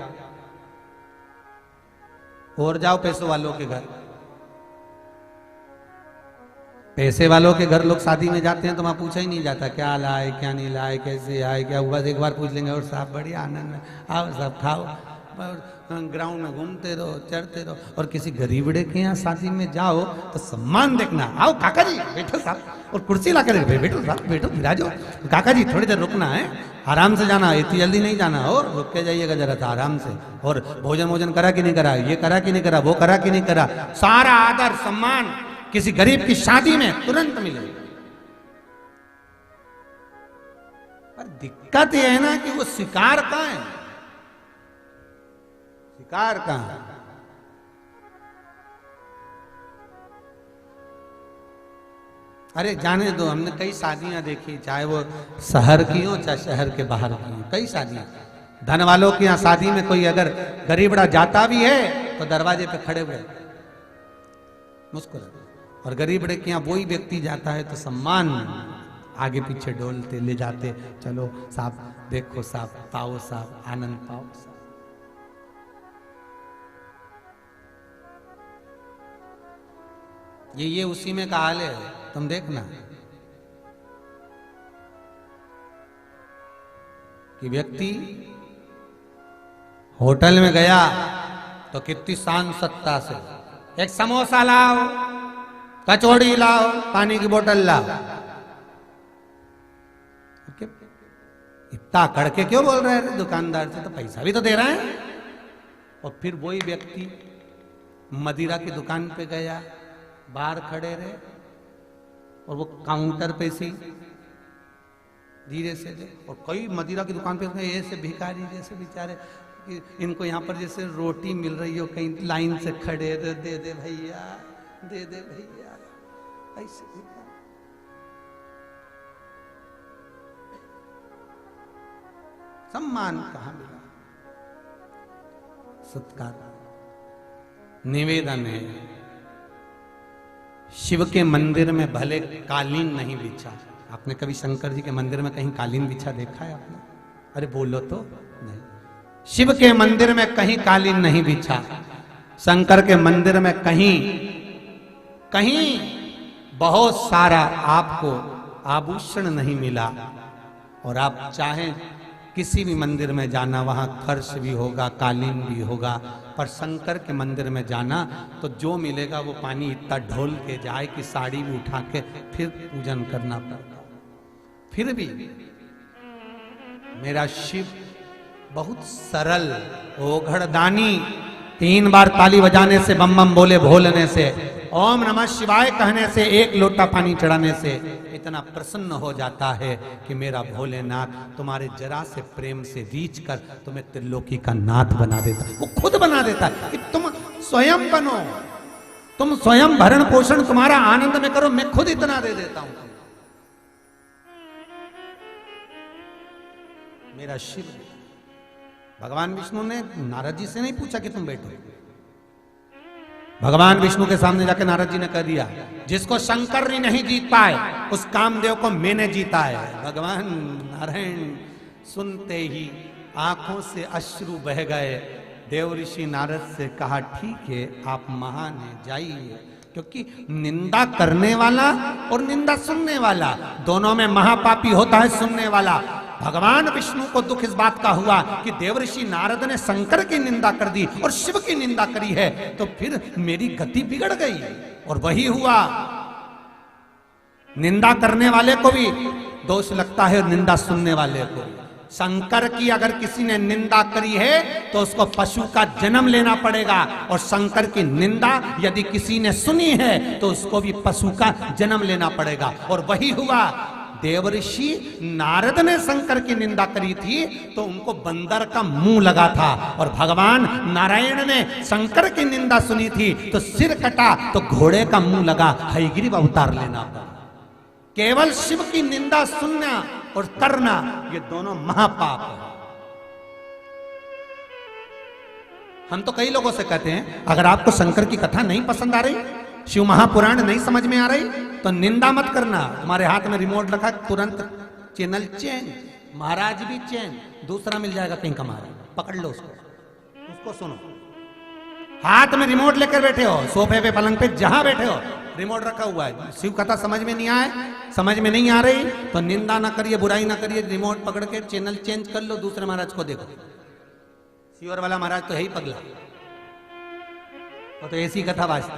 और जाओ पैसों वालों के घर। पैसे वालों के घर लोग शादी में जाते हैं तो वहां पूछा ही नहीं जाता क्या लाए क्या नहीं लाए, कैसे आए क्या हुआ। एक बार पूछ लेंगे और साहब बढ़िया आनंद, आओ सब खाओ, ग्राउंड में घूमते रहो, चढ़ते रहो। और किसी गरीबड़े के यहाँ शादी में जाओ तो सम्मान देखना, आओ काका जी बैठो साहब, और कुर्सी ला कर बैठो साहब, बैठो विराजो, काका जी थोड़ी देर रुकना है, आराम से जाना, इतनी जल्दी नहीं जाना, और रुक के जाइएगा जरा था आराम से। और भोजन करा कि नहीं करा, ये करा कि नहीं करा, वो करा कि नहीं करा, सारा आदर सम्मान किसी गरीब की शादी में तुरंत मिलेगा। पर दिक्कत यह है ना कि वो शिकार कहां है, शिकार कहां है? अरे जाने दो, हमने कई शादियां देखी, चाहे वो शहर की हो चाहे शहर के बाहर की हो, कई शादियां। धन वालों के यहाँ शादी में कोई अगर गरीबड़ा जाता भी है तो दरवाजे पे खड़े हुए मुस्कुरा, और गरीबड़े के यहाँ वही व्यक्ति जाता है तो सम्मान आगे पीछे डोलते ले जाते, चलो साहब देखो साहब, पाओ साहब, आनंद पाओ साहब। ये उसी में का हाल है, तुम देखना कि व्यक्ति होटल में गया तो कितनी शान सत्ता से, एक समोसा लाओ, कचौड़ी लाओ, पानी की बोतल लाओ, इतना कड़के क्यों बोल रहे हैं दुकानदार से, तो पैसा भी तो दे रहे हैं। और फिर वही व्यक्ति मदिरा की दुकान पे गया, बाहर खड़े रहे और वो काउंटर पे से धीरे से दे, और कई मदिरा की दुकान पे ऐसे भिखारी जैसे बेचारे, इनको यहाँ पर जैसे रोटी मिल रही हो, कहीं लाइन से खड़े, दे दे भैया, दे दे भैया, ऐसे सम्मान कहां मिला, सत्कार। निवेदन है, शिव के मंदिर में भले कालीन नहीं बिछा, आपने कभी शंकर जी के मंदिर में कहीं कालीन बिछा देखा है आपने? अरे बोलो तो नहीं। शिव के मंदिर में कहीं कालीन नहीं बिछा, शंकर के मंदिर में कहीं कहीं बहुत सारा आपको आभूषण नहीं मिला। और आप चाहें किसी भी मंदिर में जाना, वहां फर्श भी होगा, कालीन भी होगा, पर शंकर के मंदिर में जाना तो जो मिलेगा वो पानी इतना ढोल के जाए कि साड़ी भी उठा के फिर पूजन करना पड़ता। फिर भी मेरा शिव बहुत सरल, ओघड़दानी, 3 बार ताली बजाने से, बम बम बोले भोलने से, ओम नमः शिवाय कहने से, 1 लोटा पानी चढ़ाने से इतना प्रसन्न हो जाता है कि मेरा भोलेनाथ तुम्हारे जरा से प्रेम से रीच कर तुम्हें त्रिलोकी का नाथ बना देता। वो खुद बना देता है कि तुम स्वयं बनो, तुम स्वयं भरण पोषण तुम्हारा आनंद में करो, मैं खुद इतना दे देता हूं। मेरा शिव। भगवान विष्णु ने नारद जी से नहीं पूछा कि तुम बैठो, भगवान विष्णु के सामने जाके नारद जी ने कह दिया, जिसको शंकर नहीं जीत पाए उस कामदेव को मैंने जीता है। भगवान नारायण सुनते ही आंखों से अश्रु बह गए। देव ऋषि नारद से कहा, ठीक है आप महान है, जाइए, क्योंकि निंदा करने वाला और निंदा सुनने वाला दोनों में महापापी होता है सुनने वाला। भगवान विष्णु को दुख इस बात का हुआ कि देवऋषि नारद ने शंकर की निंदा कर दी और शिव की निंदा करी है, तो फिर मेरी गति बिगड़ गई। और वही हुआ, निंदा करने वाले को भी दोष लगता है और निंदा सुनने वाले को। शंकर की अगर किसी ने निंदा करी है तो उसको पशु का जन्म लेना पड़ेगा, और शंकर की निंदा यदि किसी ने सुनी है तो उसको भी पशु का जन्म लेना पड़ेगा। और वही हुआ, देवऋषि नारद ने शंकर की निंदा करी थी तो उनको बंदर का मुंह लगा था, और भगवान नारायण ने शंकर की निंदा सुनी थी तो सिर कटा तो घोड़े का मुंह लगा, हयग्रीव अवतार लेना पड़ा। केवल शिव की निंदा सुनना और करना ये दोनों महापाप है। हम तो कई लोगों से कहते हैं, अगर आपको शंकर की कथा नहीं पसंद आ रही, शिव महापुराण नहीं समझ में आ रही, तो निंदा मत करना। तुम्हारे हाथ में रिमोट रखा, तुरंत चैनल चेंज, महाराज भी चेंज, दूसरा मिल जाएगा कहीं का महाराज, पकड़ लो उसको सुनो। हाथ में रिमोट लेकर बैठे हो, सोफे पे पलंग पे जहां बैठे हो रिमोट रखा हुआ है, शिव कथा समझ में नहीं आए, समझ में नहीं आ रही तो निंदा ना करिए, बुराई ना करिए, रिमोट पकड़ के चैनल चेंज कर लो, दूसरे महाराज को देखो। सीवर वाला महाराज तो है ही पगला, वो तो ऐसी कथा वाचता।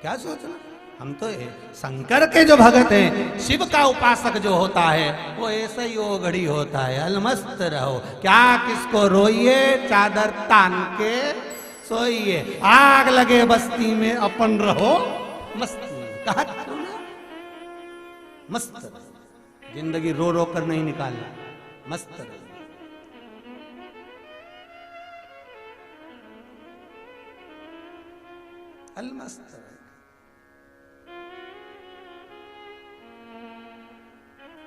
क्या सोचना, हम तो शंकर के जो भगत हैं, शिव का उपासक जो होता है वो ऐसा ही वो घड़ी होता है। अलमस्त रहो, क्या किसको रोइए, चादर तान के सोइए, आग लगे बस्ती में अपन रहो मस्ती में। कहा क्यों ना, मस्त रहो। जिंदगी रो रो कर नहीं निकालना, मस्त रहो। अलमस्त रहो।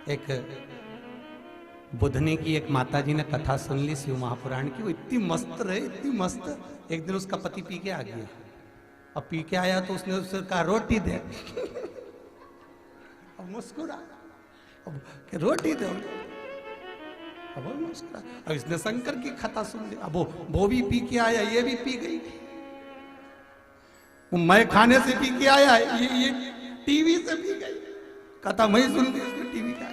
एक बुधनी की एक माता जी ने कथा सुन ली शिव महापुराण की, वो इतनी मस्त रहे, इतनी मस्त। एक दिन उसका पति पी के आ गया, अब पी के आया तो उसने उससे कहा रोटी दे। अब मुस्कुरा, अब रोटी दे, अब मुस्कुरा। अब इसने शंकर की कथा सुन ली, अब वो भी पी के आया, ये भी पी गई। वो मैं खाने से पी के आया, ये टीवी से पी गई। कथा मैं सुन ली, उसने टीवी का।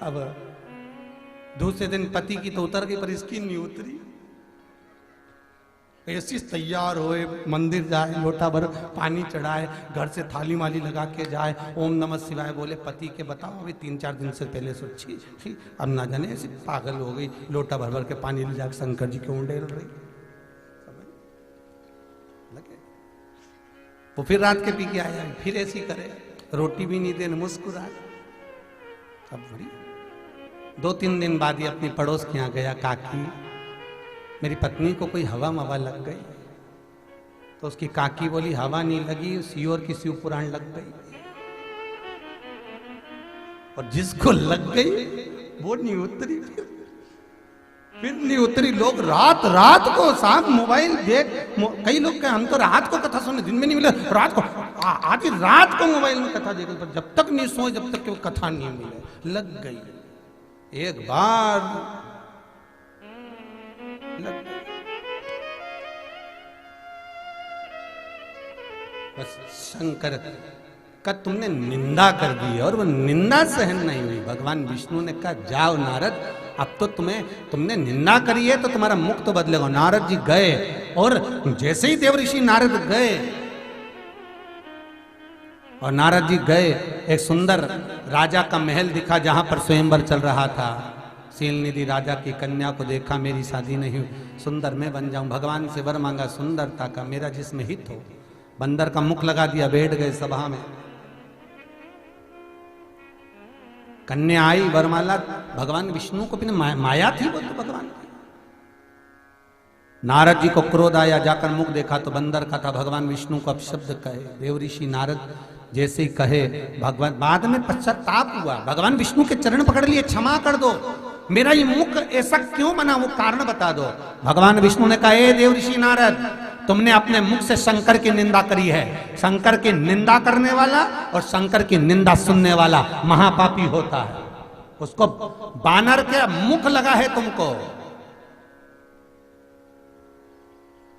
अब दूसरे दिन पति की तो उतर गई पर इसकी नहीं उतरी। ऐसी तैयार होए, मंदिर जाए, लोटा भर पानी चढ़ाए, घर से थाली माली लगा के जाए, ओम नमः शिवाय बोले। पति के बताओ अभी 3-4 दिन से पहले सोची, अब ना जाने ऐसी पागल हो गई, लोटा भर भर के पानी ले जाकर शंकर जी क्यों डेल रही। वो फिर रात के पी के आया, फिर ऐसी करे, रोटी भी नहीं देने, मुस्कुरा। अब बड़ी 2-3 दिन बाद ही अपनी पड़ोस के यहाँ गया, काकी मेरी पत्नी को कोई हवा मवा लग गई। तो उसकी काकी बोली हवा नहीं लगी, शिव की शिव पुराण लग गई। और जिसको लग गई वो नहीं उतरी, फिर नहीं उतरी। लोग रात रात को साहब मोबाइल देख, कई लोग कहे हम तो रात को कथा सुने, दिन में नहीं मिले, रात को आधी रात को मोबाइल में कथा देखे, पर जब तक नहीं सोए, जब तक कथा नहीं मिले, लग गई। एक बार लग गई, बस शंकर का तुमने निंदा कर दी और वो निंदा सहन नहीं हुई। भगवान विष्णु ने कहा जाओ नारद, अब तो तुमने निंदा करी है तो तुम्हारा मुख तो बदलेगा। नारद जी गए और जैसे ही देवऋषि नारद गए और नारद जी गए, एक सुंदर राजा का महल दिखा जहां पर स्वयंवर चल रहा था। शीलनिधि राजा की कन्या को देखा, मेरी शादी नहीं हुई, सुंदर मैं बन जाऊं। भगवान से वर मांगा सुंदरता का, मेरा जिसमें हित हो। बंदर का मुख लगा दिया, बैठ गए सभा में। कन्या आई, वरमाला भगवान विष्णु को, माया थी वो तो भगवान की। नारद जी को क्रोध आया, जाकर मुख देखा तो बंदर का था। भगवान विष्णु को अपशब्द कहे। देवऋषि नारद जैसे ही कहे, भगवान बाद में पश्चाताप हुआ, भगवान विष्णु के चरण पकड़ लिए, क्षमा कर दो, मेरा ये मुख ऐसा क्यों बना, वो कारण बता दो। भगवान विष्णु ने कहा, ए देवऋषि नारद, तुमने अपने मुख से शंकर की निंदा करी है। शंकर की निंदा करने वाला और शंकर की निंदा सुनने वाला महापापी होता है। उसको बानर के मुख लगा है, तुमको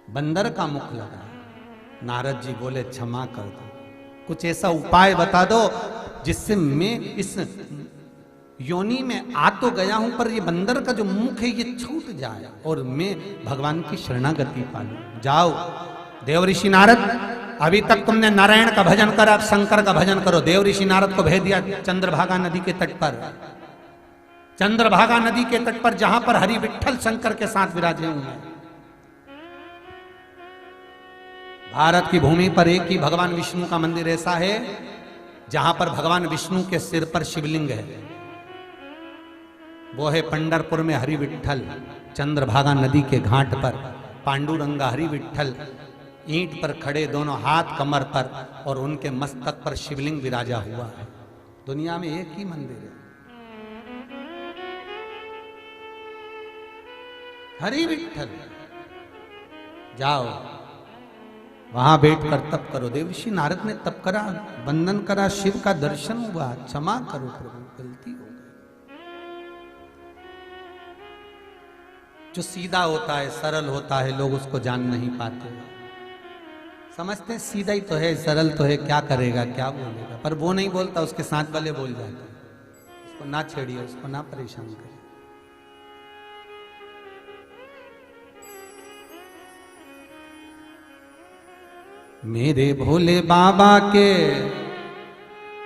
बंदर का मुख लगा। नारद जी बोले क्षमा कर दो, कुछ ऐसा उपाय बता दो जिससे मैं इस योनि में आ तो गया हूं, पर ये बंदर का जो मुख है ये छूट जाए और मैं भगवान की शरणागति पालूं। जाओ देवऋषि नारद, अभी तक तुमने नारायण का भजन करा, शंकर का भजन करो। देवऋषि नारद को भेज दिया चंद्रभागा नदी के तट पर। चंद्रभागा नदी के तट पर जहां पर हरि विठ्ठल शंकर के साथ विराजे हुए हैं। भारत की भूमि पर एक ही भगवान विष्णु का मंदिर ऐसा है जहां पर भगवान विष्णु के सिर पर शिवलिंग है। वो है पंढरपुर में हरि विठ्ठल, चंद्रभागा नदी के घाट पर। पांडुरंगा हरि विठ्ठल ईंट पर खड़े, दोनों हाथ कमर पर, और उनके मस्तक पर शिवलिंग विराजा हुआ है। दुनिया में एक ही मंदिर है, हरि विठ्ठल। जाओ वहां बैठकर तप करो। देवऋषि नारद ने तप करा, वंदन करा, शिव का दर्शन हुआ। क्षमा करो प्रभु, गलती हो गई। जो सीधा होता है, सरल होता है, लोग उसको जान नहीं पाते। समझते हैं सीधा ही तो है, सरल तो है, क्या करेगा, क्या बोलेगा, पर वो नहीं बोलता, उसके साथ वाले बोल जाते, उसको ना छेड़िए, उसको ना परेशान करिए। मेरे भोले बाबा के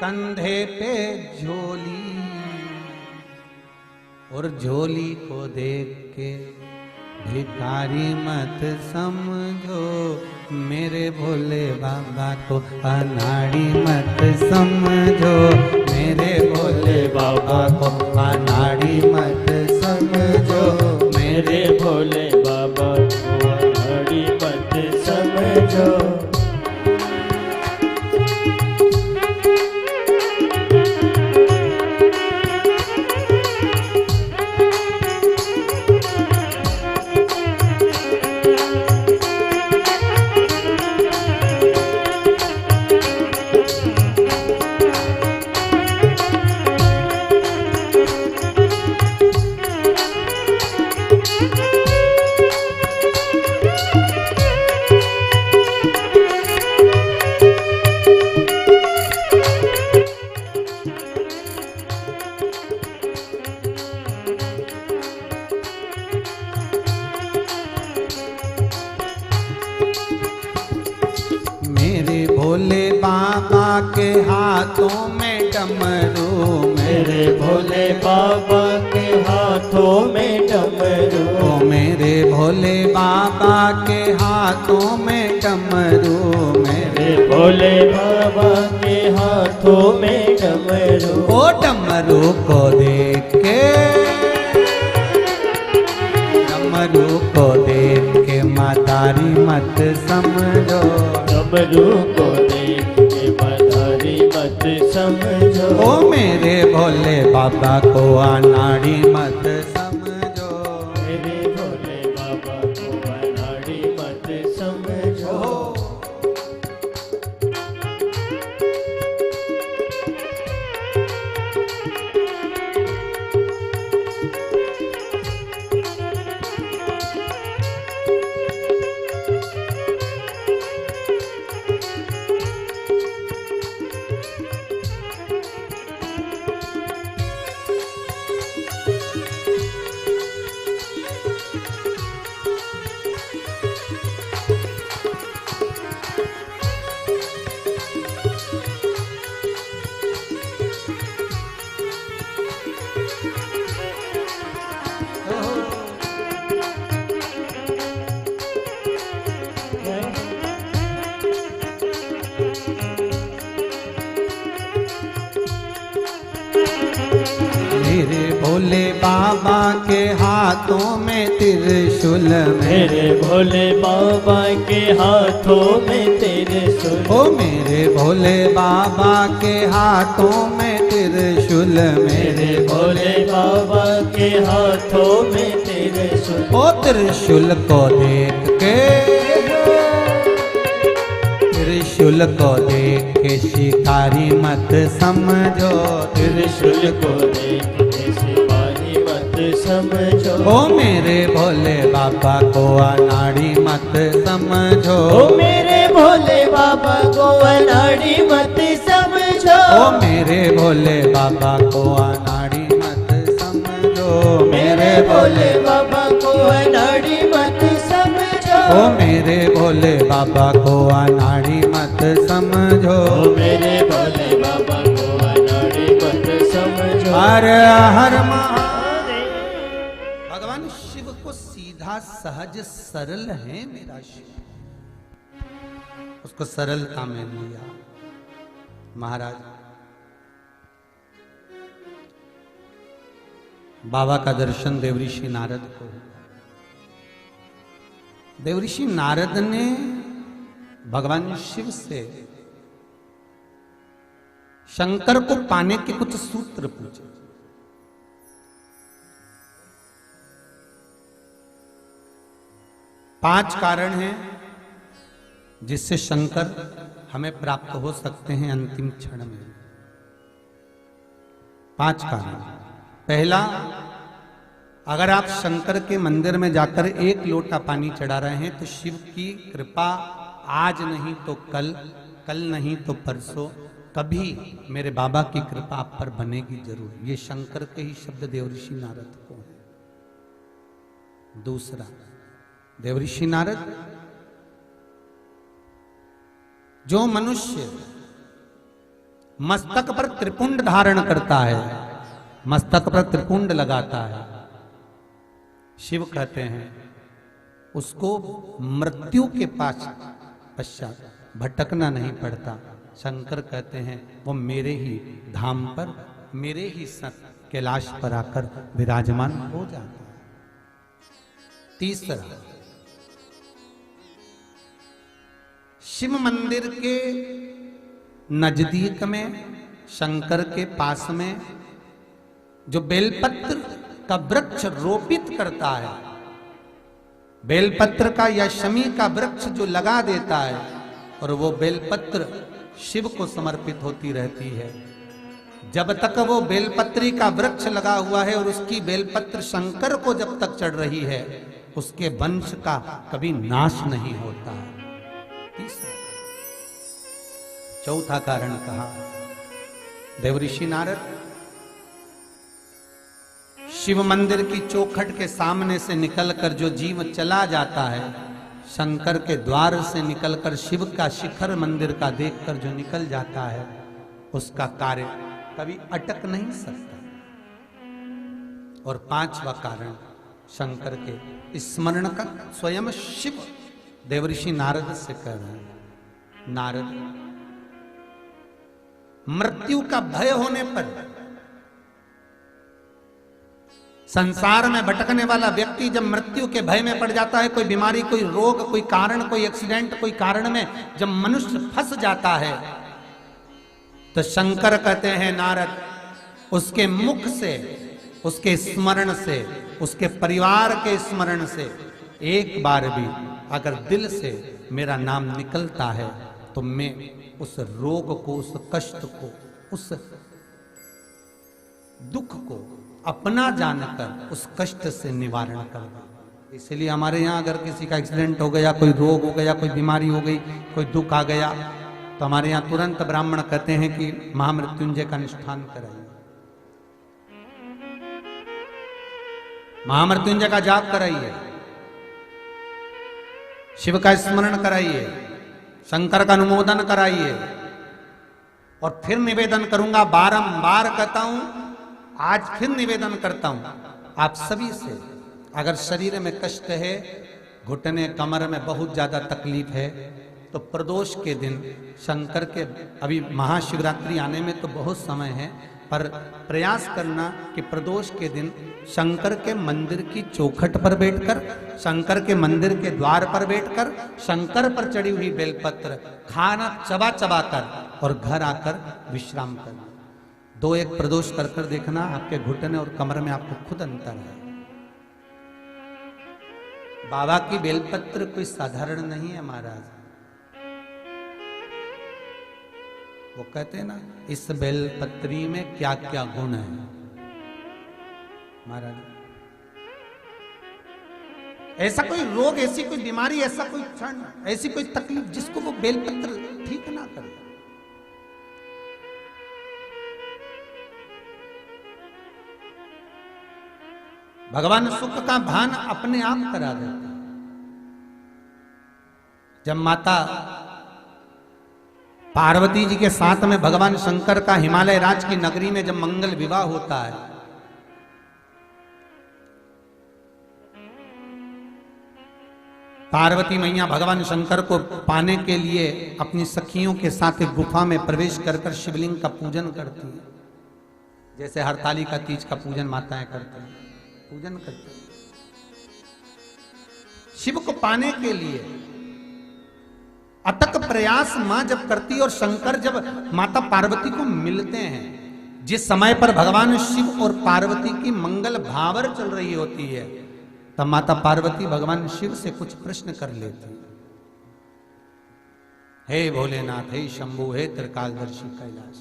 कंधे पे झोली, और झोली को देख के भिखारी मत समझो, मेरे भोले बाबा को अनाड़ी मत समझो, मेरे भोले बाबा को अनाड़ी मत समझो, मेरे भोले बाबा को अनाड़ी मत समझो। मेरे भोले बाबा के हाथों में डमरू, मेरे भोले बाबा के हाथों में डमरू, ओ मेरे भोले बाबा के हाथों में डमरू, मेरे भोले बाबा के हाथों में डमरू। ओ डमरू को देख के, डमरू को देख के मदारी मत समझो, डमरू को देख के मदारी मत समझो, ओ मेरे भोले बाबा को अनाड़ी मत समझो, मेरे भोले बाबा को अनाड़ी मत समझो। मेरे भोले बाबा के हाथों में त्रिशूल, मेरे भोले बाबा के हाथों में त्रिशूल, ओ मेरे भोले बाबा के हाथों में त्रिशूल, मेरे भोले बाबा के हाथों में त्रिशूल। ओ त्रिशूल को देख के, त्रिशूल को देख के शिकारी मत समझो, त्रिशूल को देख के शिकारी मत समझो, ओ मेरे भोले बाबा को अनाड़ी मत समझो, ओ मेरे भोले बाबा को अनाड़ी मत समझो, ओ मेरे भोले बाबा को अनाड़ी मत समझो, मेरे भोले बाबा को अनाड़ी मत समझो, ओ मेरे भोले बाबा को अनाड़ी मत समझो, ओ मेरे भोले बाबा को अनाड़ी मत समझो। हर हर महादेव। भगवान शिव को सीधा सहज सरल है मेरा शिव, उसको सरलता में लिया। महाराज बाबा का दर्शन देवऋषि नारद को, देवऋषि नारद ने भगवान शिव से शंकर को पाने के कुछ सूत्र पूछे। पांच कारण हैं जिससे शंकर हमें प्राप्त हो सकते हैं अंतिम क्षण में। पांच कारण। पहला, अगर आप शंकर के मंदिर में जाकर एक लोटा पानी चढ़ा रहे हैं तो शिव की कृपा आज नहीं तो कल, कल नहीं तो परसों, कभी मेरे बाबा की कृपा आप पर बनेगी जरूर। ये शंकर के ही शब्द देवऋषि नारद को है। दूसरा, देवऋषि नारद, जो मनुष्य मस्तक पर त्रिपुंड धारण करता है, मस्तक पर त्रिपुंड लगाता है, शिव कहते हैं उसको मृत्यु के पश्चात भटकना नहीं पड़ता। शंकर कहते हैं वो मेरे ही धाम पर, मेरे ही संग कैलाश पर आकर विराजमान हो जाता है। तीसरा, शिव मंदिर के नजदीक में, शंकर के पास में जो बेलपत्र का वृक्ष रोपित करता है, बेलपत्र का या शमी का वृक्ष जो लगा देता है, और वो बेलपत्र शिव को समर्पित होती रहती है। जब तक वो बेलपत्री का वृक्ष लगा हुआ है और उसकी बेलपत्र शंकर को जब तक चढ़ रही है, उसके वंश का कभी नाश नहीं होता है। चौथा कारण कहा देवऋषि नारद, शिव मंदिर की चौखट के सामने से निकलकर जो जीव चला जाता है, शंकर के द्वार से निकलकर शिव का शिखर मंदिर का देखकर जो निकल जाता है, उसका कार्य कभी अटक नहीं सकता। और पांचवा कारण शंकर के स्मरण का स्वयं शिव देवऋषि नारद से कह रहे हैं, नारद, मृत्यु का भय होने पर संसार में भटकने वाला व्यक्ति जब मृत्यु के भय में पड़ जाता है, कोई बीमारी, कोई रोग, कोई कारण, कोई एक्सीडेंट, कोई कारण में जब मनुष्य फंस जाता है, तो शंकर कहते हैं नारद, उसके मुख से, उसके स्मरण से, उसके परिवार के स्मरण से एक बार भी अगर दिल से मेरा नाम निकलता है, तो मैं उस रोग को, उस कष्ट को, उस दुख को अपना जानकर उस कष्ट से निवारण कर दे। इसलिए हमारे यहाँ अगर किसी का एक्सीडेंट हो गया, कोई रोग हो गया, कोई बीमारी हो गई, कोई दुख आ गया, तो हमारे यहाँ तुरंत ब्राह्मण कहते हैं कि महामृत्युंजय का अनुष्ठान कराइए, महामृत्युंजय का जाप कराइए, शिव का स्मरण कराइए, शंकर का अनुमोदन कराइए। और फिर निवेदन करूंगा, बारंबार कहता हूं, आज फिर निवेदन करता हूं आप सभी से, अगर शरीर में कष्ट है, घुटने कमर में बहुत ज्यादा तकलीफ है, तो प्रदोष के दिन शंकर के, अभी महाशिवरात्रि आने में तो बहुत समय है, पर प्रयास करना कि प्रदोष के दिन शंकर के मंदिर की चौखट पर बैठकर, शंकर के मंदिर के द्वार पर बैठकर, शंकर पर चढ़ी हुई बेलपत्र खाना चबा चबा कर और घर आकर विश्राम करना। 2-1 प्रदोष कर कर देखना, आपके घुटने और कमर में आपको खुद अंतर है। बाबा की बेलपत्र कोई साधारण नहीं है महाराज। वो कहते हैं ना, इस बेलपत्री में क्या क्या गुण है महाराज। ऐसा कोई रोग, ऐसी कोई बीमारी, ऐसा कोई क्षण, ऐसी कोई तकलीफ जिसको वो बेलपत्र ठीक ना करे। भगवान सुख का भान अपने आप करा देता। जब माता पार्वती जी के साथ में भगवान शंकर का हिमालय राज की नगरी में जब मंगल विवाह होता है, पार्वती मैया भगवान शंकर को पाने के लिए अपनी सखियों के साथ एक गुफा में प्रवेश कर कर शिवलिंग का पूजन करती है, जैसे हरतालिका तीज का पूजन माताएं करते हैं, पूजन करते हैं। शिव को पाने के लिए अतक प्रयास मां जब करती है, और शंकर जब माता पार्वती को मिलते हैं, जिस समय पर भगवान शिव और पार्वती की मंगल भावर चल रही होती है, तब माता पार्वती भगवान शिव से कुछ प्रश्न कर लेती। हे भोलेनाथ, हे शंभु, हे त्रिकालदर्शी कैलाश,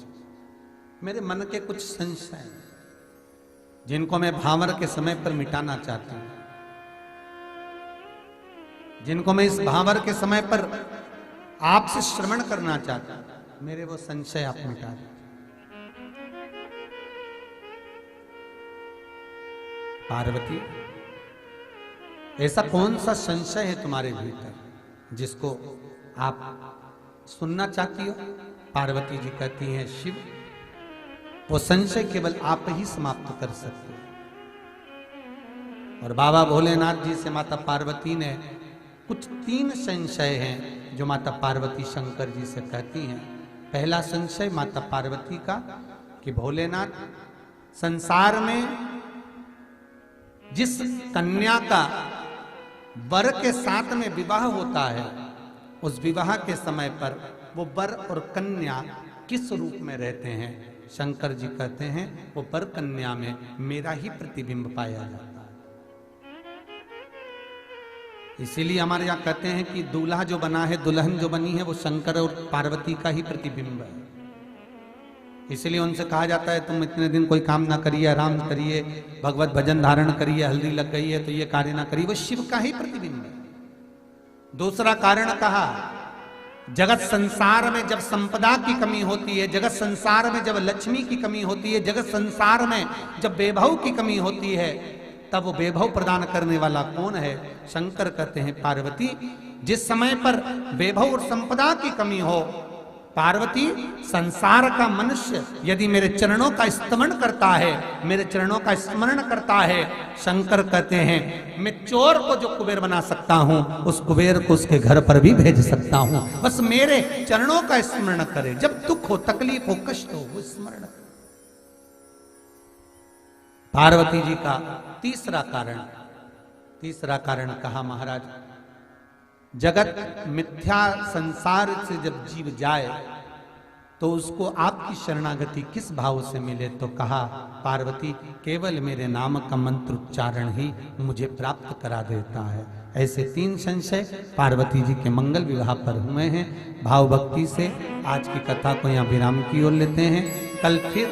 मेरे मन के कुछ संशय जिनको मैं भावर के समय पर मिटाना चाहती हूं, जिनको मैं इस भावर के समय पर आपसे श्रवण करना चाहता हूं। मेरे वो संशय आप मिटा दें। पार्वती, ऐसा कौन सा संशय है तुम्हारे भीतर जिसको आप सुनना चाहती हो? पार्वती जी कहती हैं, शिव, वो संशय केवल आप ही समाप्त कर सकते हो। और बाबा भोलेनाथ जी से माता पार्वती ने कुछ 3 संशय हैं जो माता पार्वती शंकर जी से कहती हैं। पहला संशय माता पार्वती का कि भोलेनाथ, संसार में जिस कन्या का वर के साथ में विवाह होता है, उस विवाह के समय पर वो वर और कन्या किस रूप में रहते हैं? शंकर जी कहते हैं वो वर कन्या में मेरा ही प्रतिबिंब पाया जाता है। इसीलिए हमारे यहाँ कहते हैं कि दूल्हा जो बना है, दुल्हन जो बनी है, वो शंकर और पार्वती का ही प्रतिबिंब है। इसलिए उनसे कहा जाता है तुम इतने दिन कोई काम ना करिए, आराम करिए, भगवत भजन धारण करिए, हल्दी लग गई है तो ये कार्य ना करिए, वो शिव का ही प्रतिबिंब है। दूसरा कारण कहा, जगत संसार में जब संपदा की कमी होती है, जगत संसार में जब लक्ष्मी की कमी होती है, जगत संसार में जब वैभव की कमी होती है, तब वो वैभव प्रदान करने वाला कौन है? शंकर कहते हैं पार्वती, जिस समय पर वैभव और संपदा की कमी हो, पार्वती, संसार का मनुष्य यदि मेरे चरणों का स्मरण करता है, मेरे चरणों का स्मरण करता है, शंकर कहते हैं मैं चोर को जो कुबेर बना सकता हूं, उस कुबेर को उसके घर पर भी भेज सकता हूं, बस मेरे चरणों का स्मरण करे। जब दुख हो, तकलीफ हो, कष्ट हो, वो स्मरण करे। पार्वती जी का तीसरा कारण कहा महाराज, जगत मिथ्या संसार से जब जीव जाए तो उसको आपकी शरणागति किस भाव से मिले? तो कहा पार्वती, केवल मेरे नाम का मंत्र उच्चारण ही मुझे प्राप्त करा देता है। ऐसे 3 संशय पार्वती जी के मंगल विवाह पर हुए हैं। भाव भक्ति से आज की कथा को यहाँ विराम की ओर लेते हैं। कल फिर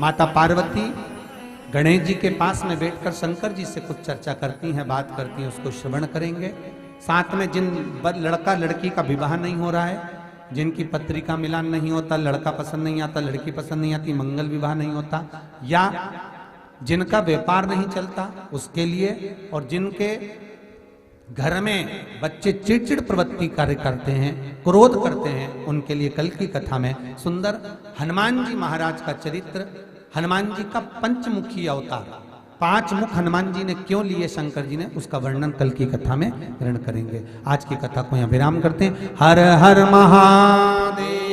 माता पार्वती गणेश जी के पास में बैठकर शंकर जी से कुछ चर्चा करती हैं, बात करती हैं, उसको श्रवण करेंगे। साथ में जिन लड़का लड़की का विवाह नहीं हो रहा है, जिनकी पत्रिका मिलान नहीं होता, लड़का पसंद नहीं आता, लड़की पसंद नहीं आती, मंगल विवाह नहीं होता, या जिनका व्यापार नहीं चलता उसके लिए, और जिनके घर में बच्चे चिड़चिड़ प्रवृत्ति कार्य करते हैं, क्रोध करते हैं, उनके लिए कल की कथा में सुंदर हनुमान जी महाराज का चरित्र, हनुमान जी का पंचमुखी अवतार, 5 मुख हनुमान जी ने क्यों लिए शंकर जी ने, उसका वर्णन कल की कथा में ग्रहण करेंगे। आज की कथा को यहाँ विराम करते हैं। हर हर महादेव।